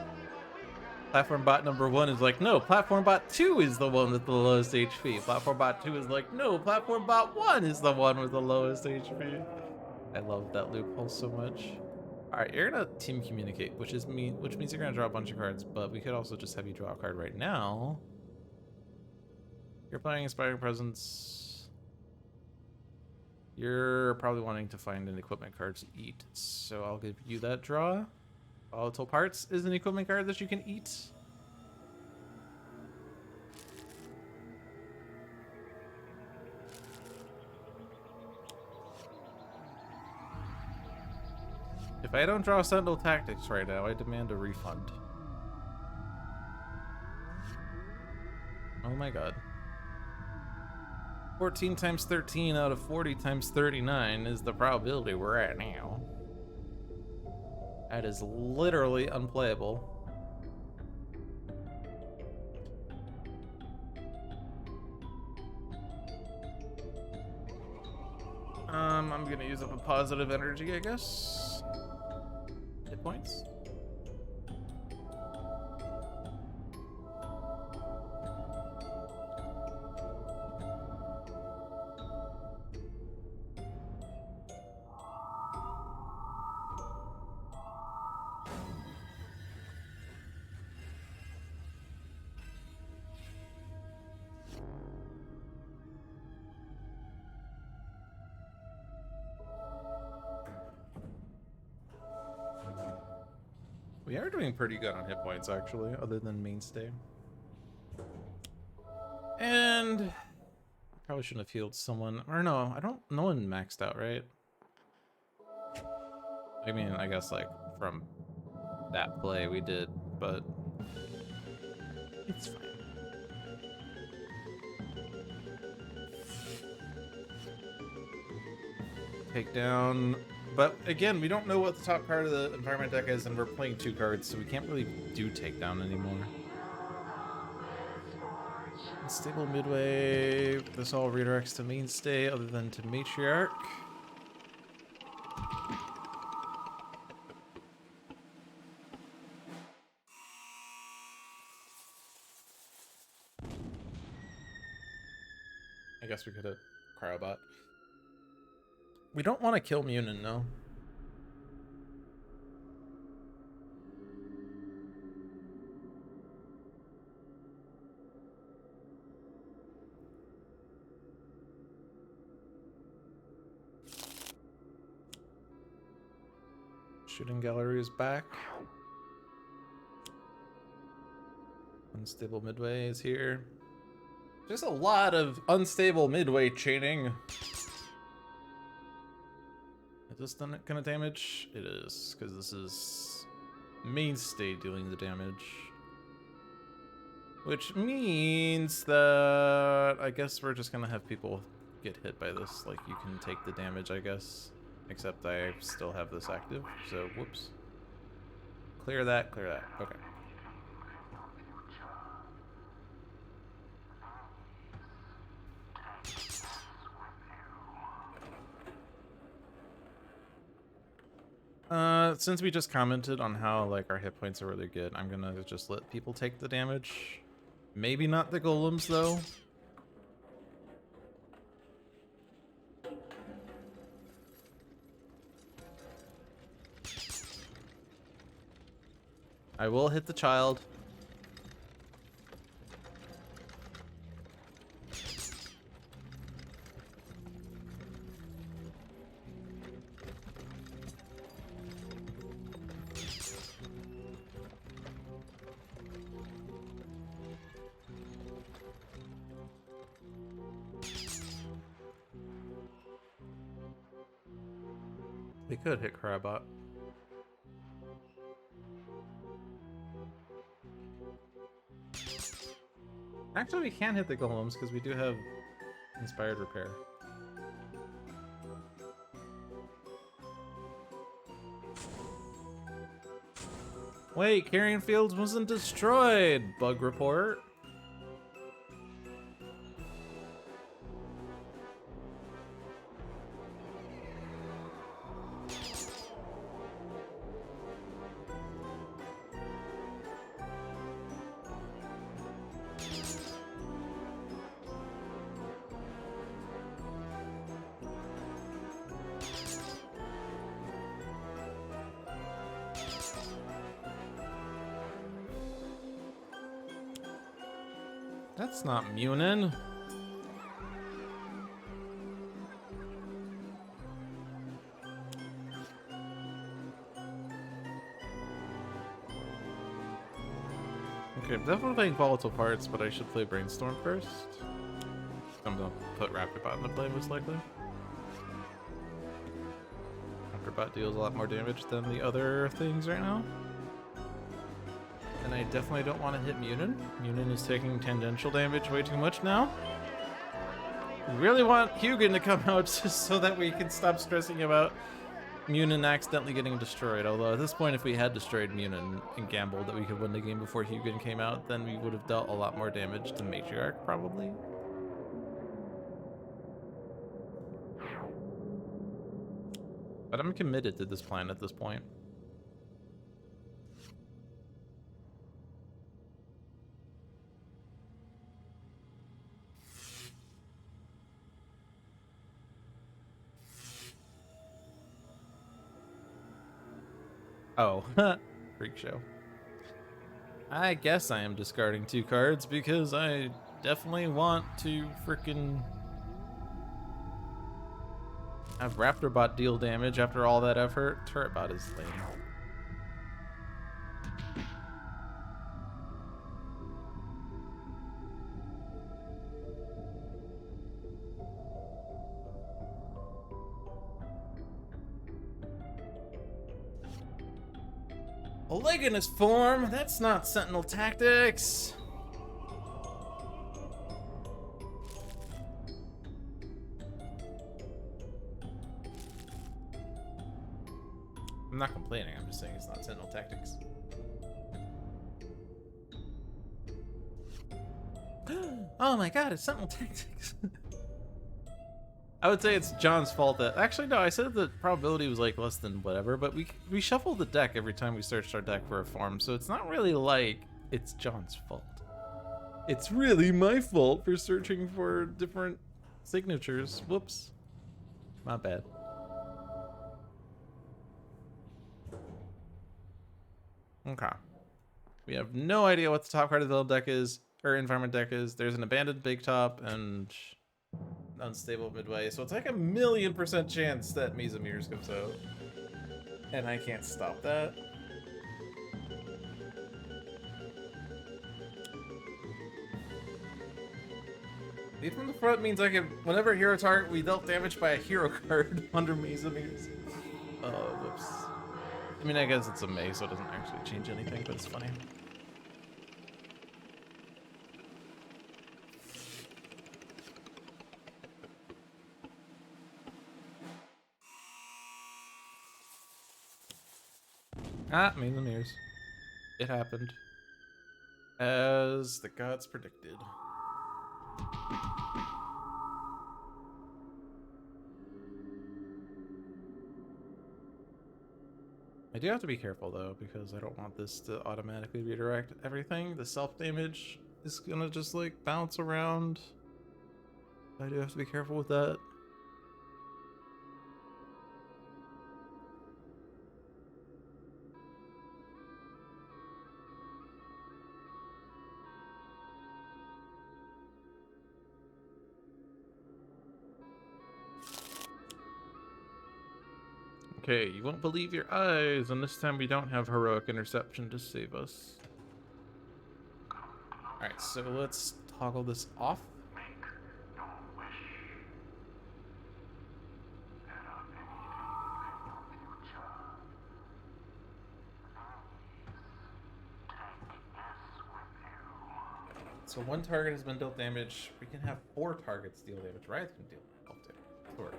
Platform Bot number 1 is like, no, Platform Bot 2 is the one with the lowest HP. Platform Bot 2 is like, no, Platform Bot 1 is the one with the lowest HP. I love that loophole so much. Alright, you're gonna Team Communicate, which means you're gonna draw a bunch of cards, but we could also just have you draw a card right now. You're playing Inspiring Presence. You're probably wanting to find an equipment card to eat, so I'll give you that draw. Volatile Parts is an equipment card that you can eat. If I don't draw Sentinel Tactics right now, I demand a refund. Oh my god. 14 times 13 out of 40 times 39 is the probability we're at now. That is literally unplayable. I'm gonna use up a positive energy, I guess. Hit points. We are doing pretty good on hit points, actually, other than mainstay. And probably shouldn't have healed someone. Or no, I don't. No one maxed out, right? I mean, I guess like from that play we did, but it's fine. Take down. But again, we don't know what the top card of the environment deck is, and we're playing 2 cards, so we can't really do takedown anymore. Unstable midway. This all redirects to mainstay other than to matriarch. I guess we could have Cryobot. We don't want to kill Munin, no. Shooting gallery is back. Unstable midway is here. There's a lot of unstable midway chaining. Is this gonna damage? It is, because this is mainstay dealing the damage. Which means that I guess we're just gonna have people get hit by this. Like, you can take the damage, I guess. Except I still have this active, so whoops. Clear that, clear that. Okay. Since we just commented on how like our hit points are really good, I'm gonna just let people take the damage. Maybe not the golems though. I will hit the child. We could hit Cryobot. Actually, we can hit the golems because we do have Inspired Repair. Wait, Carrion Fields wasn't destroyed! Bug report. That's not Munin. Okay, I'm definitely playing Volatile Parts, but I should play Brainstorm first. I'm gonna put Raptorbot into play most likely. Raptorbot deals a lot more damage than the other things right now. And I definitely don't want to hit Munin. Munin is taking tangential damage way too much now. We really want Hugin to come out just so that we can stop stressing about Munin accidentally getting destroyed. Although at this point, if we had destroyed Munin and gambled that we could win the game before Hugin came out, then we would have dealt a lot more damage to Matriarch, probably. But I'm committed to this plan at this point. Oh, freak show. I guess I am discarding 2 cards because I definitely want to frickin' have Raptorbot deal damage after all that effort. Turretbot is lame. Oleaginous form? That's not Sentinel tactics! I'm not complaining, I'm just saying it's not Sentinel tactics. Oh my god, it's Sentinel tactics! I would say it's John's fault that... Actually, no, I said the probability was like less than whatever, but we shuffle the deck every time we searched our deck for a form, so it's not really like it's John's fault. It's really my fault for searching for different signatures. Whoops. My bad. Okay. We have no idea what the top card of the deck is, or environment deck is. There's an abandoned big top and unstable midway, so it's like a 1,000,000% chance that Mesa Mirrors comes out. And I can't stop that. Lead from the front means I can, whenever hero target, we dealt damage by a hero card under Mesa Mirrors. Oh, whoops. I mean, I guess it's a May, so it doesn't actually change anything, but it's funny. Ah, Mesa Mirrors. It happened. As the gods predicted. I do have to be careful though, because I don't want this to automatically redirect everything. The self-damage is gonna just like bounce around. I do have to be careful with that. Okay, you won't believe your eyes, and this time we don't have heroic interception to save us. Alright, so let's toggle this off. So one target has been dealt damage. We can have 4 targets deal damage. Riot can deal damage. Sure.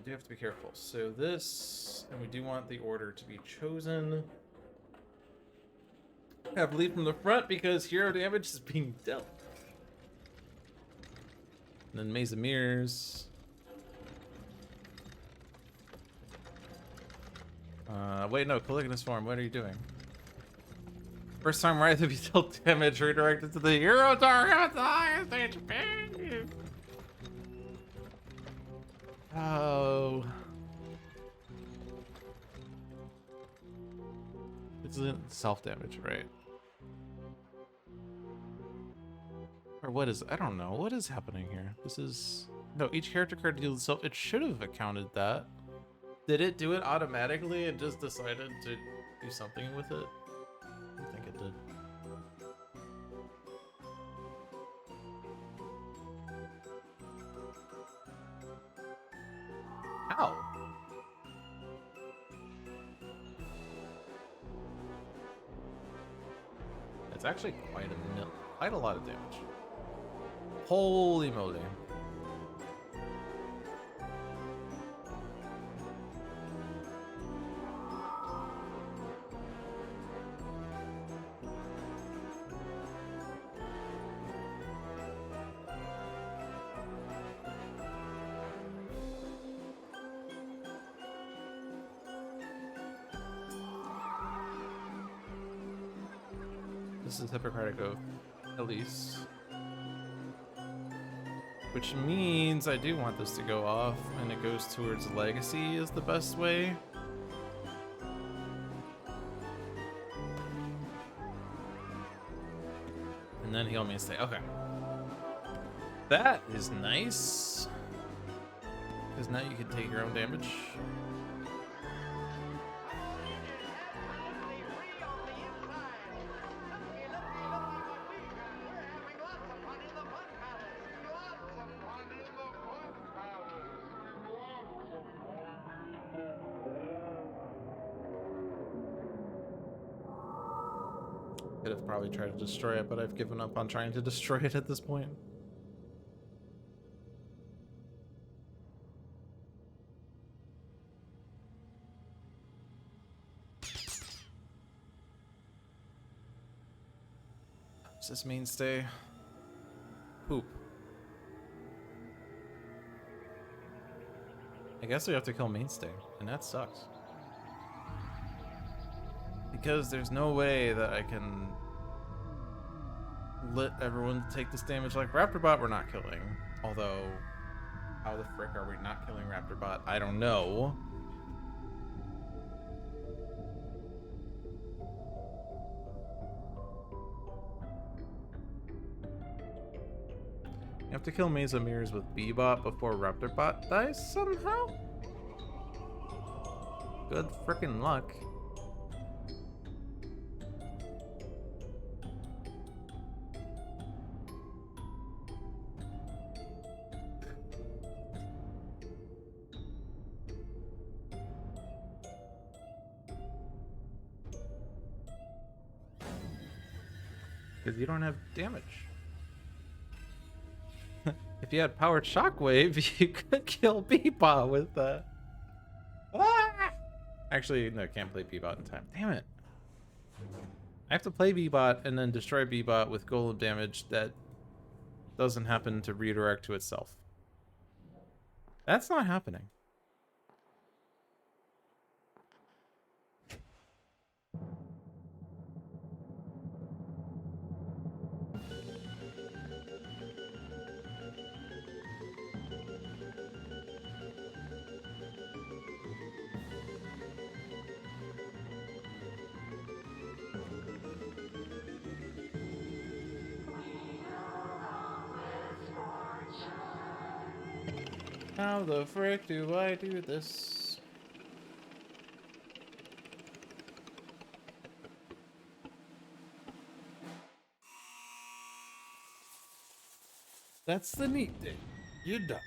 Do have to be careful. So this, and we do want the order to be chosen. Have lead from the front because hero damage is being dealt. And then Maze of Mirrors. Wait, no, Caligulous form. What are you doing? First time right to be dealt damage redirected to the hero target. Oh. This isn't self-damage, right? Or what is... I don't know. What is happening here? This is... No, each character card deals self... It should have accounted that. Did it do it automatically and just decided to do something with it? I don't think it did. Ow! It's actually quite a lot of damage. Holy moly. This is Hippocratic Oath, at least. Which means I do want this to go off, and it goes towards Legacy is the best way. And then heal me and stay. Okay. That is nice. Because now you can take your own damage. Could have probably tried to destroy it, but I've given up on trying to destroy it at this point. Is this mainstay? Poop. I guess we have to kill mainstay, and that sucks. Because there's no way that I can let everyone take this damage. Like Raptorbot we're not killing. Although, how the frick are we not killing Raptorbot? I don't know. You have to kill Mesa Mirrors with B-Bot before Raptorbot dies somehow? Good frickin' luck. Because you don't have damage. If you had powered shockwave, you could kill B-Bot with that. Ah! Actually, no, can't play B-Bot in time. Damn it. I have to play B-Bot and then destroy B-Bot with golem damage that doesn't happen to redirect to itself. That's not happening. How the frick do I do this? That's the neat thing. You don't.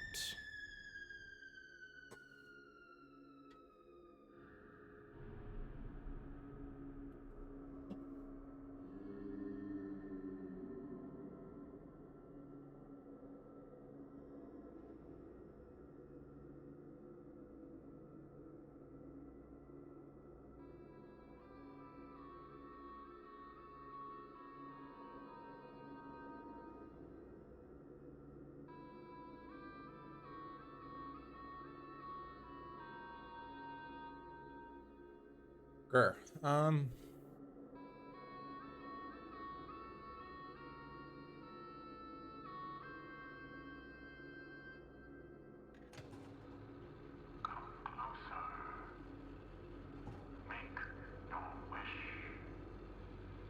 Grr. I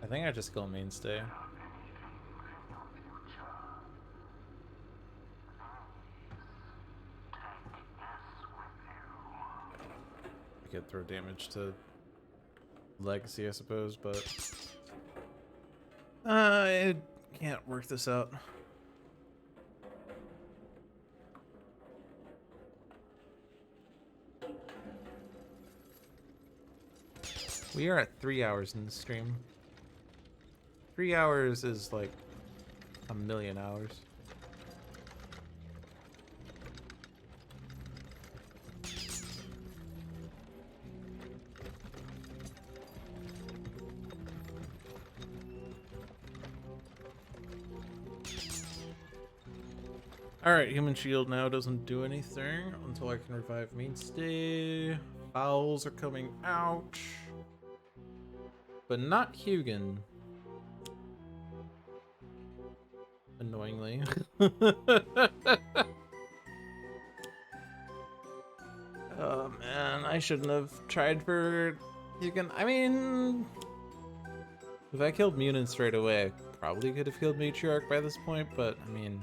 think I just go mainstay. I could throw damage to Legacy, I suppose, but I can't work this out. We are at 3 hours in the stream. 3 hours is like a million hours. Alright, Human Shield now doesn't do anything until I can revive Mainstay. Fowls are coming out. But not Hugin. Annoyingly. Oh man, I shouldn't have tried for Hugin. I mean, if I killed Munin straight away, I probably could have killed Matriarch by this point, but I mean,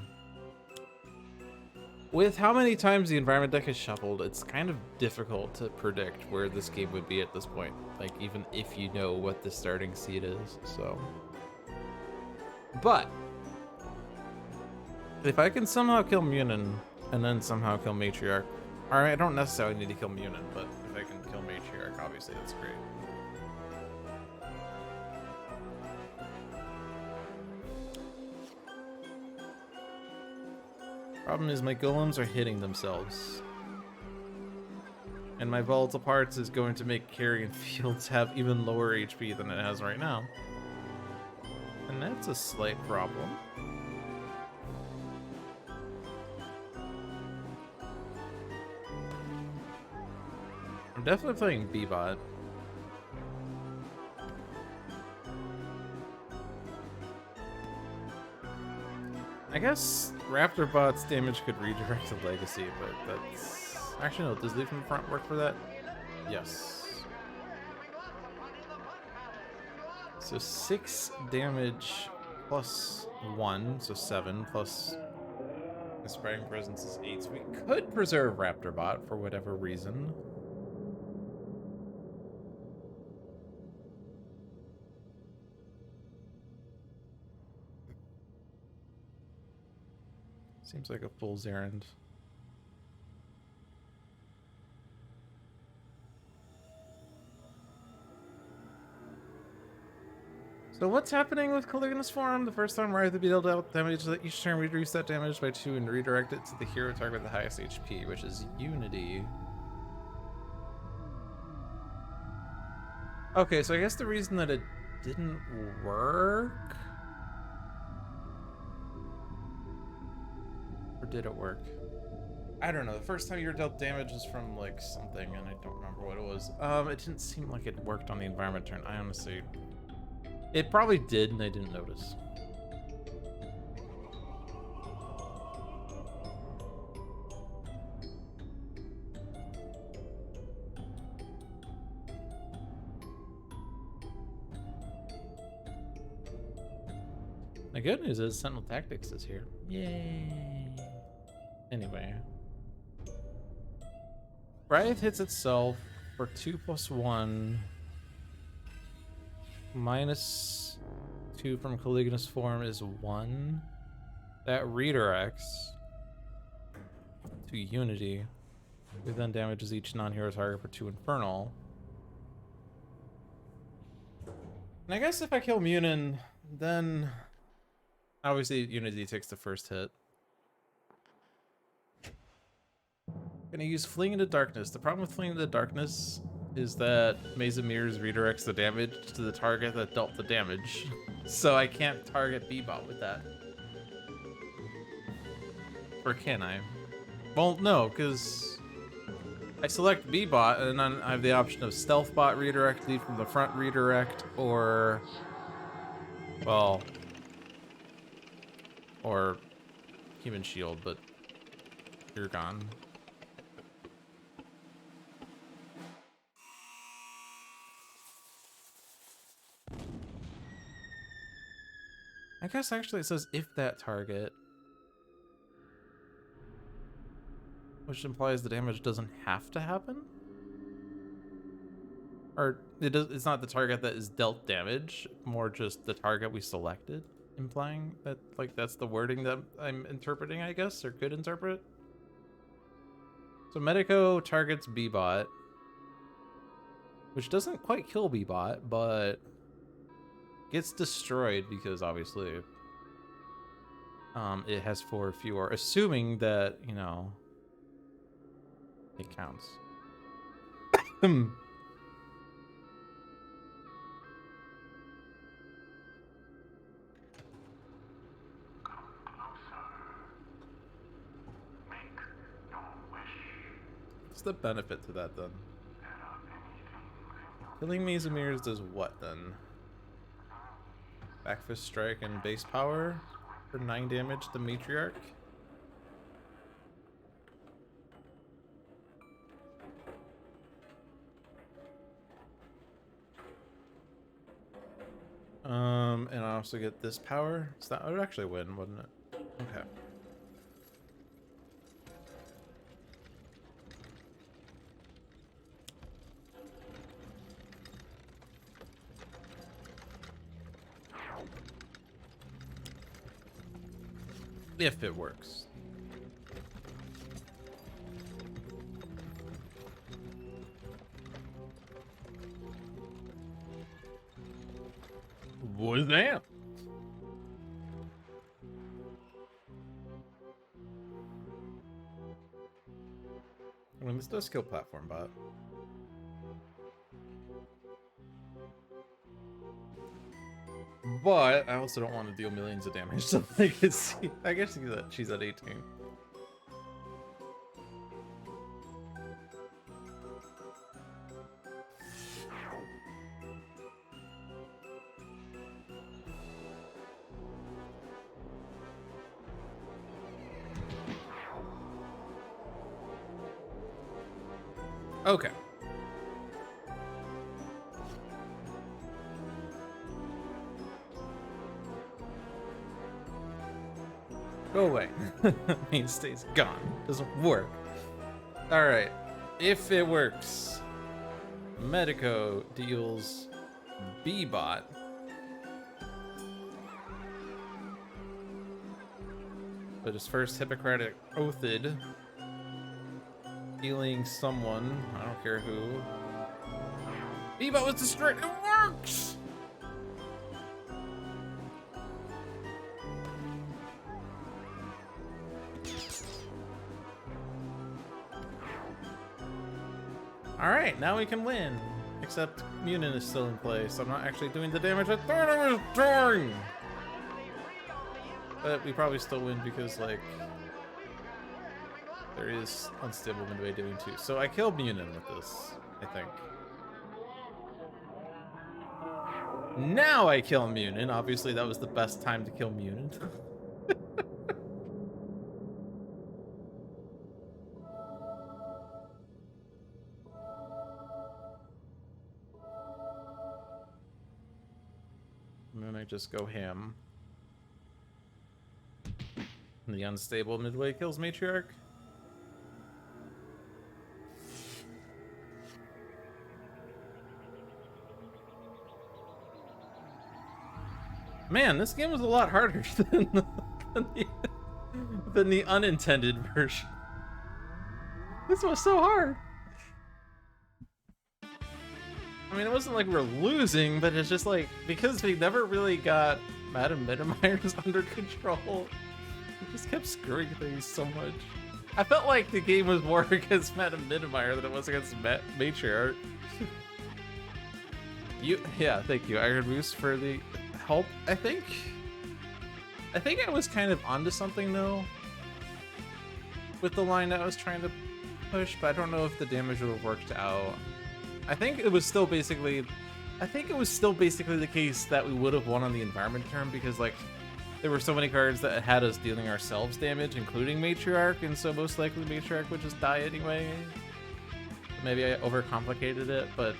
with how many times the environment deck is shuffled, it's kind of difficult to predict where this game would be at this point. Like, even if you know what the starting seed is, so. But, if I can somehow kill Munin, and then somehow kill Matriarch, or I don't necessarily need to kill Munin, but if I can kill Matriarch, obviously that's great. Problem is my golems are hitting themselves. And my volatile parts is going to make carrion fields have even lower HP than it has right now. And that's a slight problem. I'm definitely playing B-Bot. I guess Raptor Bot's damage could redirect to Legacy, but that's... Actually, no. Does Lead from the Front work for that? Yes. So 6 damage plus 1, so 7, plus Inspiring Presence is 8. So we could preserve Raptor Bot for whatever reason. Seems like a fool's errand. So what's happening with Caligula's Form? The first time Wraith will be dealt out damage that each turn reduce that damage by 2 and redirect it to the hero target with the highest HP, which is Unity. Okay, so I guess the reason that it didn't work... Or did it work? I don't know. The first time you were dealt damage was from like something, and I don't remember what it was. It didn't seem like it worked on the environment turn. I honestly... It probably did, and I didn't notice. The good news is Sentinel Tactics is here. Yay! Anyway. Wraith hits itself for 2+1. -2 from Caligula's Form is 1. That redirects to Unity, who then damages each non-hero target for 2 Infernal. And I guess if I kill Munin, then obviously Unity takes the first hit. Gonna use Fling into Darkness. The problem with Fling into Darkness is that Maze of Mirrors redirects the damage to the target that dealt the damage. So I can't target B-Bot with that. Or can I? Well, no, because I select B-Bot and then I have the option of Stealth Bot redirect, Lead from the Front redirect, or... Well... Or Human Shield, but you're gone. I guess actually it says if that target, which implies the damage doesn't have to happen, or it's not the target that is dealt damage, more just the target we selected, implying that like that's the wording that I'm interpreting, I guess, or could interpret. So Medico targets B-Bot, which doesn't quite kill B-Bot, but gets destroyed because obviously it has 4 fewer, assuming that, you know, it counts. What's the benefit to that then? Killing Maze of Mirrors does what then? Backfist Strike and base power for 9 damage to Matriarch. And I also get this power. So that would actually win, wouldn't it? Okay. If it works. What is that? This does kill platform bot. But I also don't want to deal millions of damage to Legacy. I guess she's at 18. Okay. Go away. Mainstay's gone. Doesn't work. Alright. If it works, Medico deals B-Bot. But his first Hippocratic Oathed, healing someone. I don't care who. B-Bot was destroyed. It works! Alright, now we can win. Except Munin is still in play, so I'm not actually doing the damage I thought I was doing! But we probably still win because, like, there is unstable midway doing too. So I killed Munin with this, I think. Now I kill Munin. Obviously that was the best time to kill Munin. And then I just go ham. And the unstable midway kills Matriarch. Man, this game was a lot harder than the unintended version. This was so hard. I mean, it wasn't like we were losing, but it's just like, because we never really got Madame Mittermeier's under control, we just kept screwing things so much. I felt like the game was more against Madame Mittermeier than it was against Matriarch. Yeah, thank you, Iron Moose, for the help, I think. I was kind of onto something, though, with the line that I was trying to push, but I don't know if the damage would have worked out. I think it was still basically the case that we would have won on the environment turn, because, like, there were so many cards that had us dealing ourselves damage, including Matriarch, and so most likely Matriarch would just die anyway. Maybe I overcomplicated it, but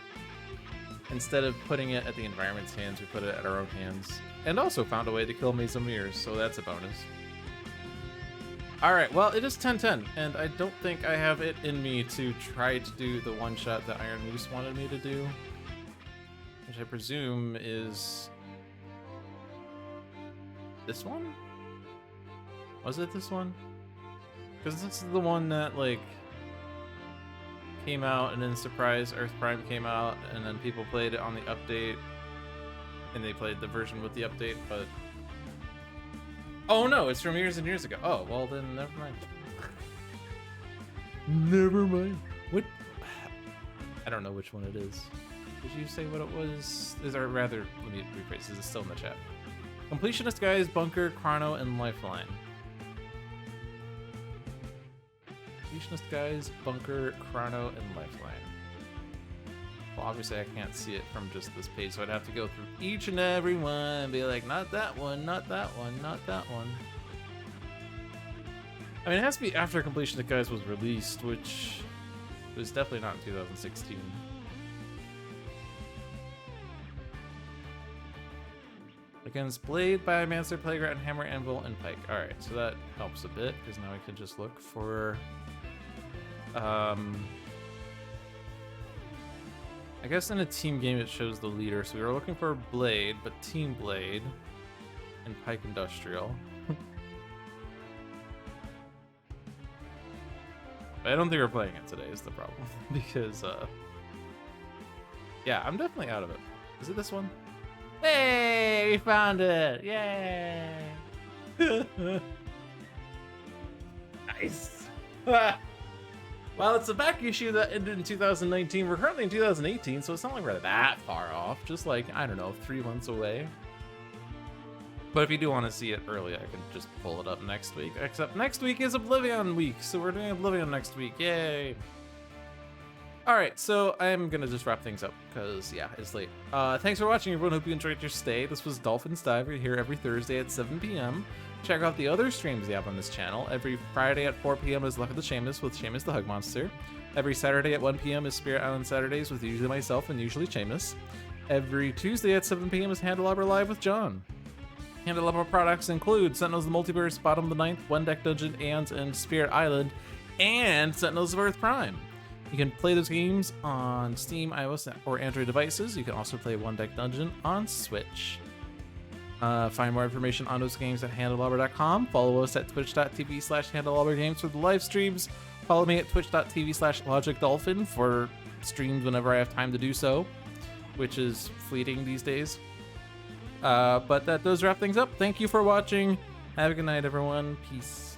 instead of putting it at the environment's hands, we put it at our own hands. And also found a way to kill Maze of Mirrors, so that's a bonus. Alright, well, it is 10-10, and I don't think I have it in me to try to do the one-shot that Iron Moose wanted me to do. Which I presume is... this one? Was it this one? Because this is the one that, like, came out, and then Surprise Earth Prime came out, and then people played it on the update, and they played the version with the update, but... oh no, it's from years and years ago. Oh, well then, never mind. Never mind. What? I don't know which one it is. Did you say what it was? Or rather, let me rephrase, this is still in the chat. Completionist Guys, Bunker, Chrono, and Lifeline. Completionist Guys, Bunker, Chrono, and Lifeline. Well, obviously I can't see it from just this page, so I'd have to go through each and every one and be like, not that one, not that one, not that one. I mean, it has to be after Completionist Guys was released, which was definitely not in 2016. Against Blade, Biomancer, Playground, Hammer, Anvil, and Pike. Alright, so that helps a bit, because now we can just look for... I guess in a team game it shows the leader, so we were looking for Blade, but Team Blade, and Pike Industrial. But I don't think we're playing it today is the problem, because, yeah, I'm definitely out of it. Is it this one? Hey, we found it! Yay! Nice! While it's a back issue that ended in 2019, we're currently in 2018, so it's not like we're that far off. Just like, I don't know, 3 months away. But if you do want to see it early, I can just pull it up next week. Except next week is Oblivion week, so we're doing Oblivion next week. Yay! Alright, so I'm gonna just wrap things up, because, yeah, it's late. Thanks for watching, everyone. Hope you enjoyed your stay. This was Dolphin's Dive. We're here every Thursday at 7 p.m. Check out the other streams we have on this channel. Every Friday at 4 p.m. is Luck of the Seamus with Seamus the Hug Monster. Every Saturday at 1 p.m. is Spirit Island Saturdays with usually myself and usually Seamus. Every Tuesday at 7 p.m. is Handelabra Live with John. Handelabra products include Sentinels of the Multiverse, Bottom of the Ninth, One Deck Dungeon, and Spirit Island, and Sentinels of Earth Prime. You can play those games on Steam, iOS, or Android devices. You can also play One Deck Dungeon on Switch. Find more information on those games at handelabra.com. Follow us at twitch.tv/handelabragames for the live streams. Follow me at twitch.tv/logicdolphin for streams whenever I have time to do so, which is fleeting these days. But that does wrap things up. Thank you for watching. Have a good night, everyone. Peace.